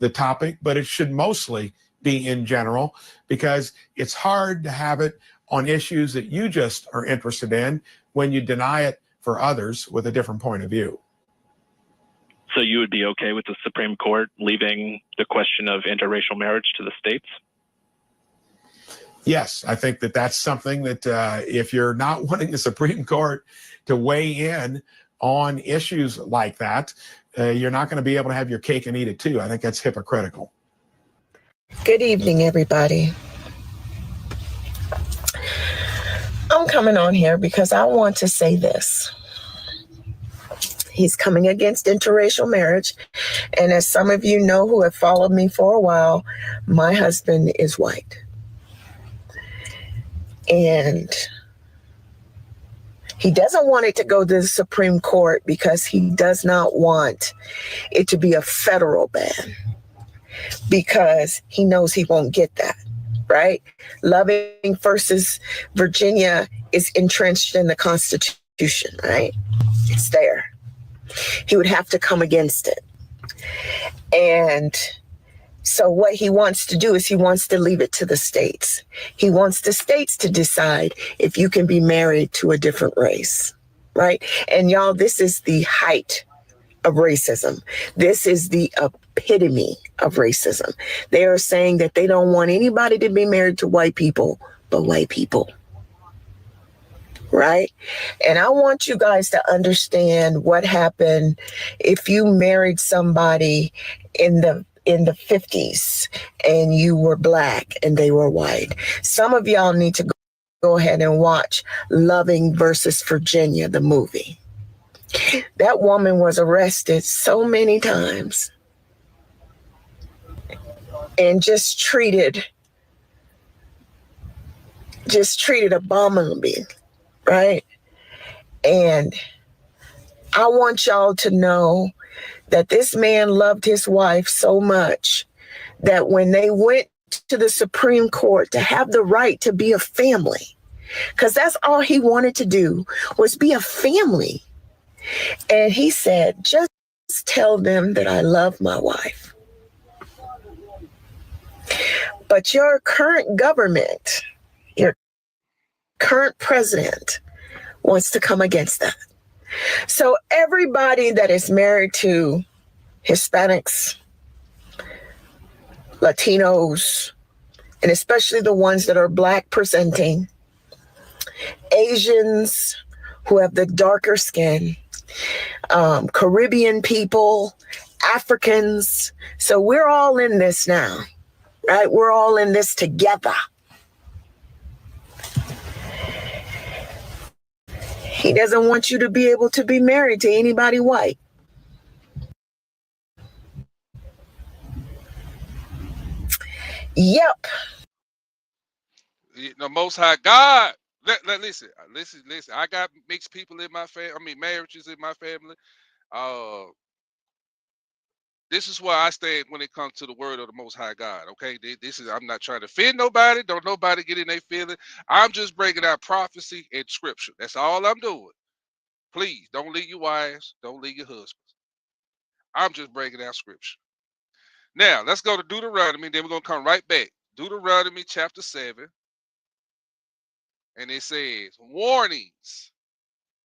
the topic, but it should mostly be in general, because it's hard to have it on issues that you just are interested in when you deny it for others with a different point of view. So you would be okay with the Supreme Court leaving the question of interracial marriage to the states? Yes, I think that that's something that if you're not wanting the Supreme Court to weigh in on issues like that, you're not going to be able to have your cake and eat it too. I think that's hypocritical. Good evening, everybody. I'm coming on here because I want to say this. He's coming against interracial marriage. And as some of you know who have followed me for a while, my husband is white. And he doesn't want it to go to the Supreme Court because he does not want it to be a federal ban, because he knows he won't get that, right? Loving versus Virginia is entrenched in the Constitution, right? It's there. He would have to come against it. And so what he wants to do is he wants to leave it to the states. He wants the states to decide if you can be married to a different race, right? And y'all, this is the height of racism. This is the epitome of racism. They are saying that they don't want anybody to be married to white people but white people. Right? And I want you guys to understand what happened if you married somebody in the 50s and you were black and they were white. Some of y'all need to go ahead and watch Loving versus Virginia, the movie. That woman was arrested so many times and just treated abominably, right? And I want y'all to know that this man loved his wife so much that when they went to the Supreme Court to have the right to be a family, because that's all he wanted to do was be a family. And he said, just tell them that I love my wife. But your current government, your current president wants to come against that. So everybody that is married to Hispanics, Latinos, and especially the ones that are black presenting, Asians who have the darker skin, Caribbean people, Africans. So we're all in this now, right? We're all in this together. He doesn't want you to be able to be married to anybody white. Yep. The Most High God. Listen. I got mixed people in my family. Marriages in my family. This is where I stand when it comes to the word of the Most High God. Okay, I'm not trying to offend nobody. Don't nobody get in their feeling. I'm just breaking out prophecy and scripture. That's all I'm doing. Please don't leave your wives. Don't leave your husbands. I'm just breaking out scripture. Now let's go to Deuteronomy. Then we're gonna come right back. Deuteronomy chapter 7. And it says, warnings,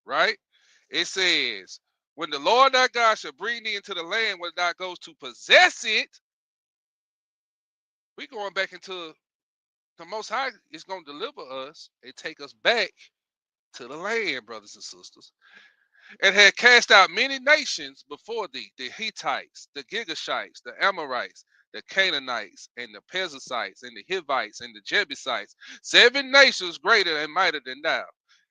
right? It says, when the Lord thy God shall bring thee into the land where thou goes to possess it, we going back into the Most High is going to deliver us and take us back to the land, brothers and sisters. And had cast out many nations before thee, the Hittites, the Girgashites, the Amorites, the Canaanites, and the Perizzites, and the Hivites, and the Jebusites, 7 nations greater and mightier than thou.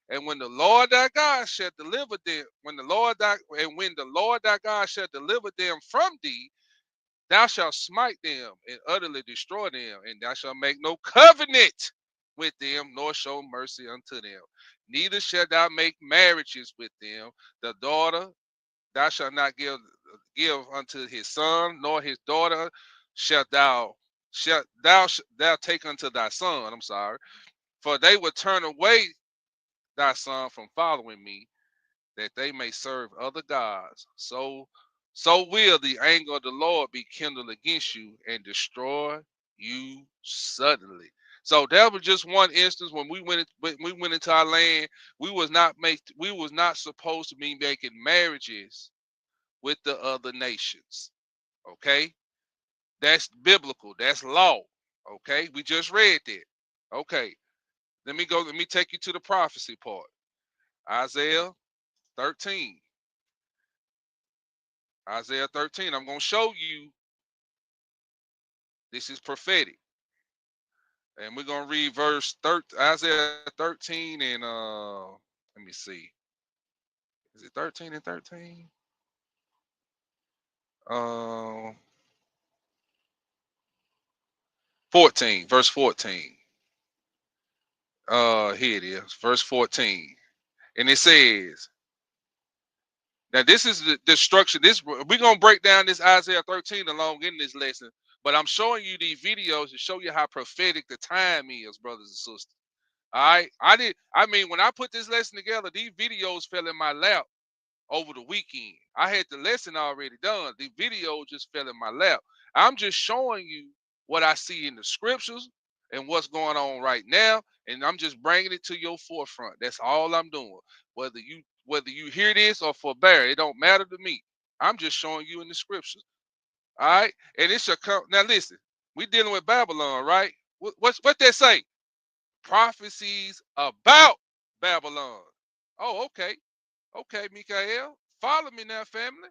And when the Lord thy God shall deliver them, when the Lord thy God shall deliver them from thee, thou shalt smite them and utterly destroy them, and thou shalt make no covenant with them, nor show mercy unto them. Neither shalt thou make marriages with them. The daughter thou shalt not give unto his son, nor his daughter shalt thou take unto thy son. I'm sorry, for they will turn away thy son from following me, that they may serve other gods. So so will the anger of the Lord be kindled against you and destroy you suddenly. So that was just one instance when we went into our land. We was not supposed to be making marriages with the other nations. Okay, that's biblical. That's law. Okay, we just read that. Okay, let me take you to the prophecy part. Isaiah 13. Isaiah 13. I'm going to show you this is prophetic. And we're going to read Isaiah 13 and let me see. Is it 13 and 13? 14, verse 14. Here it is, verse 14. And it says, now this is the destruction. We're gonna break down this Isaiah 13 along in this lesson, but I'm showing you these videos to show you how prophetic the time is, brothers and sisters. All right. I mean, when I put this lesson together, these videos fell in my lap over the weekend. I had the lesson already done. The video just fell in my lap. I'm just showing you what I see in the scriptures and what's going on right now, and I'm just bringing it to your forefront. That's all I'm doing. Whether you hear this or forbear, it don't matter to me. I'm just showing you in the scriptures. All right, and it shall come. Now listen, we dealing with Babylon, right? What they say? Prophecies about Babylon. Oh, okay. Okay, Mikael, follow me now, family.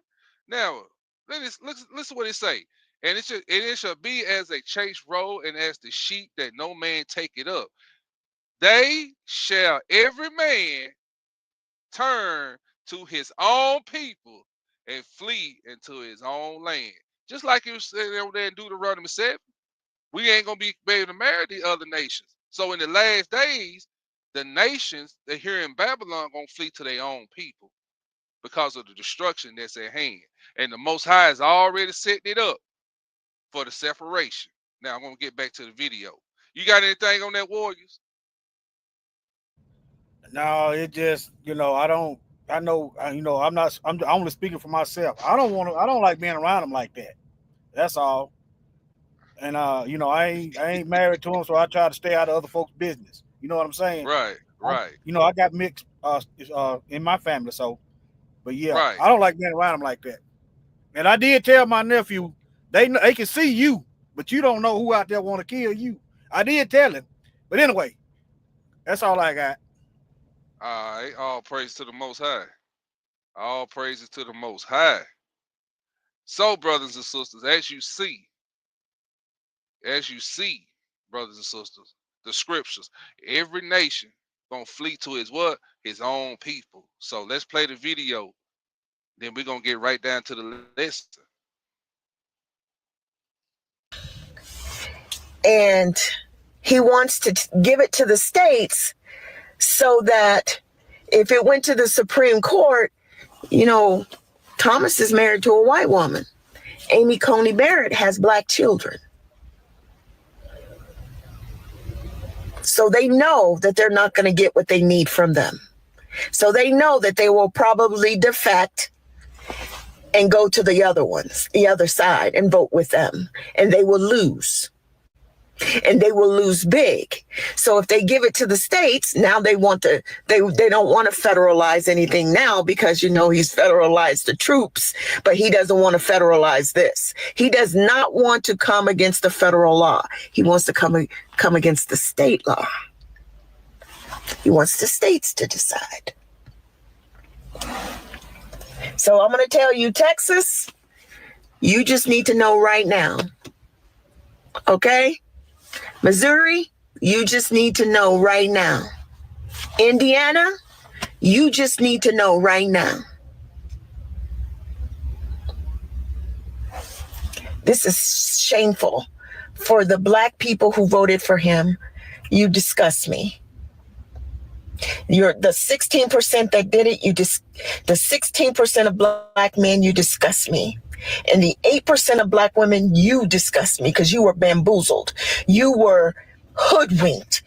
Now, listen what it say. And it shall be as a chase roll, and as the sheep that no man take it up. They shall every man turn to his own people and flee into his own land. Just like you said over there in Deuteronomy 7, we ain't gonna be able to marry the other nations. So in the last days, the nations that here in Babylon gonna flee to their own people, because of the destruction that's at hand. And the Most High is already setting it up for the separation. Now, I'm going to get back to the video. You got anything on that, Warriors? No, it just, I'm only speaking for myself. I don't like being around them like that. That's all. And, I ain't married to them, so I try to stay out of other folks' business. You know what I'm saying? Right. I got mixed in my family, so. But yeah, right. I don't like being around them like that. And I did tell my nephew, they can see you, but you don't know who out there want to kill you. I did tell him. But anyway, that's all I got. All right. All praise to the Most High. All praises to the Most High. So, brothers and sisters, as you see, brothers and sisters, the scriptures, every nation gonna flee to his own people. So let's play the video. Then we're gonna get right down to the lesson. And he wants to give it to the states so that if it went to the Supreme Court, Thomas is married to a white woman. Amy Coney Barrett has black children. So they know that they're not going to get what they need from them. So they know that they will probably defect and go to the other side, and vote with them. And they will lose. And they will lose big. So if they give it to the states, now they don't want to federalize anything now, because he's federalized the troops, but he doesn't want to federalize this. He does not want to come against the federal law. He wants to come against the state law. He wants the states to decide. So I'm going to tell you, Texas, you just need to know right now. Okay? Missouri, you just need to know right now. Indiana, you just need to know right now. This is shameful for the black people who voted for him. You disgust me. You're the 16% that did it. The 16% of black men, you disgust me. And the 8% of black women, you disgust me, because you were bamboozled. You were hoodwinked.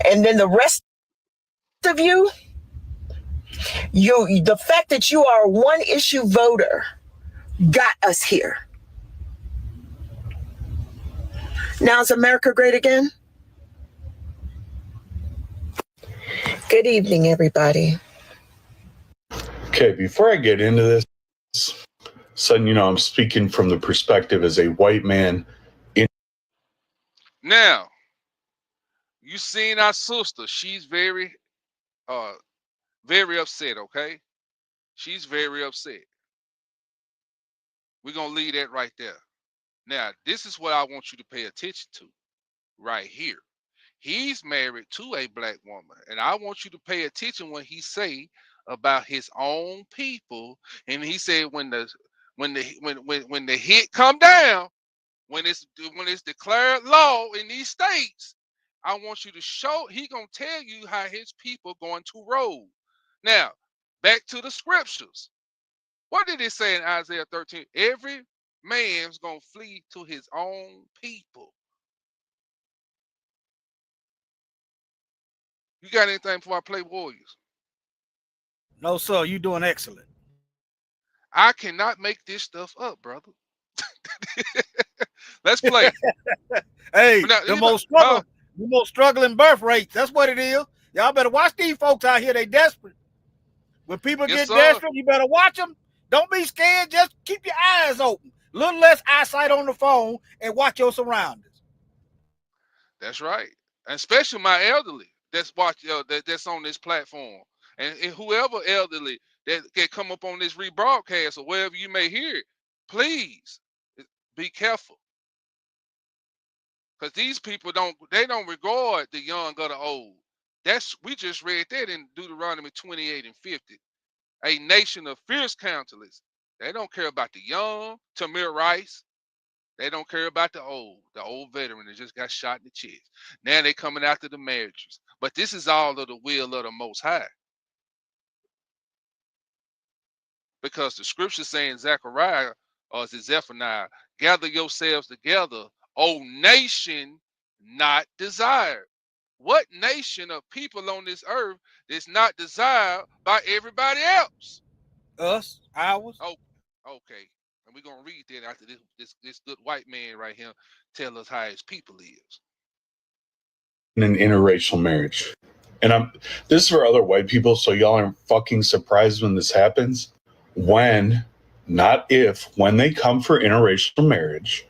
And then the rest of you, The fact that you are a one issue voter got us here. Now is America great again? Good evening, everybody. Okay, before I get into this, son, I'm speaking from the perspective as a white man. Now, you seen our sister. She's very upset, okay? She's very upset. We're going to leave that right there. Now, this is what I want you to pay attention to right here. He's married to a black woman, and I want you to pay attention when he say about his own people. And he said when the hit come down, when it's declared law in these states, I want you to show. He gonna tell you how his people going to roll. Now, back to the scriptures. What did it say in Isaiah 13? Every man's gonna flee to his own people. You got anything before I play Warriors? No, sir. You doing excellent. I cannot make this stuff up, brother. Let's play. Hey, Now, the most struggling birth rates. That's what it is. Y'all better watch these folks out here. They desperate. When people Yes, get sir. desperate, you better watch them. Don't be scared. Just keep your eyes open. A little less eyesight on the phone and watch your surroundings. That's right. And especially my elderly that's that's on this platform. And whoever elderly that can come up on this rebroadcast or wherever you may hear it, please be careful. Because these people don't regard the young or the old. We just read that in Deuteronomy 28 and 50. A nation of fierce countenance. They don't care about the young, Tamir Rice. They don't care about the old veteran that just got shot in the chest. Now they coming after the marriages. But this is all of the will of the Most High. Because the scripture saying Zechariah, or is it Zephaniah, gather yourselves together, O nation not desired. What nation of people on this earth is not desired by everybody else? Us, ours. Oh, okay. And we're gonna read that after this good white man right here tell us how his people is. In an interracial marriage. And this is for other white people, so y'all aren't fucking surprised when this happens. When, not if, when they come for interracial marriage,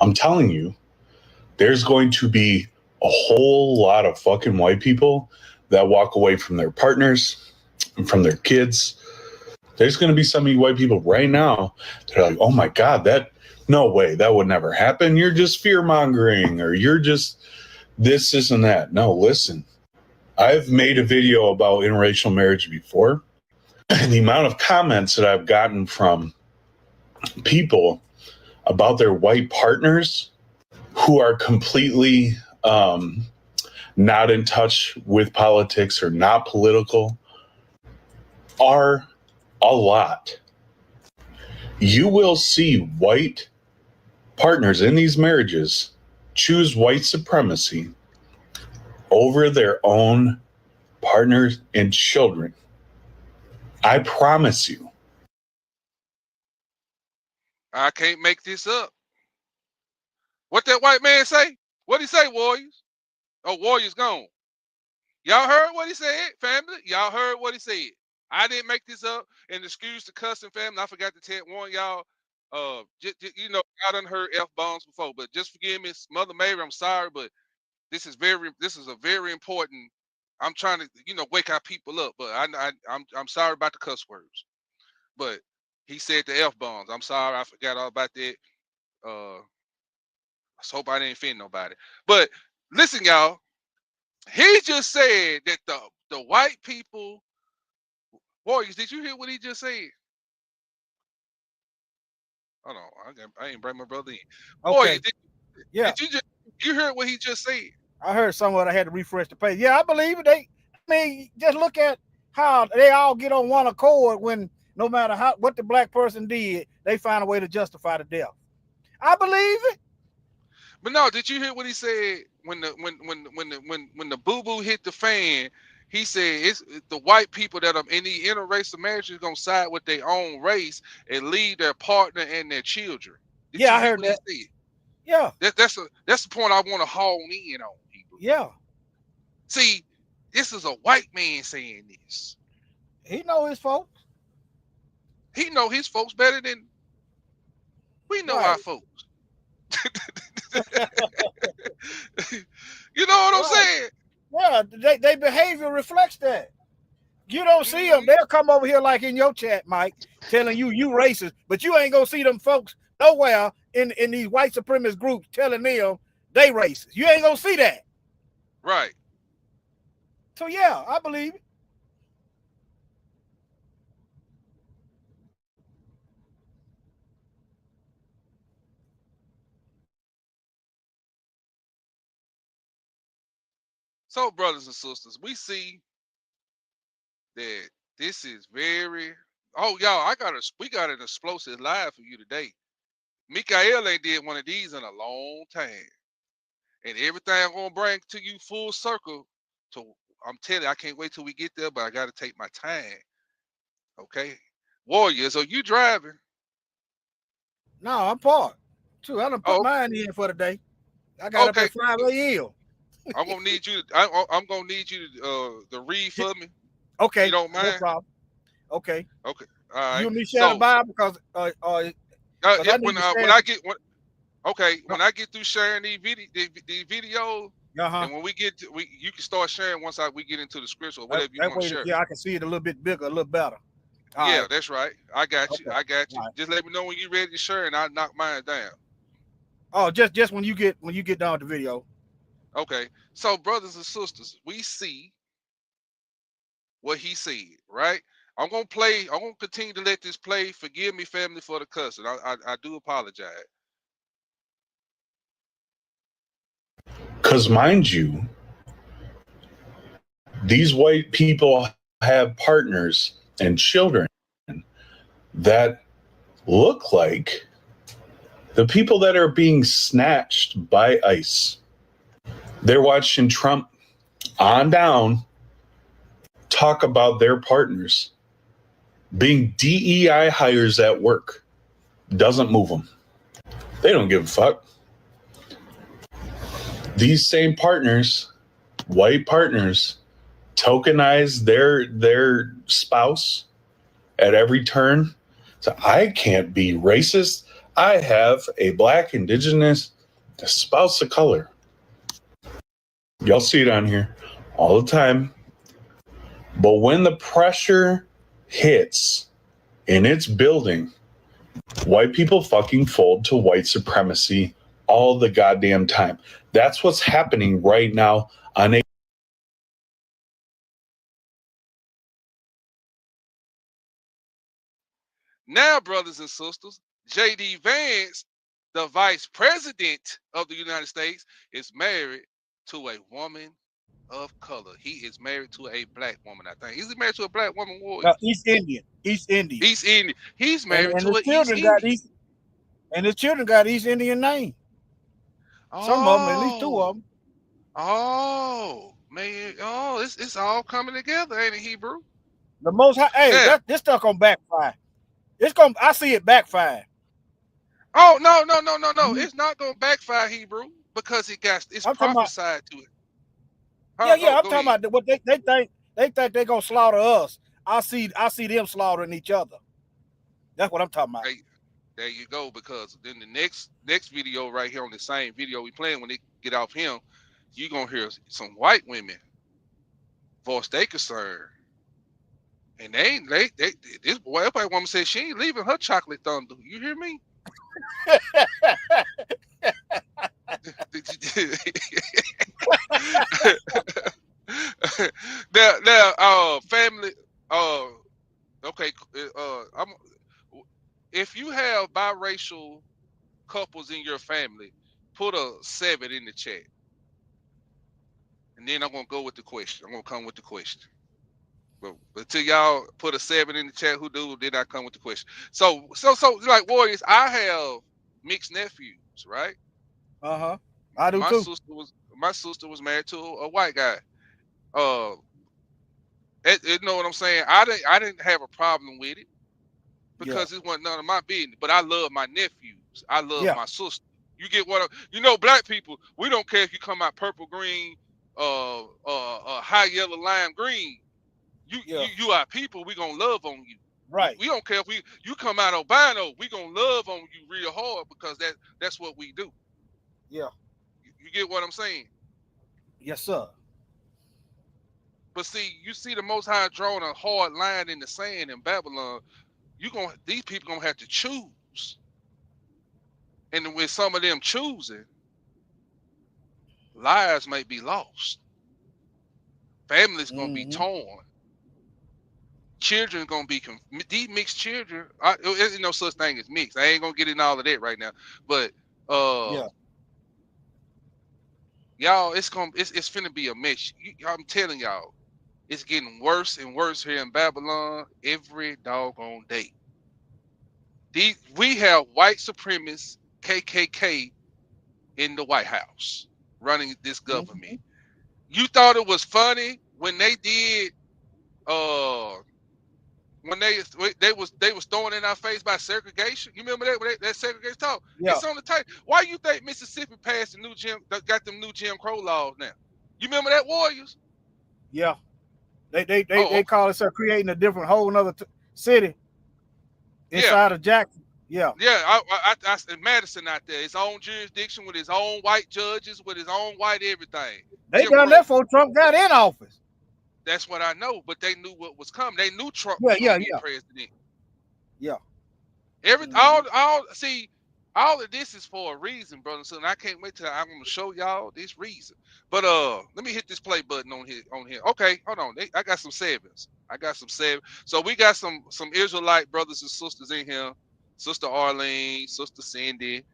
I'm telling you, there's going to be a whole lot of fucking white people that walk away from their partners and from their kids. There's going to be some of you white people right now that are like, oh my God, no way, that would never happen. You're just fear mongering, or you're just this and that. No, listen, I've made a video about interracial marriage before, and the amount of comments that I've gotten from people about their white partners who are completely not in touch with politics or not political are a lot. You will see white partners in these marriages choose white supremacy over their own partners and children. I promise you. I can't make this up. What that white man say? What'd he say, Warriors? Oh, Warriors gone. Y'all heard what he said, family? Y'all heard what he said. I didn't make this up. And excuse the cussing, family. I forgot to warn y'all. I done heard F-bombs before, but just forgive me, Mother Mary. I'm sorry, but this is a very important. I'm trying to, wake our people up, but I'm sorry about the cuss words. But he said the F-bombs. I'm sorry, I forgot all about that. I hope I didn't offend nobody. But listen, y'all. He just said that the white people, Warriors. Did you hear what he just said? Hold on, I ain't bring my brother in. Okay. Warriors, Yeah. Did you heard what he just said? I heard some of it. I had to refresh the page. Yeah, I believe it. Just look at how they all get on one accord when no matter what the black person did, they find a way to justify the death. I believe it. But no, did you hear what he said when the boo boo hit the fan? he said it's the white people that are in the interracial marriage is gonna side with their own race and leave their partner and their children. Did Yeah, you I hear heard what he that. said? Yeah, That's the point I want to hone in on, Hebrew. yeah. See, this is a white man saying this. He know his folks. He know his folks better than we know Right. our folks. You know what I'm Right. saying? Yeah, they behavior reflects that. You don't see them. They'll come over here like in your chat, Mike, telling you racist, but you ain't gonna see them folks nowhere in these white supremacist groups telling them they racist. You ain't gonna see that. Right. So yeah, I believe it. So, brothers and sisters, we see that this is very. Oh, y'all, we got an explosive live for you today. Mikael ain't did one of these in a long time, and everything I'm gonna bring to you full circle. So I'm telling you, I can't wait till we get there, but I got to take my time. Okay, Warriors, are you driving? No, I'm parked. Too, I done put Oh, mine in for the day. I got up okay. at 5 a.m. I'm gonna need you. I'm gonna need you to read for me. Okay, You don't no mind? problem. Okay. Okay. All right. You and me share the So Bible because I need to when share. I get when I get through sharing these videos, Uh-huh. and when we get to, you can start sharing once we get into the scripture or whatever you That want to way, share. yeah, I can see it a little bit bigger, a little better. All Yeah, right. that's right. I got you. Okay. I got you. All right. Just let me know when you're ready to share, and I'll knock mine down. Oh, just when you get done with the video. Okay. So, brothers and sisters, we see what he said, right? I'm gonna play. I'm gonna continue to let this play. Forgive me, family, for the cussing. I do apologize. Because, mind you, these white people have partners and children that look like the people that are being snatched by ICE. They're watching Trump on down talk about their partners being DEI hires at work. Doesn't move them. They don't give a fuck. These same partners, white partners, tokenize their spouse at every turn. So I can't be racist. I have a black, indigenous spouse of color. Y'all see it on here all the time. But when the pressure hits in its building, white people fucking fold to white supremacy all the goddamn time. That's what's happening right now on a Now, brothers and sisters, J.D. Vance, the vice president of the United States, is married to a woman of color. He is married to a black woman, I think. Is he married to a black woman, Warrior? East Indian. East Indian. He's And married and to his an East children got Indian. East and his children got East Indian name. Some of them, at least two of them. Oh, man. Oh, it's all coming together, ain't it, Hebrew? The most high, hey, Now, this stuff gonna backfire. I see it backfire. oh, no. Mhm. It's not going to backfire, Hebrew, because it's I'm talking about, prophesied to it. yeah, I'm Go talking ahead. about what they think they're gonna slaughter us. I see them slaughtering each other. That's what I'm talking about. Hey, there you go, because then the next video right here on the same video we playing, when they get off him, you're going to hear some white women voice their concern. And this white woman said she ain't leaving her chocolate thunder. You hear me? Family. Okay. If you have biracial couples in your family, put a 7 in the chat, and then I'm gonna go with the question. I'm gonna come with the question. But until y'all put a 7 in the chat, who do? Then I come with the question. So like Warriors, I have mixed nephews, right? I do My too. sister was married to a white guy. Uh, You know what I'm saying? I didn't have a problem with it because it wasn't none of my business. But I love my nephews. I love my sister. You get what? You know, black people, we don't care if you come out purple, green, high yellow, lime green. You are people. We gonna love on you. Right. We don't care if you come out albino. We gonna love on you real hard because that's what we do. Yeah. You get what I'm saying? Yes, sir. But see, you see the Most High drawing a hard line in the sand in Babylon. These people gonna have to choose, and with some of them choosing, lives might be lost. Families gonna be torn. Children gonna be these mixed children. There's no such thing as mixed. I ain't gonna get in all of that right now. But y'all, it's finna be a mess. I'm telling y'all, it's getting worse and worse here in Babylon every doggone day. We have white supremacists, KKK, in the White House running this government. You thought it was funny when they did when they was throwing in our face by segregation. You remember that segregation talk? Yeah. It's on the tape. Why you think Mississippi passed got them new Jim Crow laws now? You remember that, Warriors? Yeah. They call it creating a different whole another city inside of Jackson. Yeah. Yeah, I Madison out there, his own jurisdiction with his own white judges, with his own white everything. They done that before Trump got in office. That's what I know, but they knew what was coming. They knew Trump was going to be president. Yeah. All of this is for a reason, brother. So I can't wait till I'm going to show y'all this reason. But let me hit this play button on here. Okay, hold on. I got some sevens. So we got some Israelite brothers and sisters in here. Sister Arlene, Sister Cindy,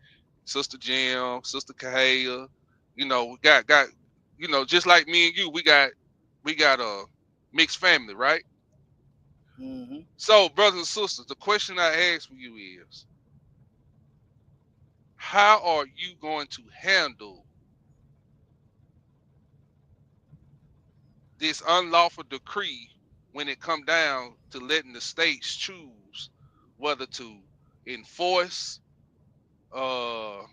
Sister Jim, Sister Kahaya. You know, we got just like me and you, we got a mixed family, right? So, brothers and sisters, the question I ask for you is, how are you going to handle this unlawful decree when it come down to letting the states choose whether to enforce to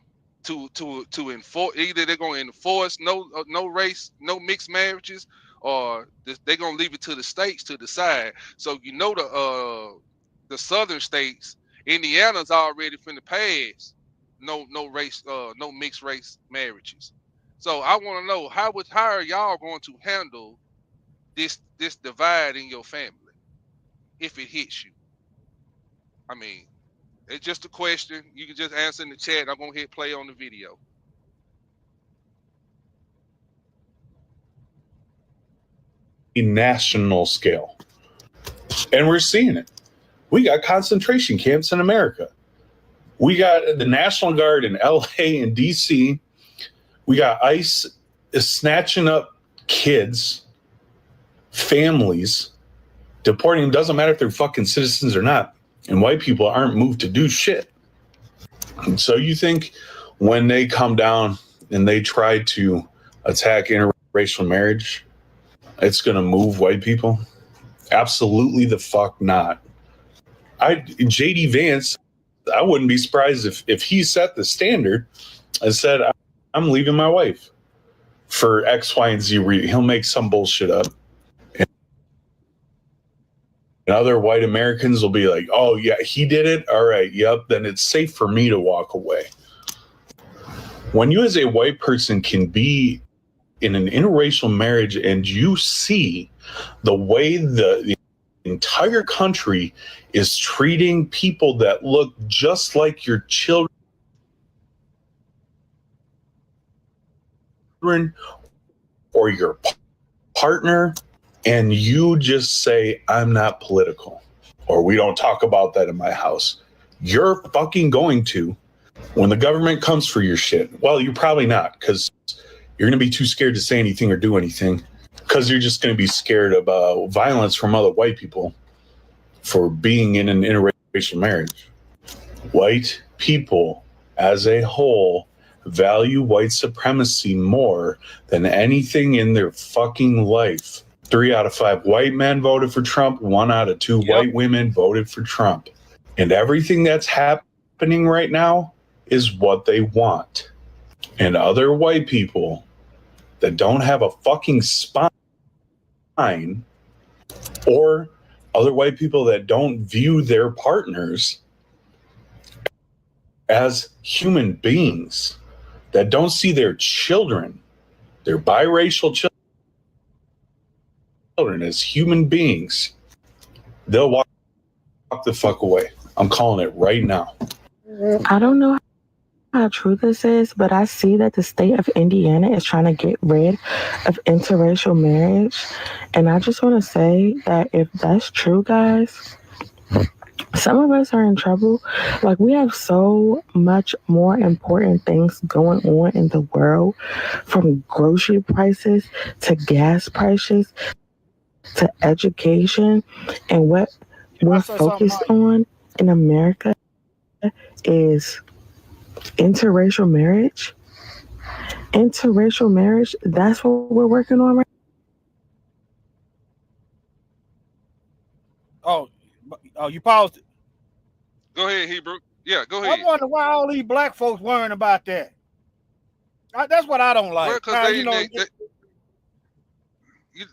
enforce, either they're going to enforce no race, no mixed marriages, or they're going to leave it to the states to decide. So the southern states, Indiana's already finna pass no race, no mixed race marriages. So I want to know how are y'all going to handle this divide in your family if it hits you? I mean, it's just a question. You can just answer in the chat. I'm going to hit play on the video. National scale. And we're seeing it. We got concentration camps in America. We got the National Guard in LA and DC. We got ICE snatching up kids, families, deporting them. Doesn't matter if they're fucking citizens or not. And white people aren't moved to do shit. And so you think when they come down and they try to attack interracial marriage, it's going to move white people? Absolutely the fuck not. JD Vance, I wouldn't be surprised if he set the standard and said, I'm leaving my wife for X, Y, and Z reason. He'll make some bullshit up. And other white Americans will be like, oh, yeah, he did it. All right. Yep. Then it's safe for me to walk away. When you as a white person can be in an interracial marriage and you see the way the entire country is treating people that look just like your children or your partner, and you just say, I'm not political, or we don't talk about that in my house, you're fucking going to, when the government comes for your shit. Well, you're probably not, because you're going to be too scared to say anything or do anything, because you're just going to be scared of violence from other white people for being in an interracial marriage. White people as a whole value white supremacy more than anything in their fucking life. 3 out of 5 white men voted for Trump. 1 out of 2 white women voted for Trump. And everything that's happening right now is what they want. And other white people that don't have a fucking spine, or other white people that don't view their partners as human beings, that don't see their children, their biracial children as human beings, they'll walk the fuck away. I'm calling it right now. I don't know how true this is, but I see that the state of Indiana is trying to get rid of interracial marriage. And I just want to say that if that's true, guys, some of us are in trouble. Like, we have so much more important things going on in the world, from grocery prices to gas prices to education. And what we're focused on in America is interracial marriage. Interracial marriage, that's what we're working on right now. Oh, you paused it. Go ahead, Hebrew. Yeah, go ahead. I wonder why all these black folks worrying about that. That's what I don't like. Well, because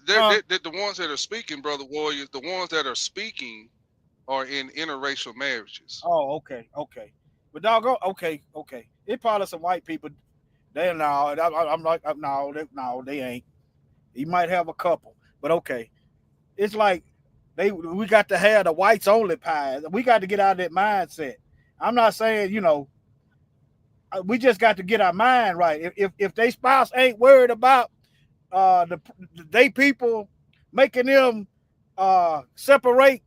they're the ones that are speaking, Brother Warriors, the ones that are speaking are in interracial marriages. Oh, okay. But doggone, okay. It probably some white people. I'm like, no, they ain't. He might have a couple, but okay. It's like we got to have the whites only pie. We got to get out of that mindset. I'm not saying, we just got to get our mind right. If they spouse ain't worried about they people making them separate,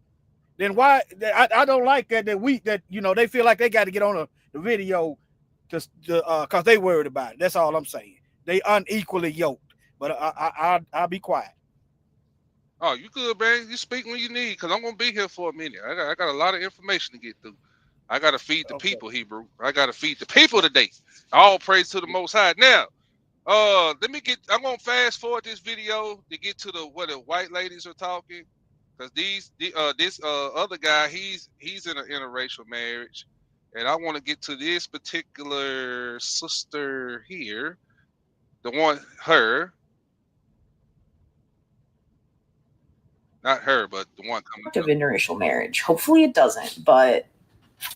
then why? I don't like that they feel like they got to get on the video because they worried about it. That's all I'm saying. They unequally yoked. But I'll be quiet. Oh, you good, man. You speak when you need, because I'm gonna be here for a minute. I got a lot of information to get through. I gotta feed the people, Hebrew. I gotta feed the people today. All praise to the Most High. Now, I'm gonna fast forward this video to get to what the white ladies are talking, because this other guy, he's in an interracial marriage, and I want to get to this particular sister here, her. Not her, but the one coming of interracial marriage. Hopefully it doesn't, but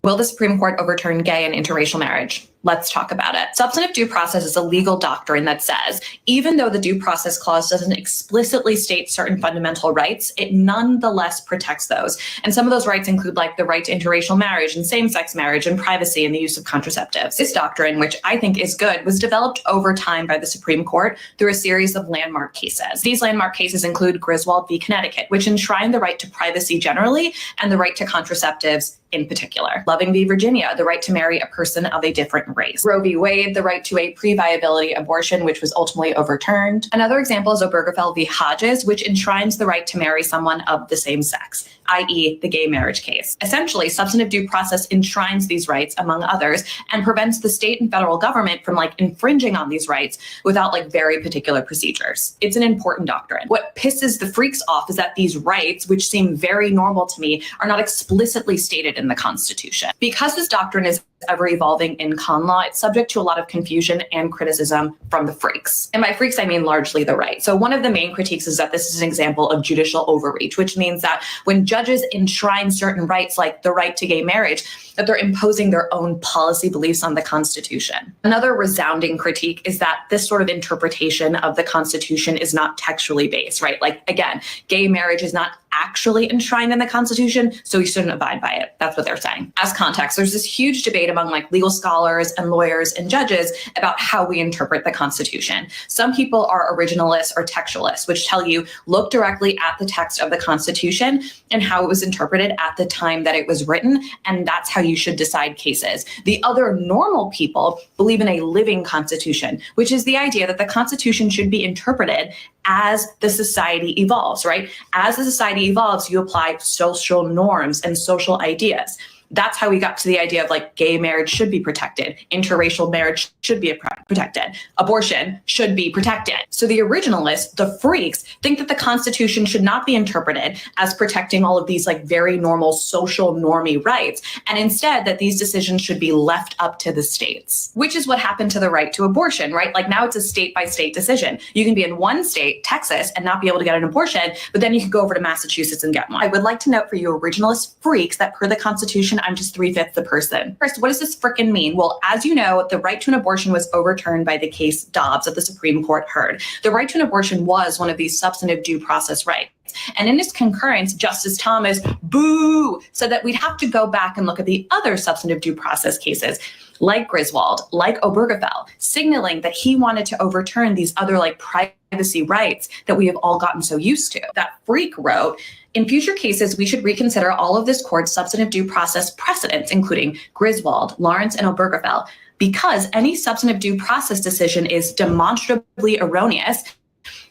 will the Supreme Court overturn gay and interracial marriage? Let's talk about it. Substantive due process is a legal doctrine that says, even though the due process clause doesn't explicitly state certain fundamental rights, it nonetheless protects those. And some of those rights include like the right to interracial marriage and same-sex marriage and privacy and the use of contraceptives. This doctrine, which I think is good, was developed over time by the Supreme Court through a series of landmark cases. These landmark cases include Griswold v. Connecticut, which enshrined the right to privacy generally and the right to contraceptives in particular. Loving v. Virginia, the right to marry a person of a different race. Roe v. Wade, the right to a pre-viability abortion, which was ultimately overturned. Another example is Obergefell v. Hodges, which enshrines the right to marry someone of the same sex, i.e. the gay marriage case. Essentially, substantive due process enshrines these rights, among others, and prevents the state and federal government from infringing on these rights without very particular procedures. It's an important doctrine. What pisses the freaks off is that these rights, which seem very normal to me, are not explicitly stated in the Constitution. Because this doctrine is ever evolving in con law, it's subject to a lot of confusion and criticism from the freaks. And by freaks, I mean largely the right. So one of the main critiques is that this is an example of judicial overreach, which means that when judges enshrine certain rights, like the right to gay marriage, that they're imposing their own policy beliefs on the Constitution. Another resounding critique is that this sort of interpretation of the Constitution is not textually based, right? Again, gay marriage is not actually enshrined in the Constitution, so we shouldn't abide by it. That's what they're saying. As context, there's this huge debate among legal scholars and lawyers and judges about how we interpret the Constitution. Some people are originalists or textualists, which tell you look directly at the text of the Constitution and how it was interpreted at the time that it was written, and that's how you should decide cases. The other normal people believe in a living Constitution, which is the idea that the Constitution should be interpreted as the society evolves, right? As the society evolves, you apply social norms and social ideas. That's how we got to the idea of like gay marriage should be protected, interracial marriage should be protected, abortion should be protected. So the originalists, the freaks, think that the Constitution should not be interpreted as protecting all of these like very normal social normie rights, and instead that these decisions should be left up to the states, which is what happened to the right to abortion, right? Like now it's a state by state decision. You can be in one state, Texas, and not be able to get an abortion, but then you can go over to Massachusetts and get one. I would like to note for you originalist freaks that per the Constitution, I'm just 3/5 the person. First, what does this frickin' mean? Well, as you know, the right to an abortion was overturned by the case Dobbs that the Supreme Court heard. The right to an abortion was one of these substantive due process rights. And in his concurrence, Justice Thomas, boo, said that we'd have to go back and look at the other substantive due process cases, like Griswold, like Obergefell, signaling that he wanted to overturn these other like privacy rights that we have all gotten so used to. That freak wrote, in future cases, we should reconsider all of this court's substantive due process precedents, including Griswold, Lawrence, and Obergefell, because any substantive due process decision is demonstrably erroneous.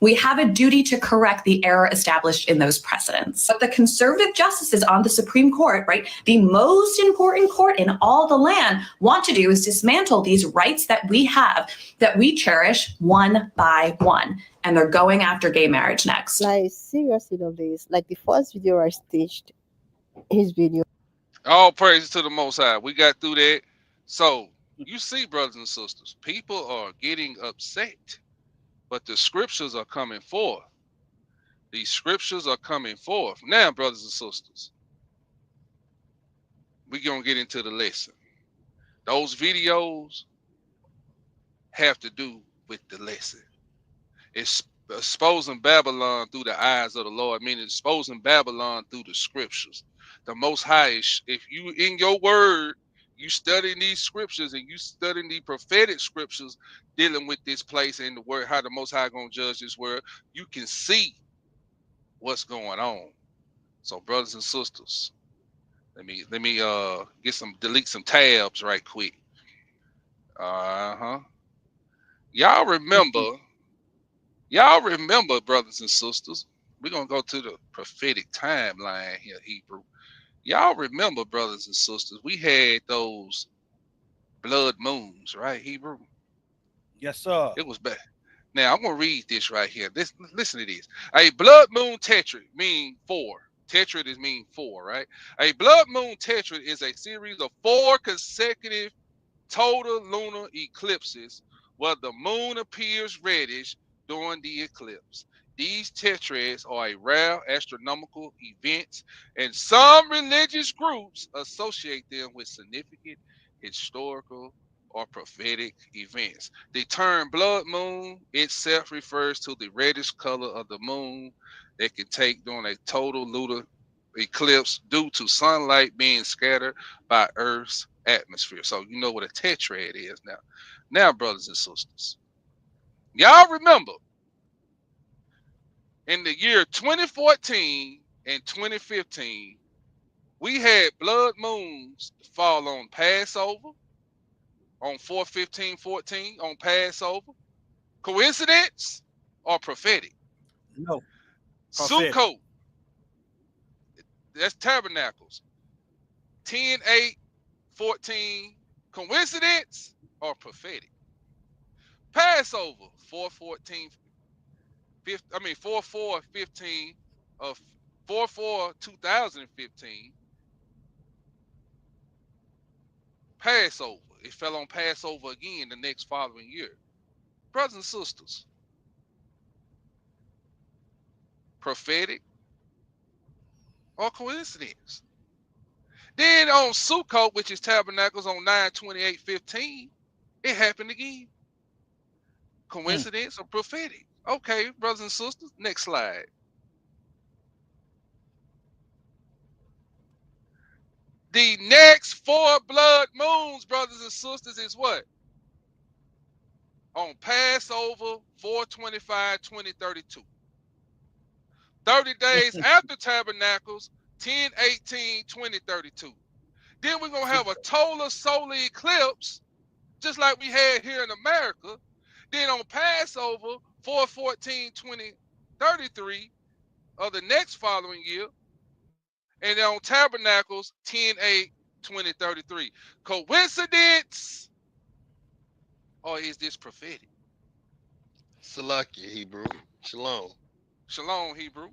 We have a duty to correct the error established in those precedents. But the conservative justices on the Supreme Court, right, the most important court in all the land, want to do is dismantle these rights that we have, that we cherish one by one. And they're going after gay marriage next. Like, seriously, of this, like the first video I staged, his video. All praise to the Most High. We got through that. So you see, brothers and sisters, people are getting upset, but the scriptures are coming forth. These scriptures are coming forth. Now, brothers and sisters, we're going to get into the lesson. Those videos have to do with the lesson. It's exposing Babylon through the eyes of the Lord, meaning exposing Babylon through the scriptures. The Most High, if you in your word, you studying these scriptures and you studying the prophetic scriptures dealing with this place and the word, how the Most High gonna judge this world, you can see what's going on. So, brothers and sisters, let me delete some tabs right quick. Y'all remember, brothers and sisters, we're gonna go to the prophetic timeline here, Hebrew. Y'all remember, brothers and sisters, we had those blood moons, right, Hebrew? Yes, sir. It was bad. Now I'm gonna read this right here. Listen to this. A blood moon tetrad mean 4. Tetrad is mean 4, right? A blood moon tetrad is a series of 4 consecutive total lunar eclipses where the moon appears reddish during the eclipse. These tetrads are a rare astronomical event, and some religious groups associate them with significant historical or prophetic events. The term blood moon itself refers to the reddish color of the moon that can take during a total lunar eclipse due to sunlight being scattered by Earth's atmosphere. So you know what a tetrad is now. Now, brothers and sisters, y'all remember in the year 2014 and 2015, we had blood moons fall on Passover, on 4/15/14, on Passover. Coincidence or prophetic? No. Prophetic. Sukkot, that's tabernacles. 10/8/14, coincidence or prophetic? Passover, 4/4/15 of 4/4/2015. Passover. It fell on Passover again the next following year. Brothers and sisters, prophetic or coincidence? Then on Sukkot, which is tabernacles, on 9/28/15, it happened again. Coincidence or prophetic? Okay, brothers and sisters, next slide. The next 4 blood moons, brothers and sisters, is what? On Passover, 4/25/2032. 30 days after Tabernacles, 10/18/2032. Then we're going to have a total solar eclipse, just like we had here in America. Then on Passover, 4/14/2033 of the next following year. And then on Tabernacles, 10/8 2033. Coincidence, or is this prophetic? Salakia, Hebrew. Shalom. Shalom, Hebrew.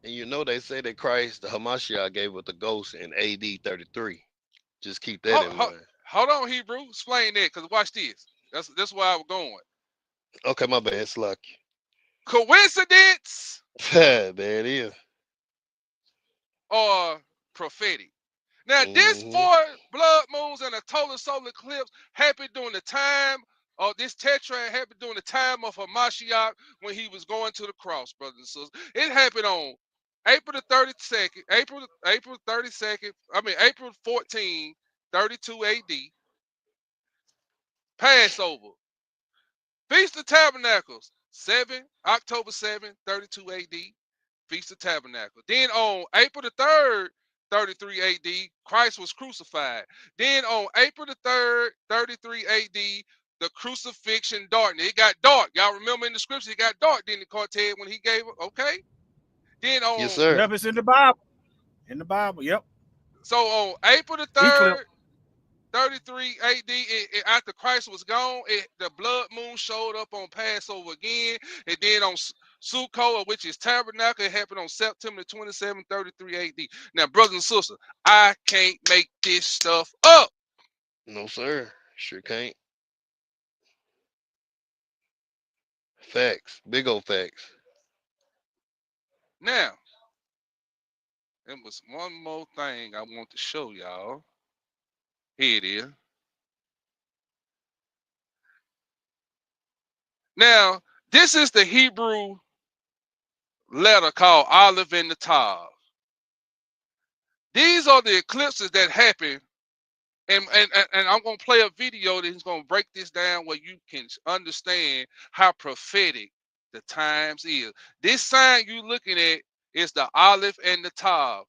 And you know they say that Christ, the Hamashiach, gave us the ghost in AD 33. Just keep that in mind. Hold on, Hebrew. Explain that, because watch this. That's where I was going. Okay, my bad, Salakia. Coincidence There it is. or prophetic? Now, this Mm-hmm. 4 blood moons and a total solar eclipse happened during the time, or this tetrad happened during the time of Hamashiach when he was going to the cross, brothers and sisters. It happened on April the 32nd, April 32nd, April 14, 32 AD. Passover. Feast of Tabernacles, October 7, 32 AD. Feast of Tabernacle. Then on April the 3rd, 33 AD, Christ was crucified. Then on April the 3rd, 33 AD, the crucifixion darkness. It got dark. Y'all remember in the scripture, it got dark, didn't it, Cortez, when he gave it? Okay. Then on... Yes, sir. Yep, it's in the Bible. In the Bible, yep. So on April the 3rd, 33 AD, after Christ was gone, the blood moon showed up on Passover again. And then on Sukkot, which is Tabernacle, it happened on September 27, 33 AD. Now, brothers and sisters, I can't make this stuff up. No, sir. Sure can't. Facts. Big old facts. Now, there was one more thing I want to show y'all. Here it is. Now, this is the Hebrew letter called Aleph and the Tav. These are the eclipses that happen, and I'm going to play a video that's going to break this down where you can understand how prophetic the times is. This sign you looking at is the Aleph and the Tav.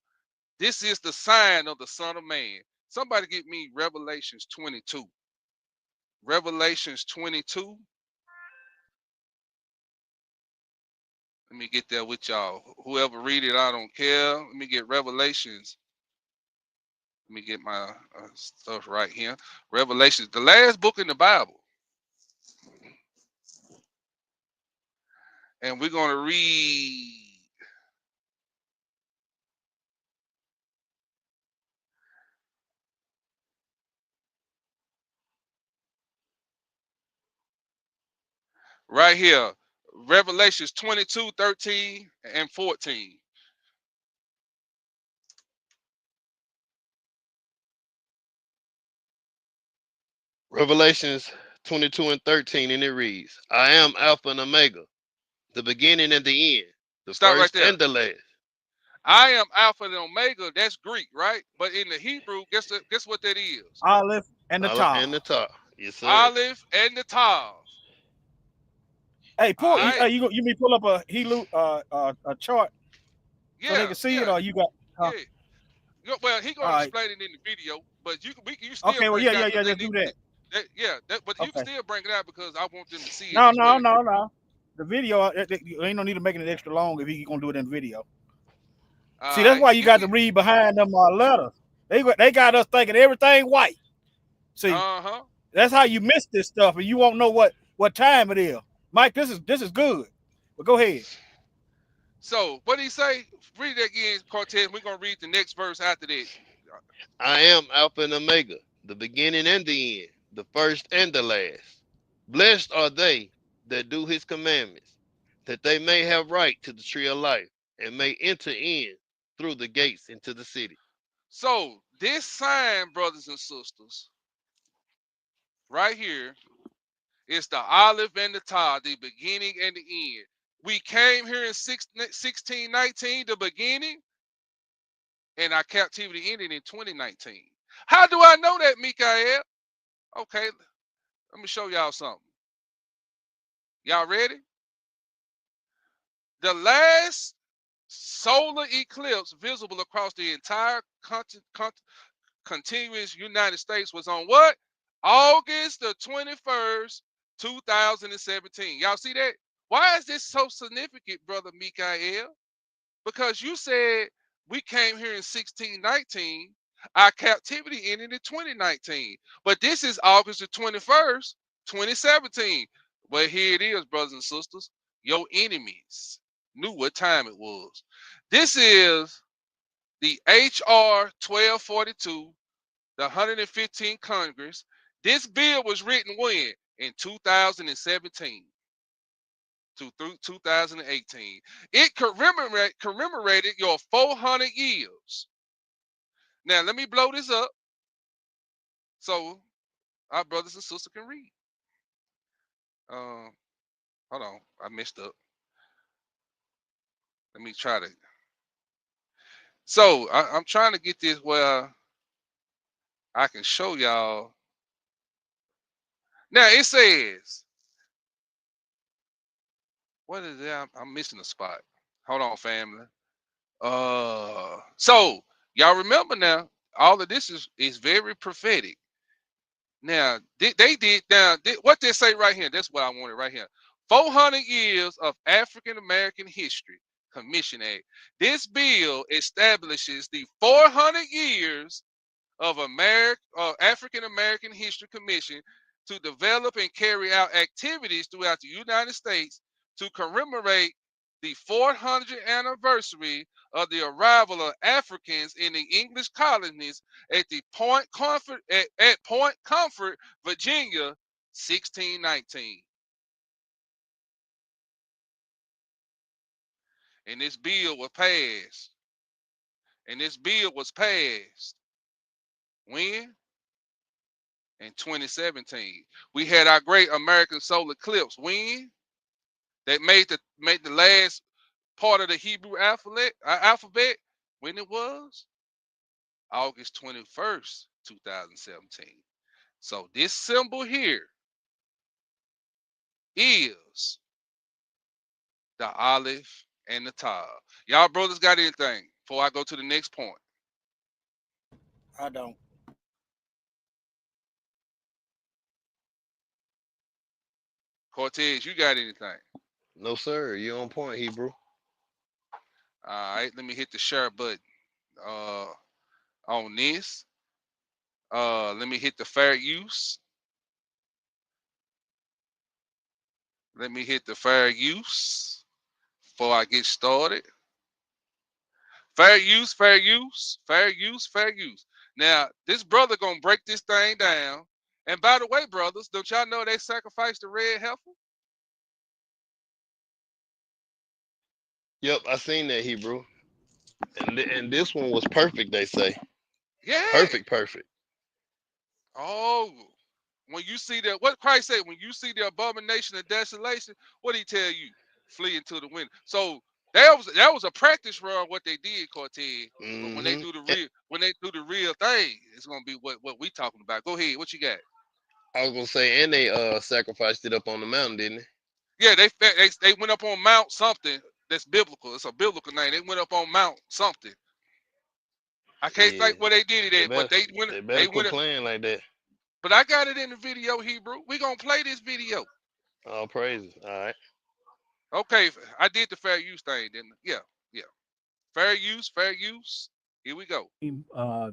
This is the sign of the Son of Man. Somebody get me Revelations 22. Revelations 22. Let me get there with y'all. Whoever read it, I don't care. Let me get Revelations. Let me get my stuff right here. Revelations, the last book in the Bible. And we're going to read right here. Revelations 22, 13, and 14. Revelations 22 and 13, and it reads, I am Alpha and Omega, the beginning and the end, the Stop right first there. and the last. I am Alpha and Omega. That's Greek, right? But in the Hebrew, guess what that is? Aleph and the Tav. And the top. Yes, sir. Aleph and the Tav. Hey, pull. Right. You may pull up a chart so they can see it, or you got. Yeah. Well, he gonna explain it in the video, but you still. Okay. Well, yeah. Let's do that. But you can still bring it out because I want them to see it. No. The video, ain't no need to make it extra long if you're gonna do it in video. See, that's why you got to read behind them letters. They got us thinking everything white. See, that's how you miss this stuff, and you won't know what time it is. Mike, this is good. But go ahead. So what did he say? Read that again, Cortez. We're gonna read the next verse after that. I am Alpha and Omega, the beginning and the end, the first and the last. Blessed are they that do his commandments, that they may have right to the tree of life and may enter in through the gates into the city. So this sign, brothers and sisters, right here, is the Aleph and the Tav, the beginning and the end. We came here in 1619, the beginning, and our captivity ended in 2019. How do I know that, Mikael? Okay, let me show y'all something. Y'all ready? The last solar eclipse visible across the entire continuous United States was on what? August the 21st, 2017. Y'all see that? Why is this so significant, Brother Mikael? Because you said we came here in 1619, Our captivity ended in 2019. But this is August the 21st, 2017. But here it is, brothers and sisters. Your enemies knew what time it was. This is the HR 1242, the 115th Congress. This bill was written when? In 2017 through 2018. It commemorated your 400 years. Now, let me blow this up so our brothers and sisters can read. Hold on, I messed up. Let me try to. So I'm trying to get this where I can show y'all. Now it says, what is that? I'm missing a spot. Hold on, family. So y'all remember now, all of this is very prophetic. Now they did what they say right here. That's what I wanted right here. 400 years of African American history Commission Act. This bill establishes the 400 years of African American History Commission to develop and carry out activities throughout the United States to commemorate the 400th anniversary of the arrival of Africans in the English colonies at the Point Comfort, at Point Comfort, Virginia, 1619. And this bill was passed. And this bill was passed when? In 2017. We had our great American solar eclipse. When? They made the last part of the Hebrew alphabet. When it was? August 21st, 2017. So this symbol here is the olive and the tav. Y'all brothers got anything before I go to the next point? I don't. Cortez, you got anything? No, sir. You on point, Hebrew. All right, let me hit the share button on this. Let me hit the fair use. Let me hit the fair use before I get started. Fair use, fair use, fair use, fair use. Now, this brother gonna break this thing down. And by the way, brothers, don't y'all know they sacrificed the red heifer? Yep, I seen that, Hebrew. And this one was perfect, they say. Yeah. Perfect. Oh, when you see that, what Christ said, when you see the abomination of desolation, what did he tell you? Flee into the wind. So that was a practice run what they did, Cortez. But when they do the real thing, it's gonna be what we talking about. Go ahead, what you got? I was gonna say, and they sacrificed it up on the mountain, didn't they? Yeah, they went up on Mount something that's biblical. It's a biblical name. They went up on Mount something. I can't think where they did it at, but they went. They better quit playing like that. But I got it in the video, Hebrew. We gonna play this video. All praises. All right. Okay, I did the fair use thing, didn't I? Yeah. Fair use. Here we go.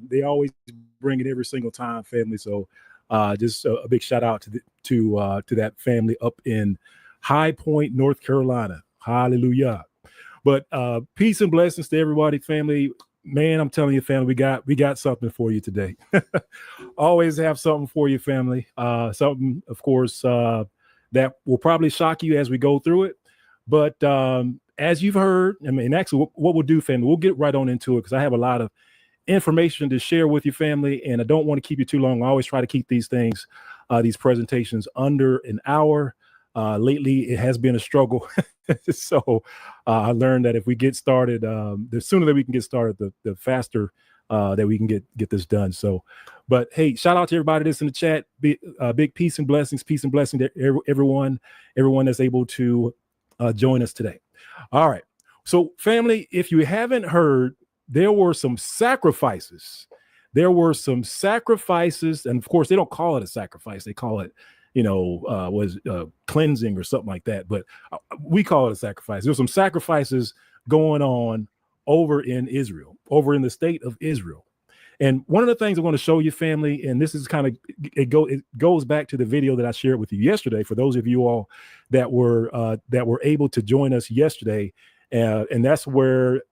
They always bring it every single time, family. So just a big shout out to that family up in High Point, North Carolina. Hallelujah. But peace and blessings to everybody, family. Man, I'm telling you, family, we got something for you today. Always have something for you, family. Something, of course, that will probably shock you as we go through it. But as you've heard, I mean, actually, what we'll do, family, we'll get right on into it because I have a lot of information to share with you, family, and I don't want to keep you too long. I always try to keep these things, these presentations under an hour. Lately, it has been a struggle. So I learned that if we get started, the sooner that we can get started, the faster that we can get this done. So, but hey, shout out to everybody that's in the chat. Big peace and blessings to everyone that's able to join us today. All right. So family, if you haven't heard, there were some sacrifices. And of course, they don't call it a sacrifice. They call it, cleansing or something like that. But we call it a sacrifice. There's some sacrifices going on over in Israel, over in the state of Israel. And one of the things I want to show you, family, and this is kind of it goes back to the video that I shared with you yesterday. For those of you all that were able to join us yesterday, and that's where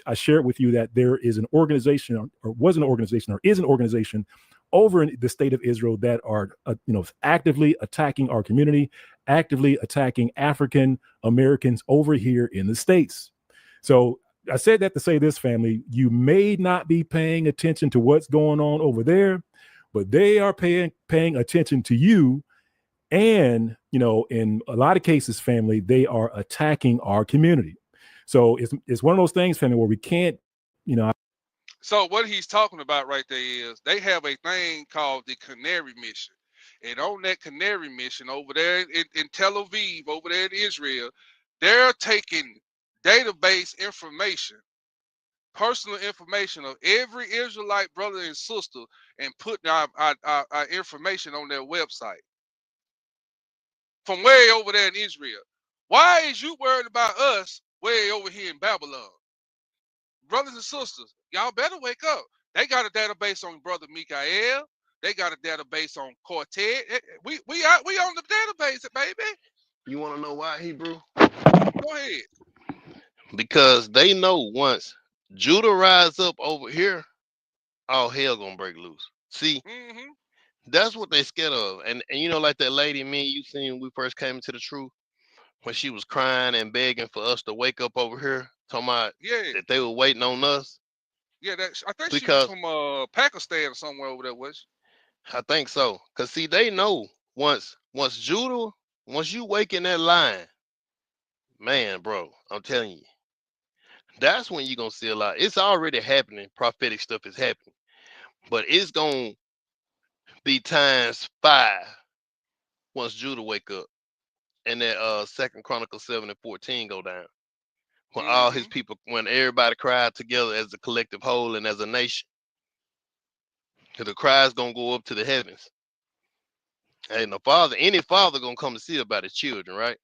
I shared with you that there is an organization, or was an organization, or is an organization over in the state of Israel that are actively attacking our community, actively attacking African Americans over here in the States. So I said that to say this, family, you may not be paying attention to what's going on over there, but they are paying attention to you. And, in a lot of cases, family, they are attacking our community. So it's one of those things, family, where we can't, So what he's talking about right there is they have a thing called the Canary Mission. And on that Canary Mission over there in Tel Aviv, over there in Israel, they're taking database information, personal information of every Israelite brother and sister, and putting our information on their website from way over there in Israel. Why is you worried about us way over here in Babylon? Brothers and sisters, y'all better wake up. They got a database on Brother Mikael. They got a database on Quartet. We on the database, baby. You want to know why, Hebrew? Go ahead. Because they know once Judah rise up over here, all hell gonna break loose. See, that's what they scared of. And like that lady, me and you seen when we first came into the truth, when she was crying and begging for us to wake up over here, talking about that they were waiting on us. Yeah, I think she was from Pakistan or somewhere over there, was she? I think so. Cause see, they know once Judah, once you wake in that line, man, bro, I'm telling you, that's when you're gonna see a lot. It's already happening. Prophetic stuff is happening, but it's gonna be times 5 once Judah wake up, and that 2 Chronicles 7:14 go down. When all his people, when everybody cried together as a collective whole and as a nation, the cry's gonna go up to the heavens. And any father gonna come to see about his children, right?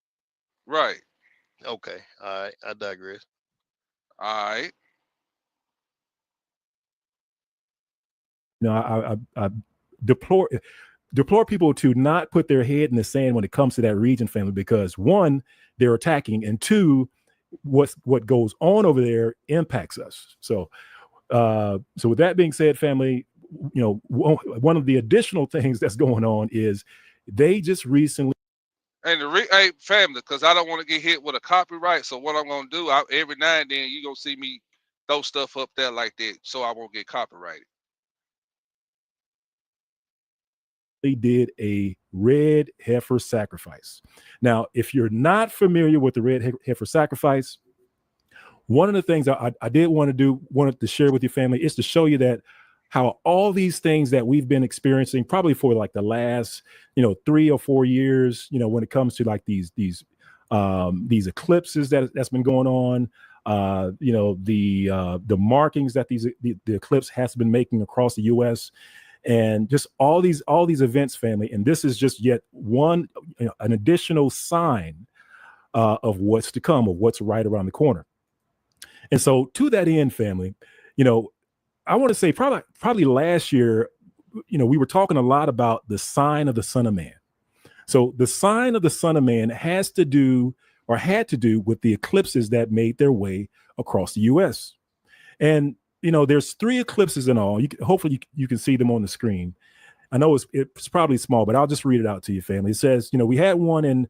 Right. Okay. All right. I digress. All right. I deplore people to not put their head in the sand when it comes to that region, family, because one, they're attacking, and two, what goes on over there impacts us. So with that being said, family, one of the additional things that's going on is they just recently. And hey, family, because I don't want to get hit with a copyright. So what I'm gonna do, every now and then you gonna see me throw stuff up there like that, so I won't get copyrighted. They did a red heifer sacrifice. Now, if you're not familiar with the red heifer sacrifice, one of the things I wanted to share with your family is to show you that how all these things that we've been experiencing probably for like the last 3 or 4 years, when it comes to like these eclipses that's been going on, the markings that the eclipse has been making across the U.S. and just all these events, family. And this is just yet one an additional sign of what's to come, of what's right around the corner. And so to that end, family, I want to say probably last year, we were talking a lot about the sign of the Son of Man. So the sign of the Son of Man had to do with the eclipses that made their way across the U.S. And, there's 3 eclipses in all. Hopefully you can see them on the screen. I know it's probably small, but I'll just read it out to you, family. It says, we had one in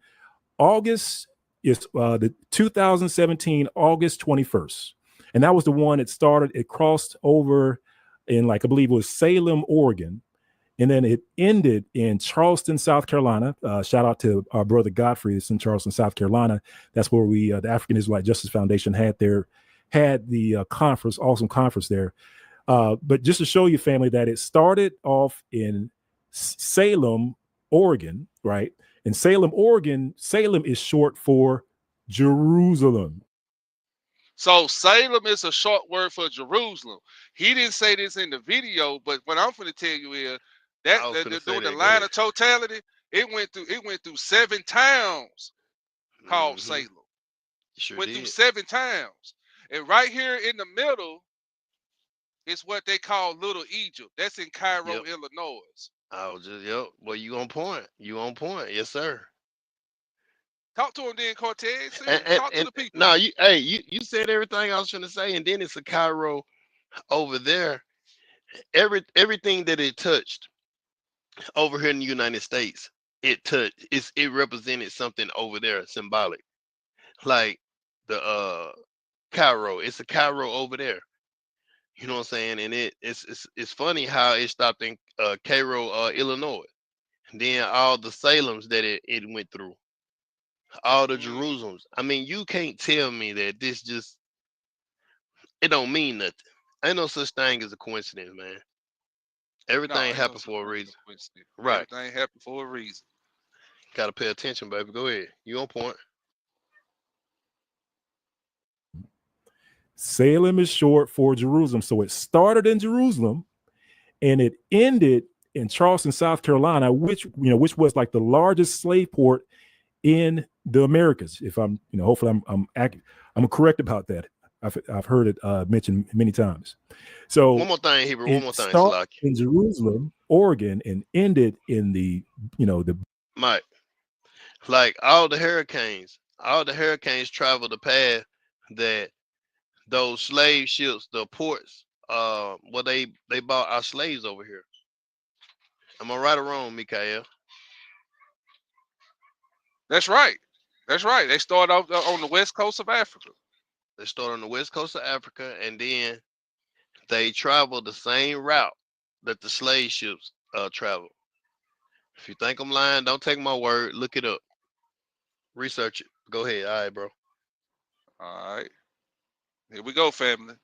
August. It's the 2017, August 21st. And that was the one it crossed over in, I believe it was Salem, Oregon. And then it ended in Charleston, South Carolina. Shout out to our brother Godfrey. It's in Charleston, South Carolina. That's where the African Israelite Justice Foundation had the conference, awesome conference there. But just to show you, family, that it started off in Salem, Oregon, right? In Salem, Oregon, Salem is short for Jerusalem. So Salem is a short word for Jerusalem. He didn't say this in the video, but what I'm going to tell you is that during the line of totality, it went through 7 towns called Salem. Sure went through 7 towns, and right here in the middle It's what they call Little Egypt. That's in Cairo, Yep. Illinois. I was just, yep. Well, you on point. You on point. Yes, sir. Talk to him then, Cortez. Talk to the people. No, you said everything I was trying to say, and then it's a Cairo over there. Everything that it touched over here in the United States, it represented something over there, symbolic. Like the Cairo, it's a Cairo over there. You know what I'm saying? And it's funny how it stopped in Cairo, Illinois. And then all the Salems that it went through, all the Jerusalems. I mean, you can't tell me that this just it don't mean nothing. Ain't no such thing as a coincidence, man. Everything happened for a reason. Right. Everything happened for a reason. Gotta pay attention, baby. Go ahead. You on point. Salem is short for Jerusalem. So it started in Jerusalem and it ended in Charleston, South Carolina, which was like the largest slave port in the Americas. If I'm, hopefully I'm correct about that. I've heard it mentioned many times. So one more thing, Hebrew. One more thing. Started in Jerusalem, Oregon, and ended in the Mike. Like all the hurricanes travel the path that those slave ships, the ports, they bought our slaves over here. Am I right or wrong, Mikael? That's right. That's right. They started off on the west coast of Africa. They started on the west coast of Africa, and then they traveled the same route that the slave ships traveled. If you think I'm lying, don't take my word. Look it up. Research it. Go ahead. All right, bro. All right. Here we go, family.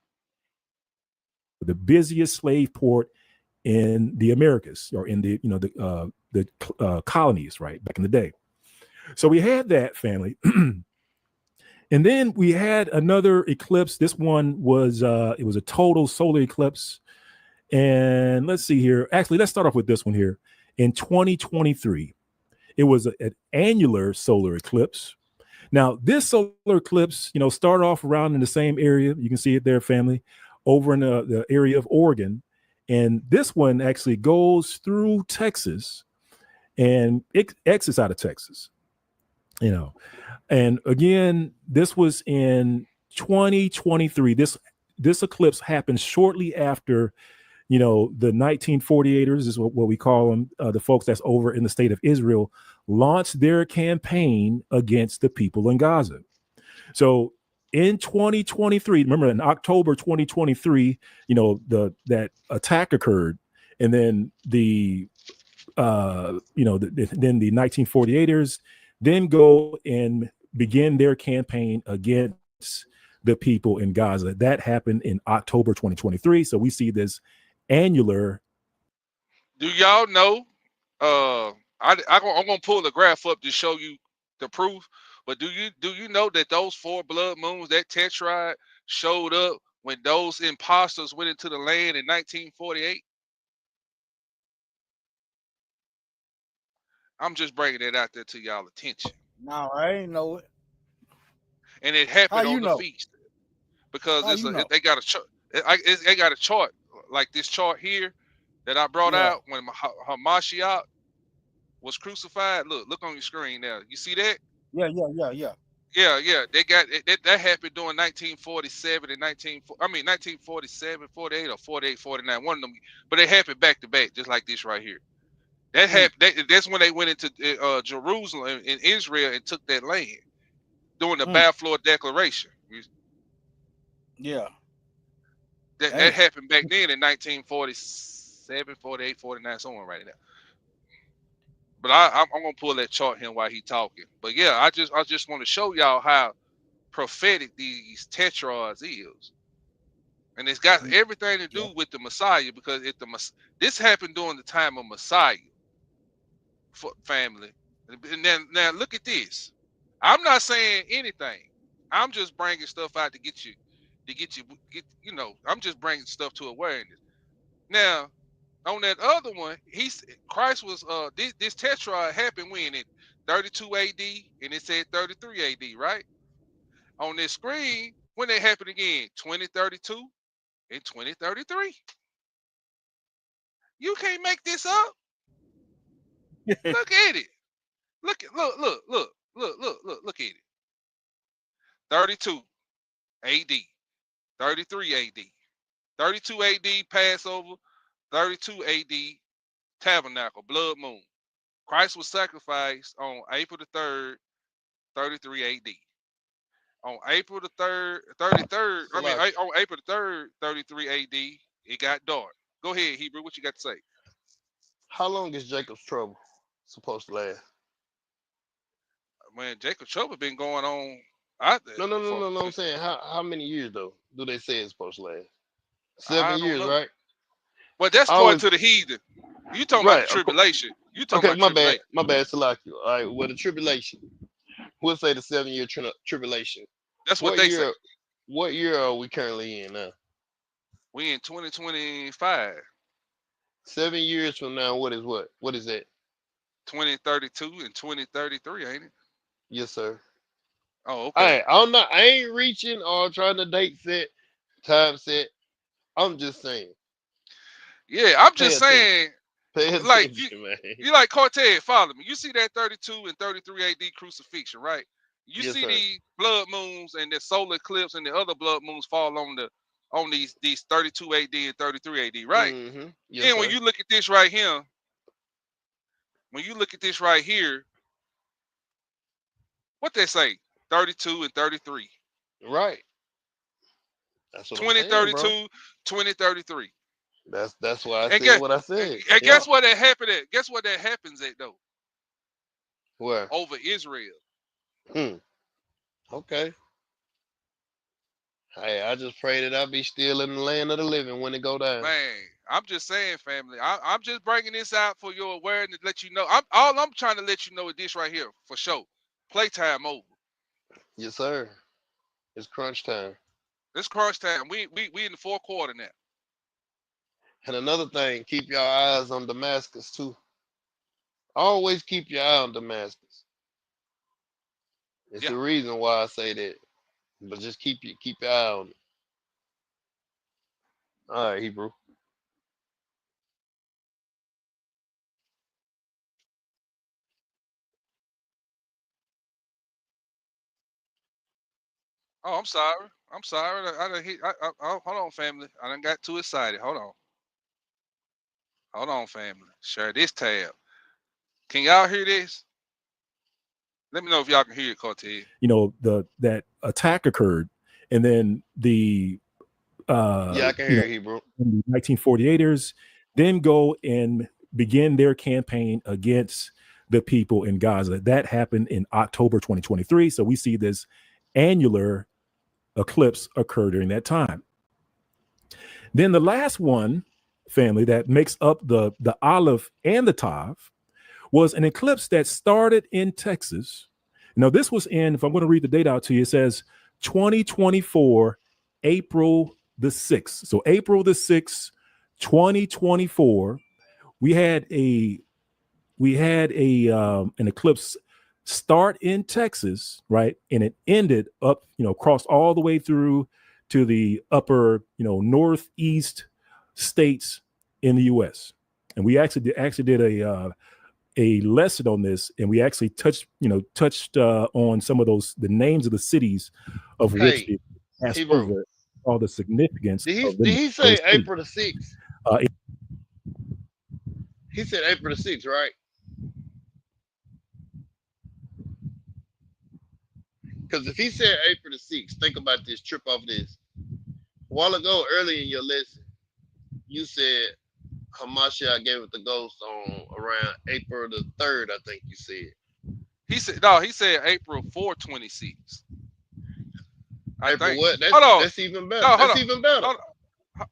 The busiest slave port in the Americas, or in the colonies, right, back in the day. So we had that, family. And then we had another eclipse. This one was it was a total solar eclipse. And let's see here. Actually, let's start off with this one here. In 2023, it was an annular solar eclipse. Now, this solar eclipse, started off around in the same area. You can see it there, family, over in the area of Oregon. And this one actually goes through Texas and it exits out of Texas. And again, this was in 2023. This eclipse happened shortly after, the 1948ers is what we call them, the folks that's over in the state of Israel, launched their campaign against the people in Gaza. So in 2023, remember in October 2023, that attack occurred, and then the 1948ers then go and begin their campaign against the people in Gaza. That happened in October 2023. So we see this annular. Do y'all know? I'm gonna pull the graph up to show you the proof. But do you know that those 4 blood moons, that tetrad, showed up when those imposters went into the land in 1948? I'm just bringing it out there to y'all attention. No, I ain't know it. And it happened on the feast because they got a chart. They got a chart like this chart here that I brought out when Hamashiach was crucified. Look on your screen now. You see that? Yeah. Yeah. They got that happened during 1947 and 1947, 48 or 48, 49. One of them, but they happened back to back, just like this right here. That happened. That's when they went into Jerusalem in Israel and took that land during the Balfour Declaration. Yeah. That happened back then in 1947, 48, 49, somewhere right now. But I'm gonna pull that chart here while he's talking. But yeah, I just want to show y'all how prophetic these tetrads is, and it's got everything to do with the Messiah, because this happened during the time of Messiah. Family, and then now look at this. I'm not saying anything. I'm just bringing stuff out to get you. I'm just bringing stuff to awareness. Now, on that other one, Christ was this tetrad happened when in 32 AD, and it said 33 AD, right? On this screen, when it happened again, 2032 in 2033. You can't make this up. Look at it. Look at it. 32 AD, 33 AD, 32 AD Passover, 32 AD Tabernacle, blood moon. Christ was sacrificed on April the 3rd, 33 AD. On April the 3rd, 33rd, on April the 3rd, 33 AD, it got dark. Go ahead, Hebrew. What you got to say? How long is Jacob's trouble supposed to last? Man, Jacob's trouble been going on. No. I'm saying how many years though do they say it's supposed to last? 7 I don't years, know. right? But that's according to the heathen. You talking about the tribulation? You talking Okay, about tribulation? my bad, Salaki. All right, well the tribulation. We'll say the 7-year tribulation. That's what they say. What year are we currently in now? We in 2025. 7 years from now, what is what? What is that? 2032 and 2033, ain't it? Yes, sir. Oh, okay. I ain't reaching or trying to date set, time set. I'm just saying. Yeah, I'm just saying. Pay Like attention, man. you like Cortez, follow me. You see that 32 and 33 AD crucifixion, right? You Yes, see sir. these blood moons and the solar eclipse and the other blood moons fall on these 32 AD and 33 AD, right? Mm-hmm. Yes, And sir. when you look at this right here, what they say? 32 and 33. Right. That's what 2032, I'm saying, bro. 2033. That's why I said what I said. And guess what that happened at? Guess what that happens at though? Where? Over Israel. Okay. Hey, I just pray that I be still in the land of the living when it go down. Man, I'm just saying, family. I'm just bringing this out for your awareness, to let you know. I'm trying to let you know this right here for sure. Playtime over. Yes, sir. It's crunch time. It's crunch time. We in the fourth quarter now. And another thing, keep your eyes on Damascus too. Always keep your eye on Damascus. It's the reason why I say that. But just keep your eye on it. All right, Hebrew. Oh, I'm sorry. I'm sorry. I done hit. Hold on, family. I done got too excited. Hold on, family. Share this tab. Can y'all hear this? Let me know if y'all can hear it, Cortez. You know, that attack occurred, and then the I can hear you, bro. 1948ers then go and begin their campaign against the people in Gaza. That happened in October 2023. So we see this annular eclipse occur during that time. Then the last one, family, that makes up the Aleph and the Tav was an eclipse that started in Texas. Now, this was in, if I'm going to read the date out to you, it says 2024, April the 6th. So April the 6th, 2024, we had an eclipse start in Texas, right? And it ended up, crossed all the way through to the upper, northeast states in the US. And we actually did a lesson on this, and we actually touched on some of the names of the cities of which it passed over, all the significance. Did he say April the 6th? He said April the 6th, right? Because if he said April the 6th, think about this, trip off this. A while ago, early in your lesson, you said Hamashiach gave it the ghost on around April the 3rd, I think you said. He said April 4/26. April what? That's even better. No, that's even better.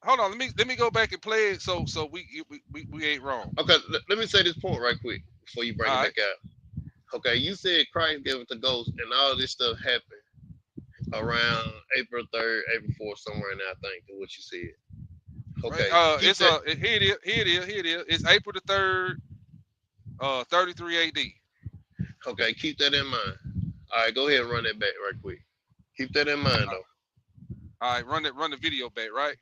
Hold on. Let me go back and play it so we ain't wrong. Okay, let me say this point right quick before you bring it back out. Okay, you said Christ gave it the ghost, and all this stuff happened around April 3rd, April 4th, somewhere in there, I think, is what you said. Okay. Right. Here it is. It's April the 3rd, 33 AD. Okay, keep that in mind. All right, go ahead and run that back right quick. Keep that in mind, though. All right, run the video back, right?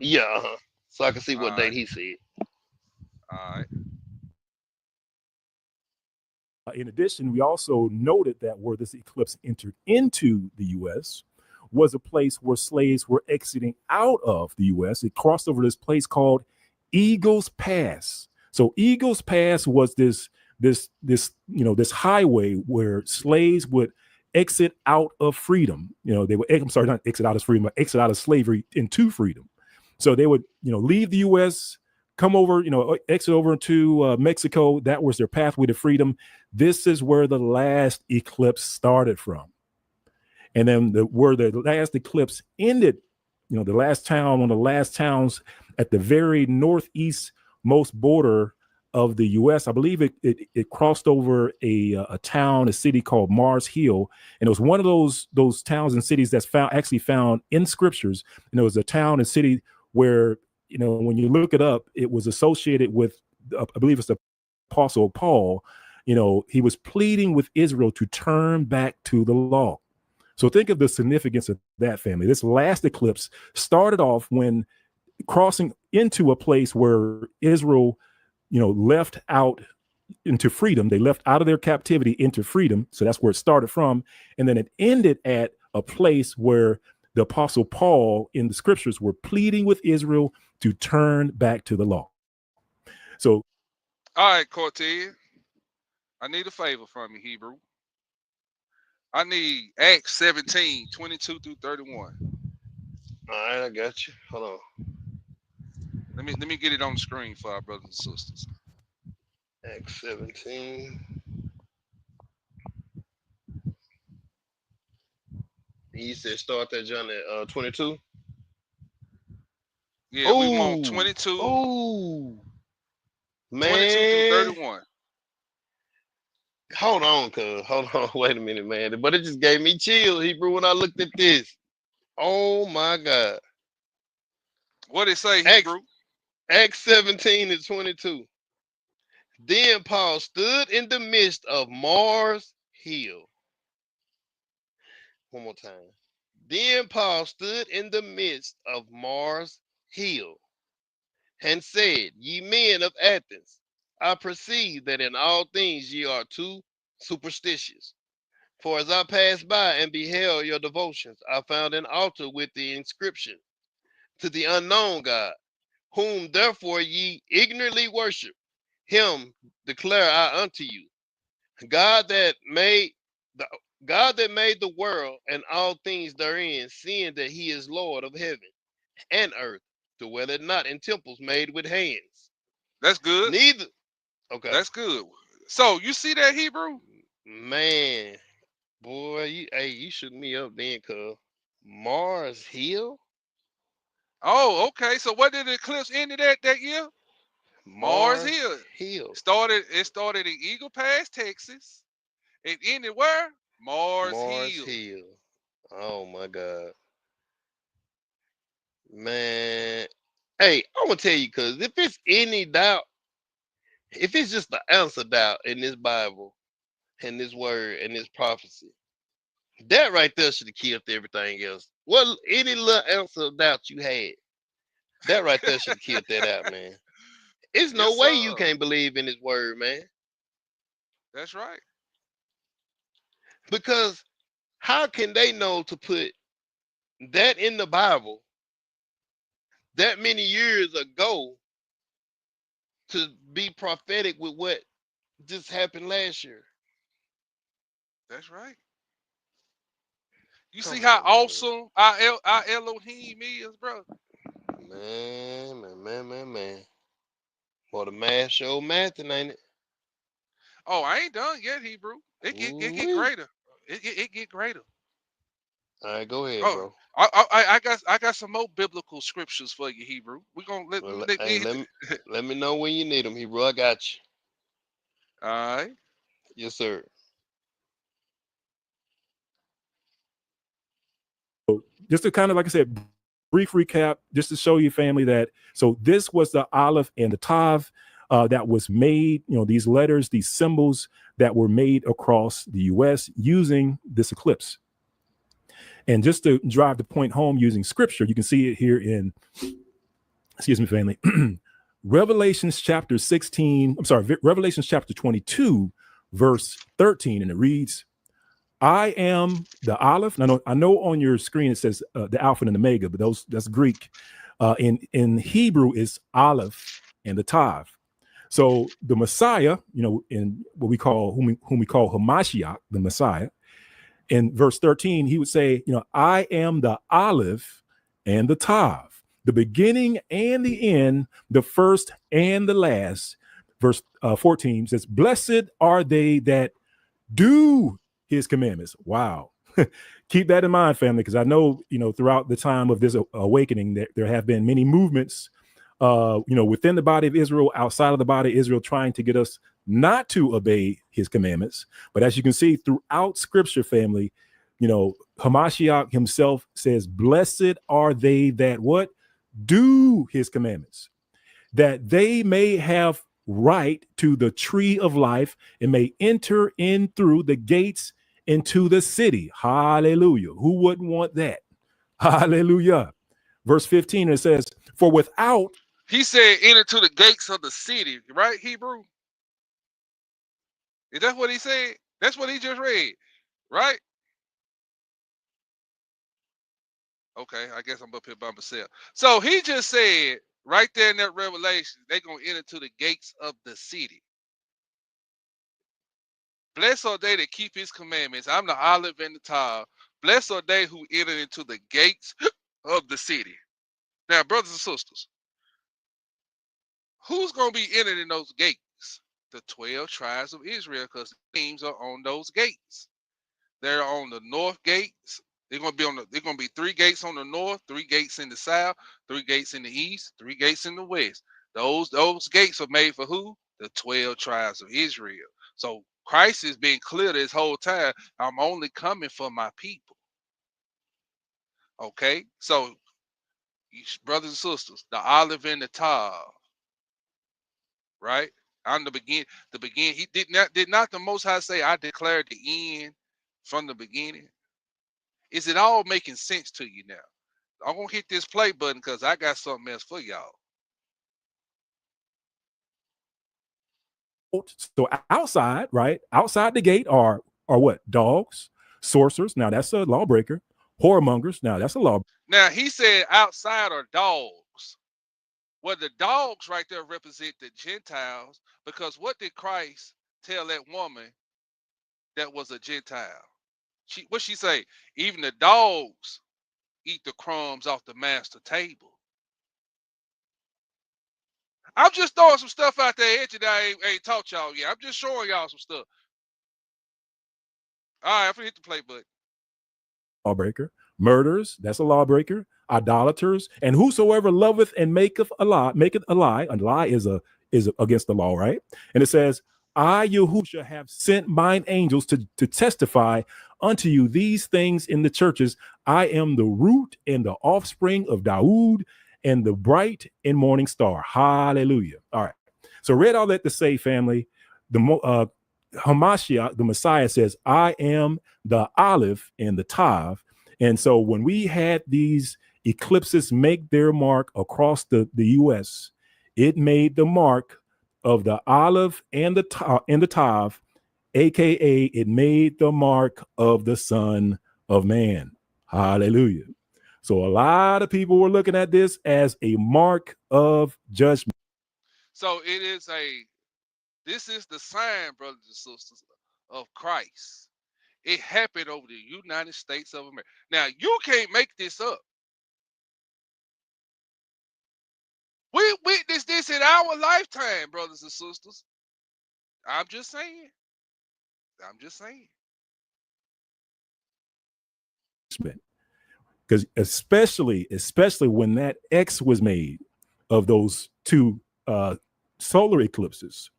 Yeah, so I can see All what date right. he said. All right. In addition, we also noted that where this eclipse entered into the U.S. was a place where slaves were exiting out of the U.S. It crossed over this place called Eagles Pass. So Eagles Pass was this highway where slaves would exit out of freedom. They would, I'm sorry, not exit out of freedom, but exit out of slavery into freedom. So they would, leave the U.S., come over, exit over into Mexico. That was their pathway to freedom. This is where the last eclipse started from. And then where the last eclipse ended, the last town, one of the last towns at the very northeast most border of the U.S. I believe it crossed over a town, a city called Mars Hill, and it was one of those towns and cities that's actually found in scriptures. And it was a town and city where, when you look it up, it was associated with, I believe it's the Apostle Paul. He was pleading with Israel to turn back to the law. So think of the significance of that, family. This last eclipse started off when crossing into a place where Israel, left out into freedom. They left out of their captivity into freedom. So that's where it started from. And then it ended at a place where the Apostle Paul in the scriptures were pleading with Israel to turn back to the law. So, All right, Cortez. I need a favor from you, Hebrew. I need Acts 17, 22 through 31. All right, I got you. Hold on. Let me get it on the screen for our brothers and sisters. Acts 17. He said start that John at 22. Yeah, we want 22. Oh, 22 through man. 31. Hold on, wait a minute, man. But it just gave me chills, Hebrew, when I looked at this. Oh my God. What it say, Hebrew? Acts 17 and 22. Then Paul stood in the midst of Mars Hill. One more time. Then Paul stood in the midst of Mars Hill and said, Ye men of Athens, I perceive that in all things ye are too superstitious. For as I passed by and beheld your devotions, I found an altar with the inscription, To the unknown God, whom therefore ye ignorantly worship, him declare I unto you. God that made the world and all things therein, seeing that he is Lord of heaven and earth, dwelleth not in temples made with hands. That's good. Neither. Okay. That's good. So you see that, Hebrew? Man, boy, you shook me up then, cuz. Mars Hill? Oh, okay. So what did the eclipse ended at that year? Mars Hill. It started in Eagle Pass, Texas. It ended where? Mars Hill. Oh my God. Man. Hey, I'm gonna tell you, cuz if it's any doubt, if it's just the ounce of doubt in this Bible and this word and this prophecy, that right there should have killed everything else. Well, any little ounce of doubt you had, that right there should have killed that out, man. It's no Yes, way sir. you can't believe in his word, man. That's right. Because how can they know to put that in the Bible that many years ago to be prophetic with what just happened last year? That's right. You see how awesome our Elohim is, bro? Man. Well, the math show mathing, ain't it? Oh, I ain't done yet, Hebrew. It get greater. It get greater. All right, go ahead, Oh, bro. I got some more biblical scriptures for you, Hebrew. We're gonna let me know when you need them, Hebrew. I got you. All right. Yes, sir. Just to kind of, like I said, brief recap, just to show you, family, that so this was the Aleph and the Tav that was made, these letters, these symbols that were made across the U.S. using this eclipse. And just to drive the point home using scripture, you can see it here in excuse me, family. Revelations chapter 16, I'm sorry, Revelations chapter 22, verse 13, and it reads, I am the Aleph. I know on your screen it says the Alpha and the Omega, but that's Greek. In Hebrew is Aleph and the Tav. So the Messiah, in what we call whom we call Hamashiach, the Messiah, in verse 13, he would say, I am the Aleph and the Tav, the beginning and the end, the first and the last. Verse 14 says, blessed are they that do his commandments. Wow. Keep that in mind, family, because I know, throughout the time of this awakening, there have been many movements, within the body of Israel, outside of the body of Israel, trying to get us not to obey his commandments. But as you can see throughout scripture, family, Hamashiach himself says, blessed are they that what? Do his commandments, that they may have right to the tree of life and may enter in through the gates into the city. Hallelujah. Who wouldn't want that? Hallelujah. Verse 15, it says, for without. He said, enter to the gates of the city, right, Hebrew? Is that what he said? That's what he just read, right? Okay, I guess I'm up here by myself. So he just said, right there in that Revelation, they're going to enter to the gates of the city. Blessed are they that keep his commandments. I'm the Olive and the Tav. Blessed are they who enter into the gates of the city. Now, brothers and sisters, who's going to be entering in those gates? The 12 tribes of Israel, because the names are on those gates. They're on the north gates. They're going to be 3 gates on the north, 3 gates in the south, 3 gates in the east, 3 gates in the west. Those gates are made for who? The 12 tribes of Israel. So Christ has been clear this whole time. I'm only coming for my people. Okay, so brothers and sisters, the olive and the Tav, right? I'm the begin. He did not the Most High say, I declared the end from the beginning? Is it all making sense to you now? I'm gonna hit this play button because I got something else for y'all. So outside, right? Outside the gate are what? Dogs, sorcerers. Now that's a lawbreaker. Whoremongers. Now that's a law. Now he said outside are dogs. Well, the dogs right there represent the Gentiles, because what did Christ tell that woman that was a Gentile? What she say? Even the dogs eat the crumbs off the master table. I'm just throwing some stuff out there at you that I ain't taught y'all yet. I'm just showing y'all some stuff. All right, I'm gonna hit the play button. Lawbreaker. Murderers, that's a lawbreaker. Idolaters, and whosoever loveth and maketh a lie, a lie is against the law, right? And it says, I, Yahushua, have sent mine angels to testify unto you these things in the churches. I am the root and the offspring of Daoud and the bright and morning star. Hallelujah. All right. So read all that to say, family, the Hamashiach, the Messiah, says, I am the Aleph and the Tav. And so when we had these eclipses make their mark across the U.S., it made the mark of the Aleph and the Tav, aka it made the mark of the Son of Man. Hallelujah. So a lot of people were looking at this as a mark of judgment. So this is the sign, brothers and sisters, of Christ. It happened over the United States of America. Now, you can't make this up. We witnessed this in our lifetime, brothers and sisters. I'm just saying. Because especially when that X was made of those 2 solar eclipses,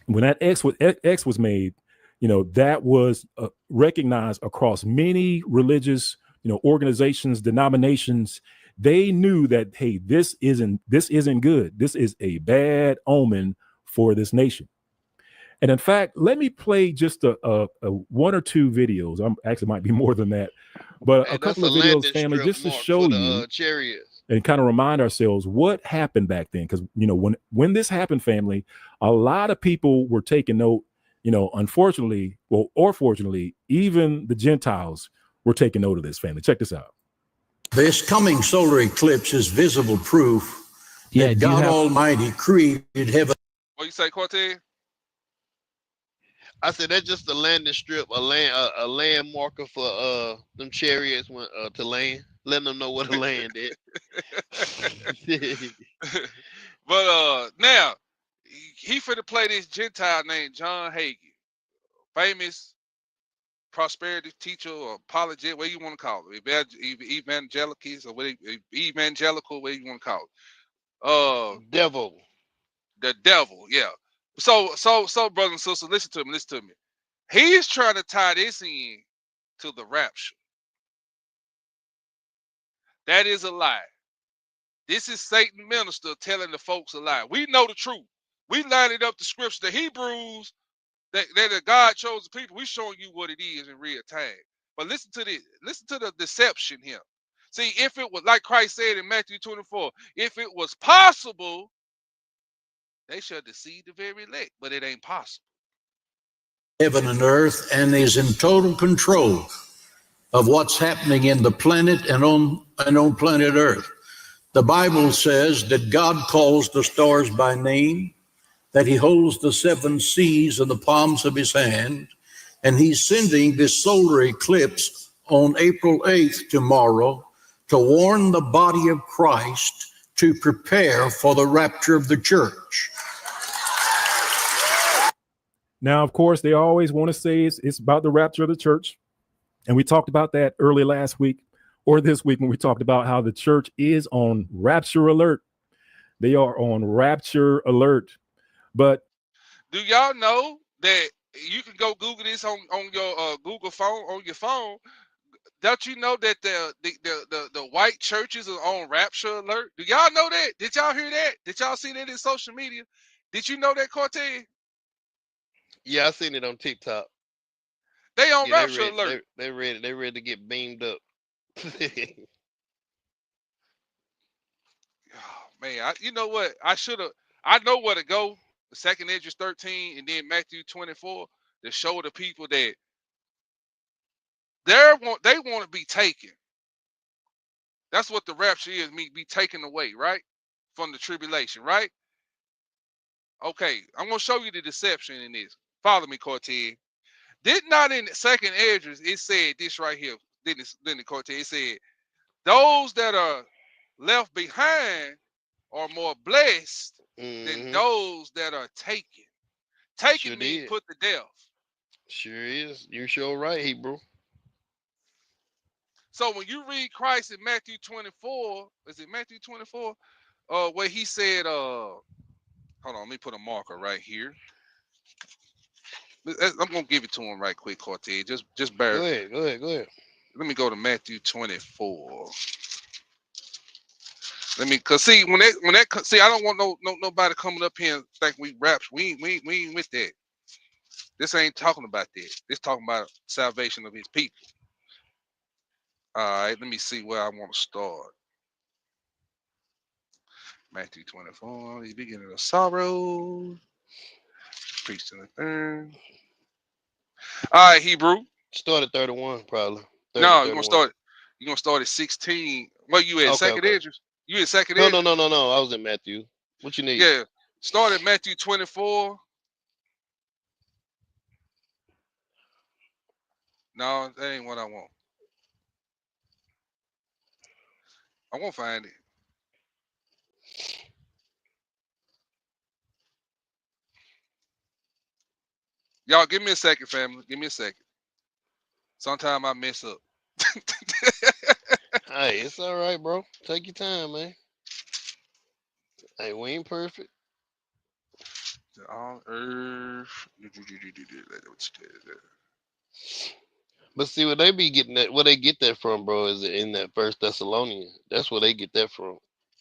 when that X was made, that was recognized across many religious, organizations, denominations. They knew that, hey, this isn't good. This is a bad omen for this nation. And in fact, let me play just a 1 or 2 videos. Actually might be more than that, but a couple of videos, family, just to show you. Chariots. and kind of remind ourselves what happened back then. Because, you know, when this happened, family, a lot of people were taking note, you know, unfortunately, well, or fortunately, even the Gentiles were taking note of this, family. Check this out. This coming solar eclipse is visible proof that God Almighty created heaven. What you say, Cortez? I said that's just a landing strip, a land marker for them chariots when to land, letting them know where to land at. But now he finna play this Gentile named John Hagee, famous prosperity teacher or apologist, what you want to call it, evangelicals or evangelical, what you want to call it. Devil. The devil, yeah. So, brothers and sisters, listen to me. He's trying to tie this in to the rapture. That is a lie. This is Satan minister telling the folks a lie. We know the truth. We lined it up the scripture, the Hebrews, that God chose the people. We showing you what it is in real time. But listen to this. Listen to the deception here. See, if it was like Christ said in Matthew 24, if it was possible, they shall deceive the very elect, but it ain't possible. Heaven and earth, and is in total control of what's happening in the planet and on planet Earth. The Bible says that God calls the stars by name, that he holds the seven seas in the palms of his hand, and he's sending this solar eclipse on April 8th tomorrow to warn the body of Christ to prepare for the rapture of the church. Now, of course, they always want to say it's about the rapture of the church. And we talked about that early last week or this week when we talked about how the church is on rapture alert. They are on rapture alert. But do y'all know that you can go Google this on your Google phone, on your phone? Don't you know that the white churches are on rapture alert? Do y'all know that? Did y'all hear that? Did y'all see that in social media? Did you know that, Cortez? Yeah, I seen it on TikTok. They on rapture alert. They ready to get beamed up. Oh, man, you know what? I know where to go. The second Esdras 13 and then Matthew 24 to show the people that they want to be taken. That's what the rapture is, be taken away, right? From the tribulation, right? Okay, I'm going to show you the deception in this. Follow me, Cortez. Did not in the second Esdras, it said this right here. Didn't it, Cortez? It said, those that are left behind are more blessed than those that are taken. Taken means put to death. Sure is. You're sure right, Hebrew. So when you read Christ in Matthew 24, is it Matthew 24? Where he said, hold on, let me put a marker right here. I'm gonna give it to him right quick, Cortez. Just bear. Go ahead. Let me go to Matthew 24. Cause see see, I don't want nobody coming up here and think we raps. We ain't with that. This ain't talking about that. This talking about salvation of his people. All right, let me see where I want to start. Matthew 24, the beginning of sorrow. Preached in the third. All right, Hebrew. Start at 31, probably. 30, no, 31. You're gonna start at 16. What you at? Second Esdras? You in second No, Esdras? no. I was in Matthew. What you need? Yeah. Start at Matthew 24. No, that ain't what I want. I won't find it. Y'all, give me a second, family. Give me a second. Sometime I mess up. Hey, it's all right, bro. Take your time, man. Hey, we ain't perfect. On earth. But see what they be getting that, where they get that from, bro, is in that First Thessalonians. That's where they get that from.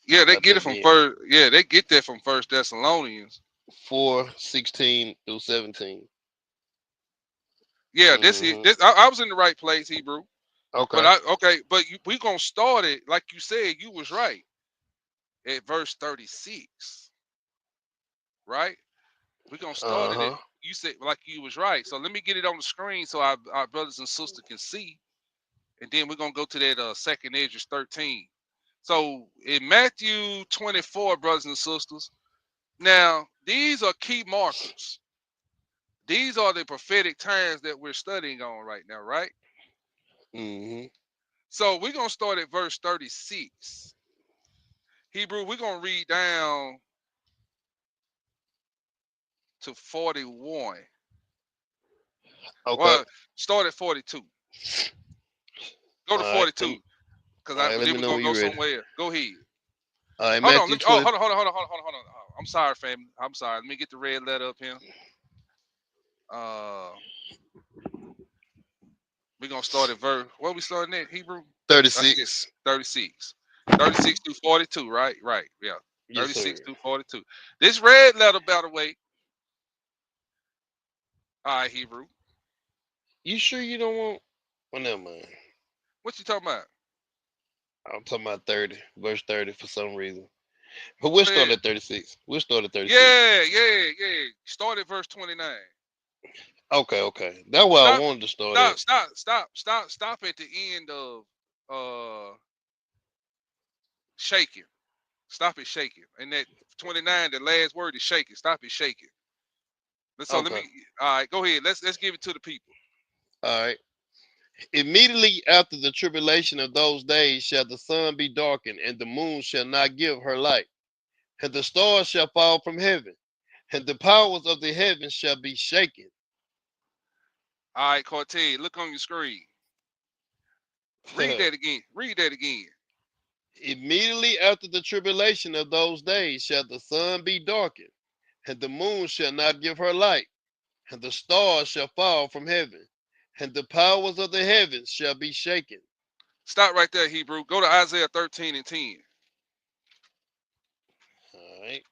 Yeah, they get it from first. Yeah, they get that from First Thessalonians 4:16 through 17. Yeah, this I was in the right place, Hebrew. Okay. But we gonna start it like you said. You was right. at verse 36, right? We're gonna start it at, Uh-huh. you said like you was right. So let me get it on the screen so our brothers and sisters can see, and then we're gonna go to that second Esdras 13. So in Matthew 24, brothers and sisters, now these are key markers. These are the prophetic times that we're studying on right now, right? Mm-hmm. So we're gonna start at verse 36. Hebrew, we're gonna read down to 41. Okay. Well, start at 42. Go to All right. 42, because All right. Let then me we're know gonna when go you're ready. somewhere. Go ahead. All right. Hold on. Matthew Let me, oh, 20. hold on. I'm sorry, family. I'm sorry. Let me get the red letter up here. We're gonna start at verse. What we starting at? Hebrew. I think 36. it's 36. 36 through 42, right? Right. Yeah. Yes, sir. 36 through 42. This red letter, by the way. All right, Hebrew. You sure you don't want? Well, never mind. What you talking about? I'm talking about 30, verse 30 for some reason. But we'll Go start ahead. at 36. We'll start at 36. Yeah. Start at verse 29. Okay. That's where I wanted to start at. Stop at the end of shaking. Stop it shaking. And that 29, the last word is shaking. Stop it shaking. So let me, Okay. all right, go ahead. Let's give it to the people. All right. Immediately after the tribulation of those days shall the sun be darkened, and the moon shall not give her light, and the stars shall fall from heaven, and the powers of the heavens shall be shaken. All right, Cortez, look on your screen. Read that again. Immediately after the tribulation of those days shall the sun be darkened, and the moon shall not give her light, and the stars shall fall from heaven, and the powers of the heavens shall be shaken. Stop right there, Hebrew. Go to Isaiah 13 and 10. All right.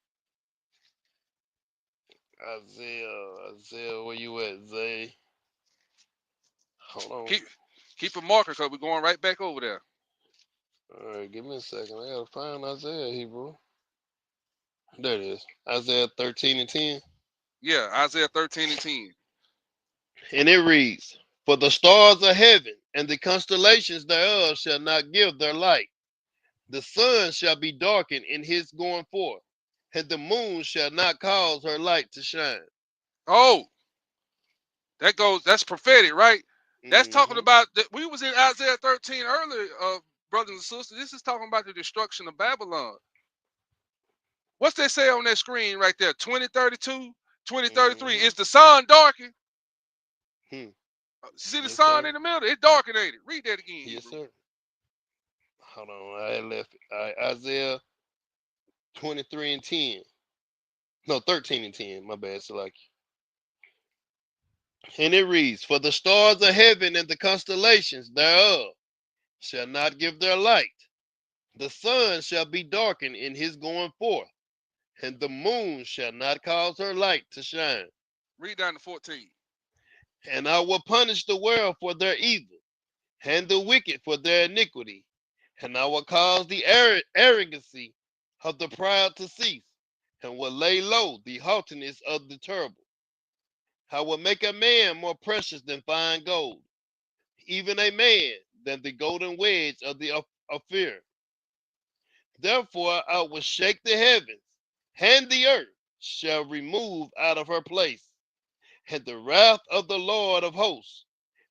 Isaiah, where you at, Zay? Hold on. Keep a marker because we're going right back over there. All right, give me a second. I gotta find Isaiah, Hebrew. There it is. Isaiah 13 and 10. Yeah, Isaiah 13 and 10. And it reads, For the stars of heaven and the constellations thereof shall not give their light. The sun shall be darkened in his going forth, and the moon shall not cause her light to shine. Oh, that's prophetic, right? That's talking Mm-hmm. about that. We was in Isaiah 13 earlier, brothers and sisters. This is talking about the destruction of Babylon. What's they say on that screen right there? 2032, 2033. Mm-hmm. Is the sun darkened? See the Yes, sun sir. in the middle? It darkened, ain't it? Read that again, Yes, Hebrew. sir. Hold on. I left it. All right, Isaiah 23 and 10. No, 13 and 10. My bad, Salaki. And it reads, For the stars of heaven and the constellations thereof shall not give their light. The sun shall be darkened in his going forth, and the moon shall not cause her light to shine. Read down to 14. And I will punish the world for their evil, and the wicked for their iniquity. And I will cause the arrogancy of the proud to cease, and will lay low the haughtiness of the terrible. I will make a man more precious than fine gold, even a man than the golden wedge of the Ophir. Therefore I will shake the heavens, and the earth shall remove out of her place, and the wrath of the Lord of hosts,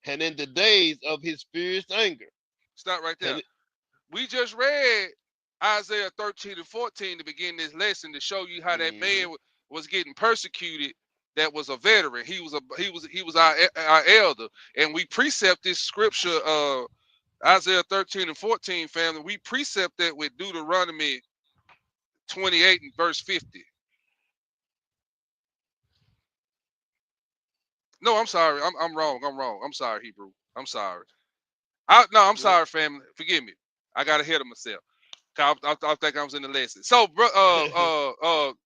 and in the days of his fierce anger. Stop right there. And We just read Isaiah 13 and 14 to begin this lesson to show you how that man was getting persecuted. That was a veteran. He was our elder, and we precept this scripture, Isaiah 13 and 14, family. We precept that with Deuteronomy 28 and verse 50. No, I'm sorry. I'm wrong. I'm sorry, Hebrew. I'm sorry. I'm sorry, family. Forgive me. I got ahead of myself. I think I was in the lesson. So,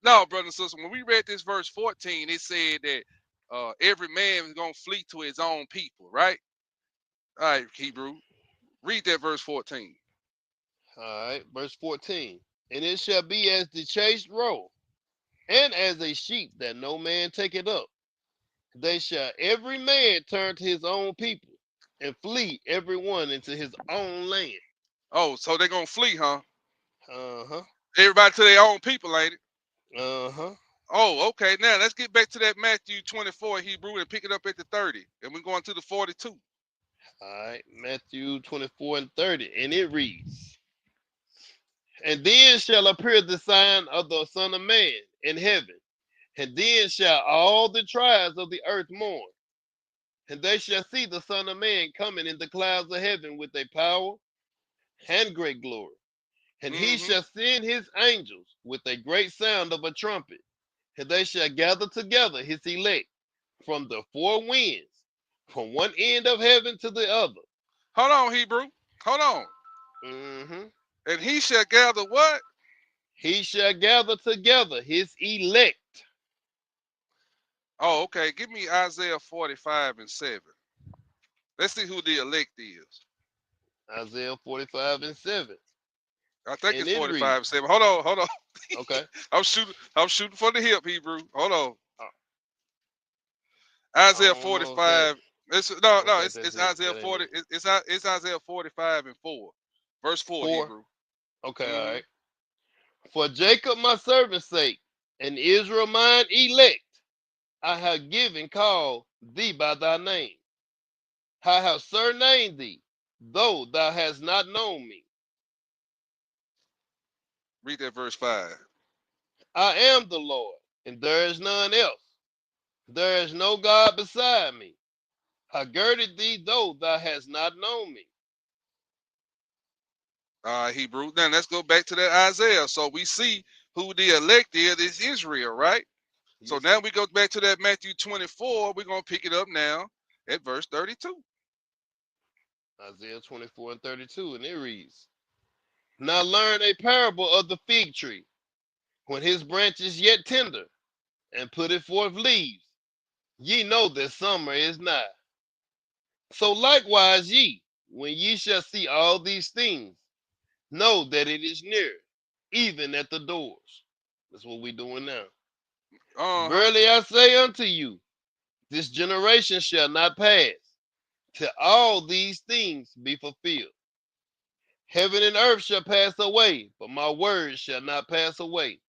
no, brother and sister, when we read this verse 14, it said that every man is gonna flee to his own people, right? All right, Hebrew, read that verse 14. all right, verse 14. and it shall be as the chased roe, and as a sheep that no man taketh up. They shall every man turn to his own people, and flee every one into his own land. Oh, so they're gonna flee, huh? Uh-huh. Everybody to their own people, ain't it? Uh-huh. Oh, okay. Now let's get back to that Matthew 24 Hebrew and pick it up at the 30. And we're going to the 42. All right, Matthew 24 and 30. And it reads, and then shall appear the sign of the Son of Man in heaven, and then shall all the tribes of the earth mourn, and they shall see the Son of Man coming in the clouds of heaven with a power and great glory. And he shall send his angels with a great sound of a trumpet, and they shall gather together his elect from the four winds, from one end of heaven to the other. Hold on, Hebrew. Hold on. And he shall gather what? He shall gather together his elect. Oh, okay. Give me Isaiah 45 and 7. Let's see who the elect is. Isaiah 45 and 7. I think it's 45 and 7. Hold on. Okay. I'm shooting for the hip, Hebrew. Hold on. Isaiah 45. It's Isaiah 40. It's Isaiah 45 and 4. Verse 4, Hebrew. Okay, all right. For Jacob my servant's sake, and Israel mine elect, I have given call thee by thy name. I have surnamed thee, though thou hast not known me. Read that verse 5. I am the Lord, and there is none else. There is no God beside me. I girded thee, though thou hast not known me. Hebrew. Then let's go back to that Isaiah. So we see who the elect is Israel, right? Yes. So now we go back to that Matthew 24. We're going to pick it up now at verse 32. Isaiah 24 and 32, and it reads, now learn a parable of the fig tree, when his branch is yet tender, and putteth forth leaves. Ye know that summer is nigh. So likewise ye, when ye shall see all these things, know that it is near, even at the doors. That's what we're doing now. Verily I say unto you, this generation shall not pass, till all these things be fulfilled. Heaven and earth shall pass away, but my words shall not pass away.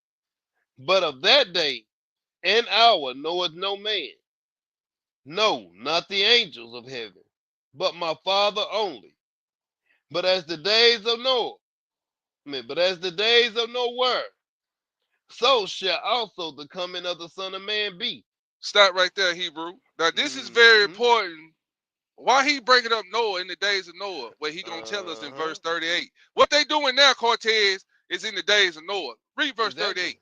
But of that day and hour knoweth no man, no, not the angels of heaven, but my Father only. But as the days of Noah, so shall also the coming of the Son of Man be. Stop right there, Hebrew. Now this is very important. Why he bringing up Noah in the days of Noah, where he gonna tell us in verse 38. What they doing now, Cortez, is in the days of Noah. Read verse 38.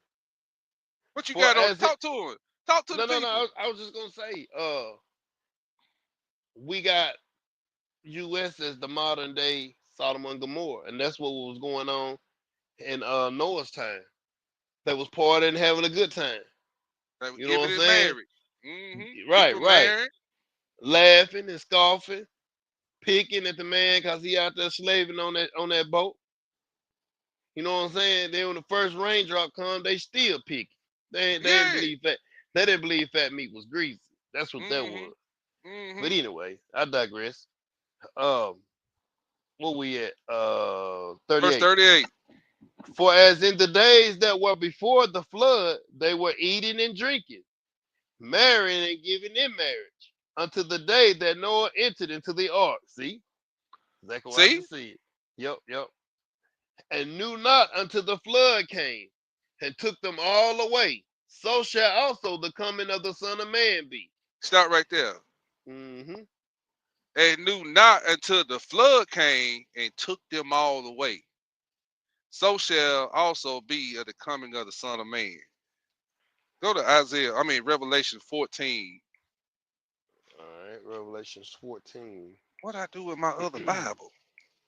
What you got on? Talk to him. Talk to the people. No. I was just gonna say, we got U.S. as the modern day Sodom and Gomorrah, and that's what was going on in Noah's time. They was partying and having a good time. You know what I'm saying? Right. Married. Laughing and scoffing, picking at the man because he out there slaving on that boat. You know what I'm saying? Then when the first raindrop comes, they still picking. They didn't believe fat meat was greasy. That's what that was. But anyway, I digress. Where we at? 38. Verse 38. For as in the days that were before the flood, they were eating and drinking, marrying and giving in marriage, unto the day that Noah entered into the ark. See? Exactly what I just said. Yep. And knew not until the flood came and took them all away. So shall also the coming of the Son of Man be. Stop right there. And knew not until the flood came and took them all away. So shall also be at the coming of the Son of Man. Go to Revelation 14. All right, Revelation 14. What I do with my other Bible?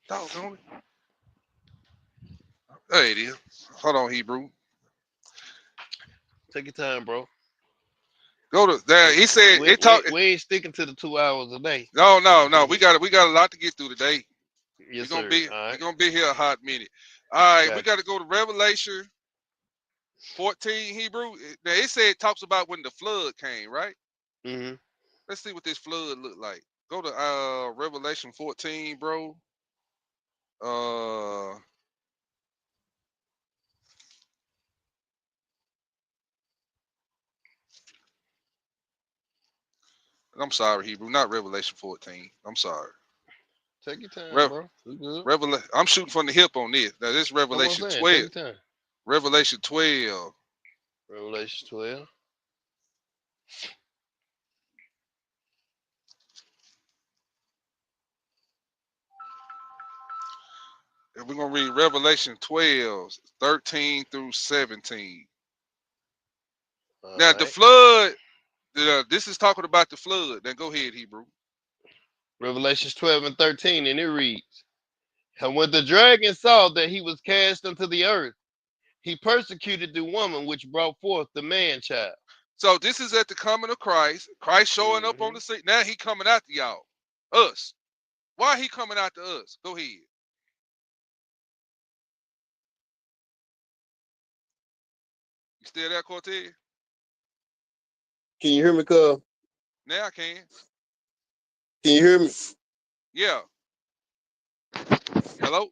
Doggone it. There it is. Hold on, Hebrew. Take your time, bro. Go to there. He said we ain't sticking to the 2 hours a day. No. We got a lot to get through today. Yes, We're gonna be here a hot minute. All right, we Gotcha. got to go to Revelation 14 Hebrew. Now it said it talks about when the flood came, right? Mm-hmm. Let's see what this flood looked like. Go to Revelation 14, bro. I'm sorry, Hebrew, not Revelation 14. I'm sorry. Take your time, bro. We good. I'm shooting from the hip on this. Now this is That's what I'm Revelation saying. 12. Take your time. Revelation 12. Revelation 12. And we're gonna read Revelation 12, 13 through 17. All Now the right. flood, this is talking about the flood. Now go ahead, Hebrew. Revelations 12 and 13, and it reads, and when the dragon saw that he was cast into the earth, he persecuted the woman which brought forth the man child. So this is at the coming of Christ. Christ showing up on the scene. Now he coming out to y'all. Us. Why he coming out to us? Go ahead. You still there, Cortez? Can you hear me, cuz? Now I can. Can you hear me? Yeah. Hello?